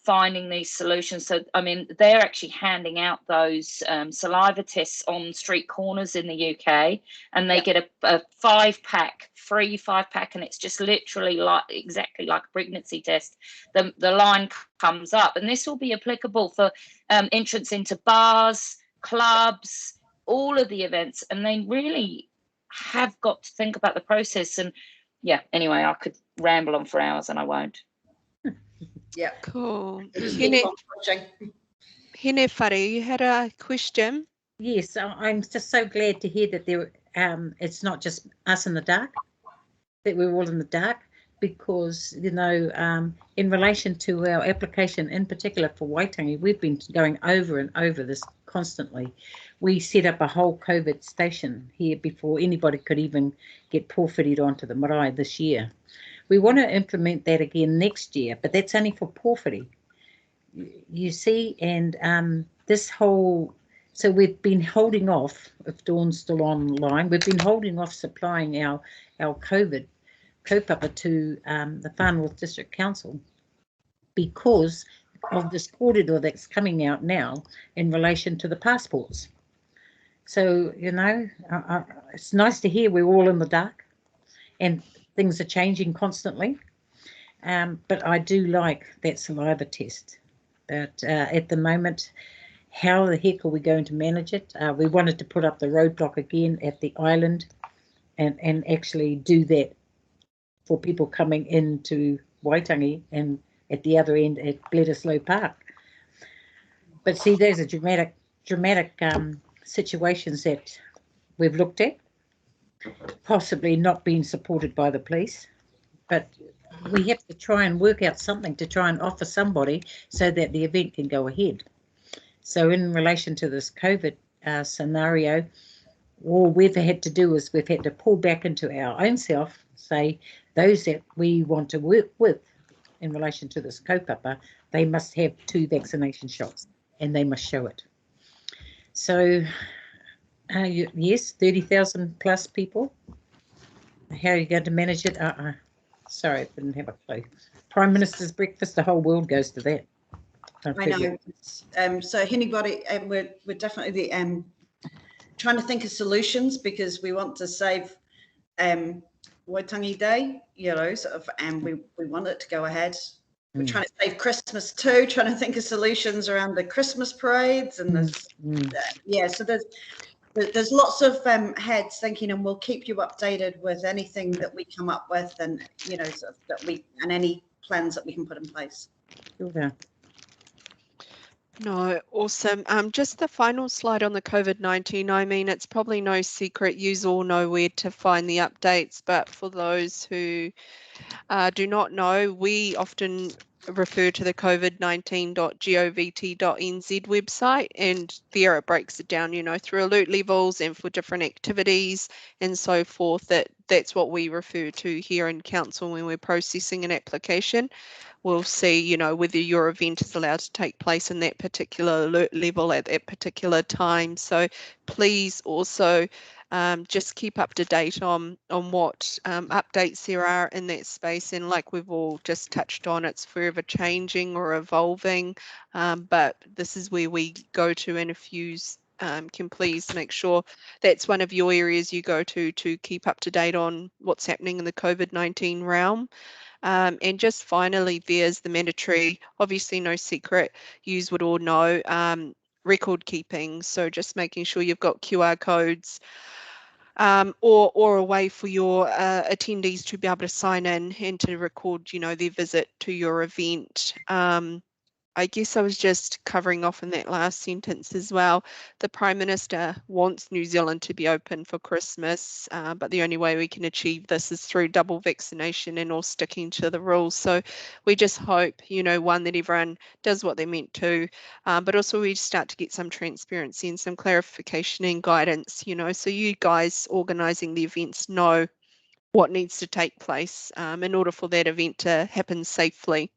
finding these solutions. So, I mean, they're actually handing out those saliva tests on street corners in the UK, and they get a 5-pack, free 5-pack, and it's just literally exactly like a pregnancy test. The line comes up, and this will be applicable for entrance into bars, clubs, all of the events, and they really have got to think about the process. And yeah, anyway, I could ramble on for hours and I won't. Yeah. Cool. Just keep on pushing. Hine Whare, you had a question? Yes, I'm just so glad to hear that there. It's not just us in the dark, that we're all in the dark, because in relation to our application in particular for Waitangi, we've been going over and over this constantly. We set up a whole COVID station here before anybody could even get porphyried onto the marae this year. We want to implement that again next year, but that's only for porphyry. You see, and this whole, so we've been holding off, if Dawn's still online, we've been holding off supplying our COVID kaupapa to the Far North District Council because of this corridor that's coming out now in relation to the passports. So, it's nice to hear we're all in the dark and things are changing constantly. But I do like that saliva test. But at the moment, how the heck are we going to manage it? We wanted to put up the roadblock again at the island and actually do that for people coming into Waitangi and at the other end at Bledisloe Park. But see, those are dramatic situations that we've looked at, possibly not being supported by the police, but we have to try and work out something to try and offer somebody so that the event can go ahead. So in relation to this COVID scenario, all we've had to do is we've had to pull back into our own self, say those that we want to work with in relation to this kaupapa, they must have 2 vaccination shots and they must show it. So yes, 30,000 plus people. How are you going to manage it? Sorry, I didn't have a clue. Prime Minister's breakfast, the whole world goes to that. I know. So anybody, we're definitely trying to think of solutions because we want to save Waitangi Day, and we want it to go ahead. We're trying to save Christmas too, trying to think of solutions around the Christmas parades and so there's lots of heads thinking, and we'll keep you updated with anything that we come up with, and and any plans that we can put in place. Okay. No, awesome. Just the final slide on the COVID-19. I mean, it's probably no secret. You all know where to find the updates, but for those who do not know, we often refer to the covid19.govt.nz website, and there it breaks it down, through alert levels and for different activities and so forth. That's what we refer to here in council when we're processing an application. We'll see, whether your event is allowed to take place in that particular alert level at that particular time. So please also just keep up to date on what updates there are in that space. And like we've all just touched on, it's forever changing or evolving. But this is where we go to, and if you can please make sure that's one of your areas you go to keep up to date on what's happening in the COVID-19 realm. And just finally, there's the mandatory, obviously no secret, you would all know, record keeping. So just making sure you've got QR codes or a way for your attendees to be able to sign in and to record, their visit to your event. I guess I was just covering off in that last sentence as well. The Prime Minister wants New Zealand to be open for Christmas, but the only way we can achieve this is through double vaccination and all sticking to the rules. So we just hope, one, that everyone does what they're meant to, but also we start to get some transparency and some clarification and guidance, so you guys organising the events know what needs to take place in order for that event to happen safely.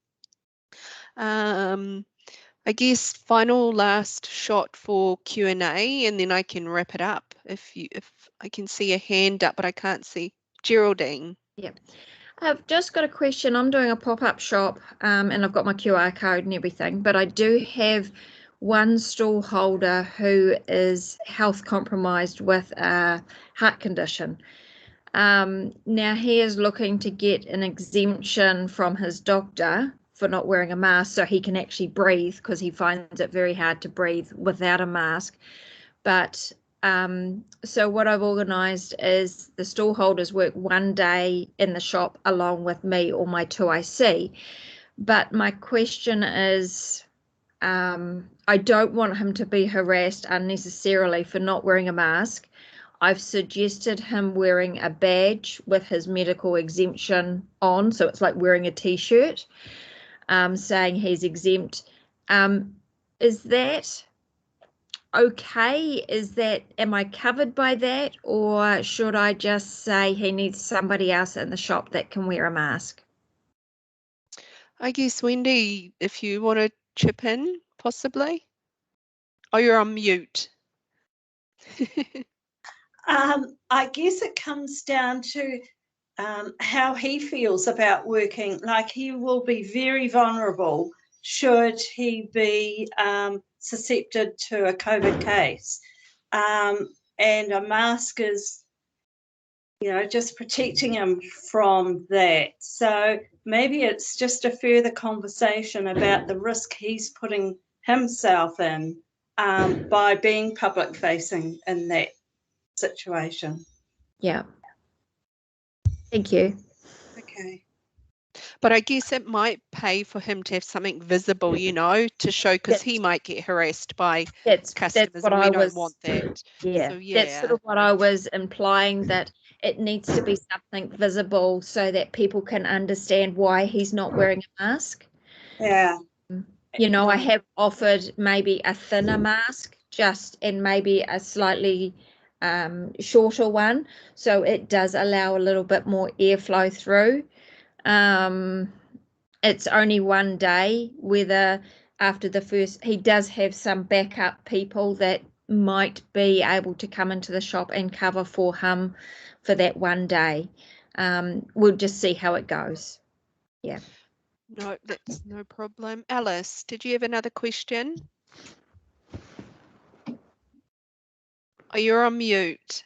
I guess final last shot for Q&A, and then I can wrap it up. If I can see a hand up, but I can't see Geraldine. Yep. I've just got a question. I'm doing a pop-up shop and I've got my QR code and everything, but I do have one stall holder who is health compromised with a heart condition. Now he is looking to get an exemption from his doctor for not wearing a mask so he can actually breathe, because he finds it very hard to breathe without a mask. But so what I've organised is the stall holders work one day in the shop along with me or my 2IC. But my question is, I don't want him to be harassed unnecessarily for not wearing a mask. I've suggested him wearing a badge with his medical exemption on, so it's like wearing a t-shirt saying he's exempt. Is that okay? Am I covered by that, or should I just say he needs somebody else in the shop that can wear a mask? I guess, Wendy, if you want to chip in, possibly. Oh, you're on mute. I guess it comes down to how he feels about working. Like, he will be very vulnerable should he be susceptible to a COVID case. And a mask is, just protecting him from that. So maybe it's just a further conversation about the risk he's putting himself in by being public facing in that situation. Yeah. Thank you. Okay. But I guess it might pay for him to have something visible, to show, because he might get harassed by customers, that's what and we I don't was, want that. Yeah, So, that's sort of what I was implying, that it needs to be something visible so that people can understand why he's not wearing a mask. Yeah. I have offered maybe a thinner mask, and maybe a slightly shorter one, so it does allow a little bit more airflow through. It's only one day, whether after the first, he does have some backup people that might be able to come into the shop and cover for him for that one day. We'll just see how it goes. Yeah. No, that's no problem. Alice, did you have another question? Oh, you're on mute.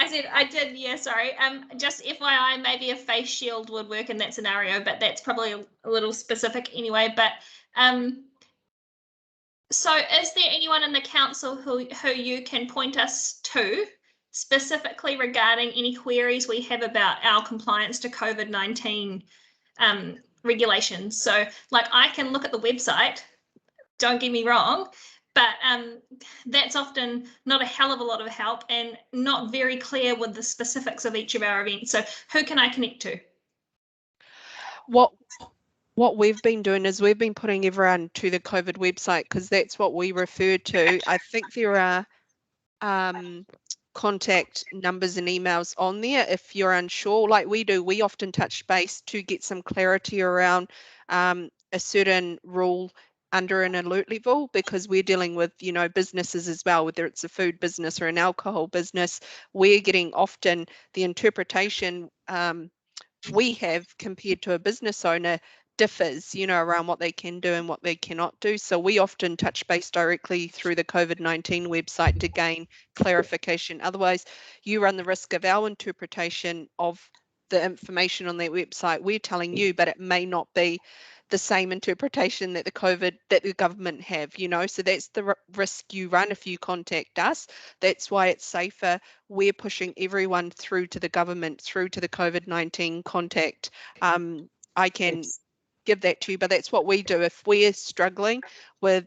I did, yeah, sorry. Just FYI, maybe a face shield would work in that scenario, but that's probably a little specific anyway. But so is there anyone in the council who you can point us to specifically regarding any queries we have about our compliance to COVID-19 regulations? So like, I can look at the website, don't get me wrong, but that's often not a hell of a lot of help and not very clear with the specifics of each of our events. So who can I connect to? What we've been doing is we've been putting everyone to the COVID website, because that's what we refer to. I think there are contact numbers and emails on there if you're unsure, like we do. We often touch base to get some clarity around a certain rule under an alert level, because we're dealing with businesses as well, whether it's a food business or an alcohol business. We're getting often the interpretation we have compared to a business owner differs, around what they can do and what they cannot do. So we often touch base directly through the COVID-19 website to gain clarification. Otherwise, you run the risk of our interpretation of the information on that website we're telling you, but it may not be the same interpretation that the government have, so that's the risk you run if you contact us. That's why it's safer. We're pushing everyone through to the government, through to the COVID-19 contact. I can give that to you, but that's what we do. If we're struggling with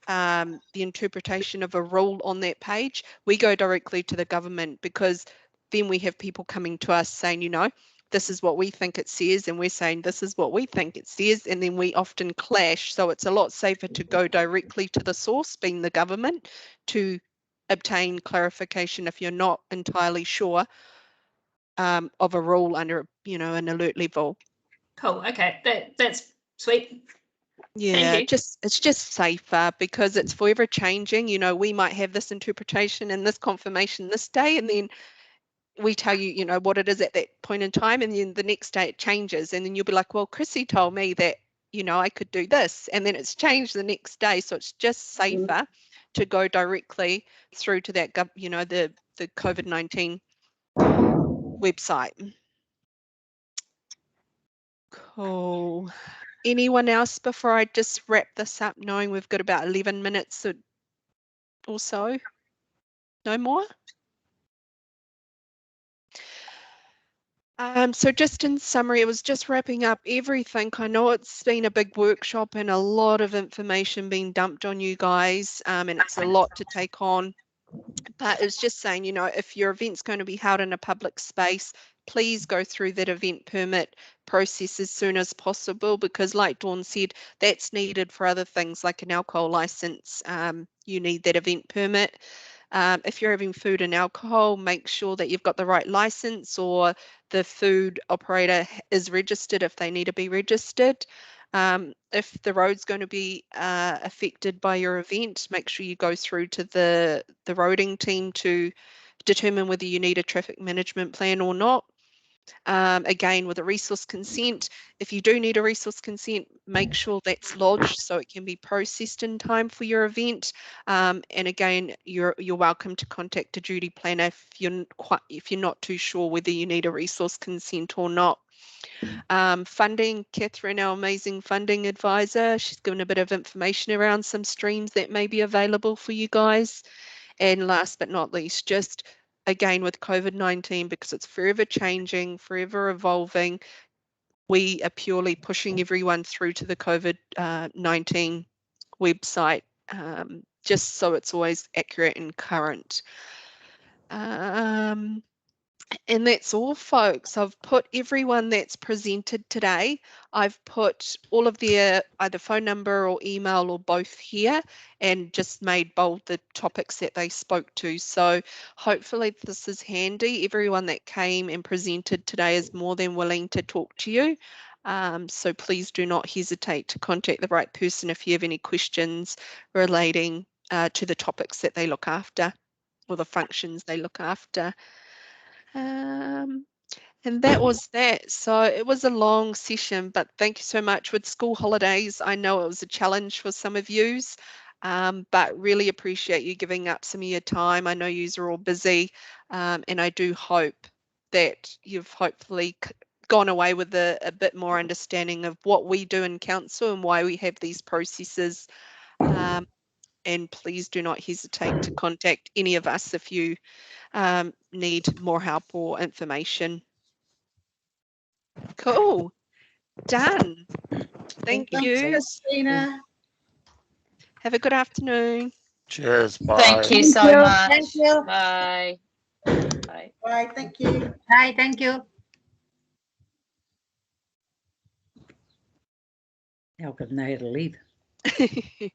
the interpretation of a rule on that page, we go directly to the government, because then we have people coming to us saying, this is what we think it says, and we're saying this is what we think it says, and then we often clash. So it's a lot safer to go directly to the source, being the government, to obtain clarification if you're not entirely sure of a rule under an alert level. Cool. Okay, that's sweet. Yeah, it's just safer, because it's forever changing. We might have this interpretation and this confirmation this day, and then we tell you, what it is at that point in time, and then the next day it changes, and then you'll be like, well, Chrissy told me that I could do this, and then it's changed the next day. So it's just safer to go directly through to that the COVID-19 website. Cool. Anyone else before I just wrap this up, knowing we've got about 11 minutes or so. No more? So just in summary, it was just wrapping up everything. I know it's been a big workshop and a lot of information being dumped on you guys, and it's a lot to take on. But it's just saying, you know, if your event's going to be held in a public space, please go through that event permit process as soon as possible, because like Dawn said, that's needed for other things like an alcohol license. You need that event permit. If you're having food and alcohol, make sure that you've got the right license, or the food operator is registered if they need to be registered. If the road's going to be affected by your event, make sure you go through to the roading team to determine whether you need a traffic management plan or not. Again, with a resource consent, if you do need a resource consent, make sure that's lodged so it can be processed in time for your event. And again, you're welcome to contact a duty planner if you're not too sure whether you need a resource consent or not. Funding, Catherine, our amazing funding advisor, she's given a bit of information around some streams that may be available for you guys. And last but not least, just again with COVID-19, because it's forever changing, forever evolving, we are purely pushing everyone through to the COVID-19 website, just so it's always accurate and current. And that's all, folks. I've put everyone that's presented today, I've put all of their either phone number or email or both here, and just made bold the topics that they spoke to. So hopefully this is handy. Everyone that came and presented today is more than willing to talk to you. So please do not hesitate to contact the right person if you have any questions relating to the topics that they look after or the functions they look after. And that was that. So it was a long session, but thank you so much. With school holidays, I know it was a challenge for some of yous, but really appreciate you giving up some of your time. I know yous are all busy, and I do hope that you've hopefully gone away with a bit more understanding of what we do in council and why we have these processes. And please do not hesitate to contact any of us if you need more help or information. Cool. Done. Thank you. Thanks, Christina. Have a good afternoon. Cheers. Bye. Thank you so much. Thank you. Bye. Bye. Bye. Thank you. Bye. Thank you. Now I know how to leave.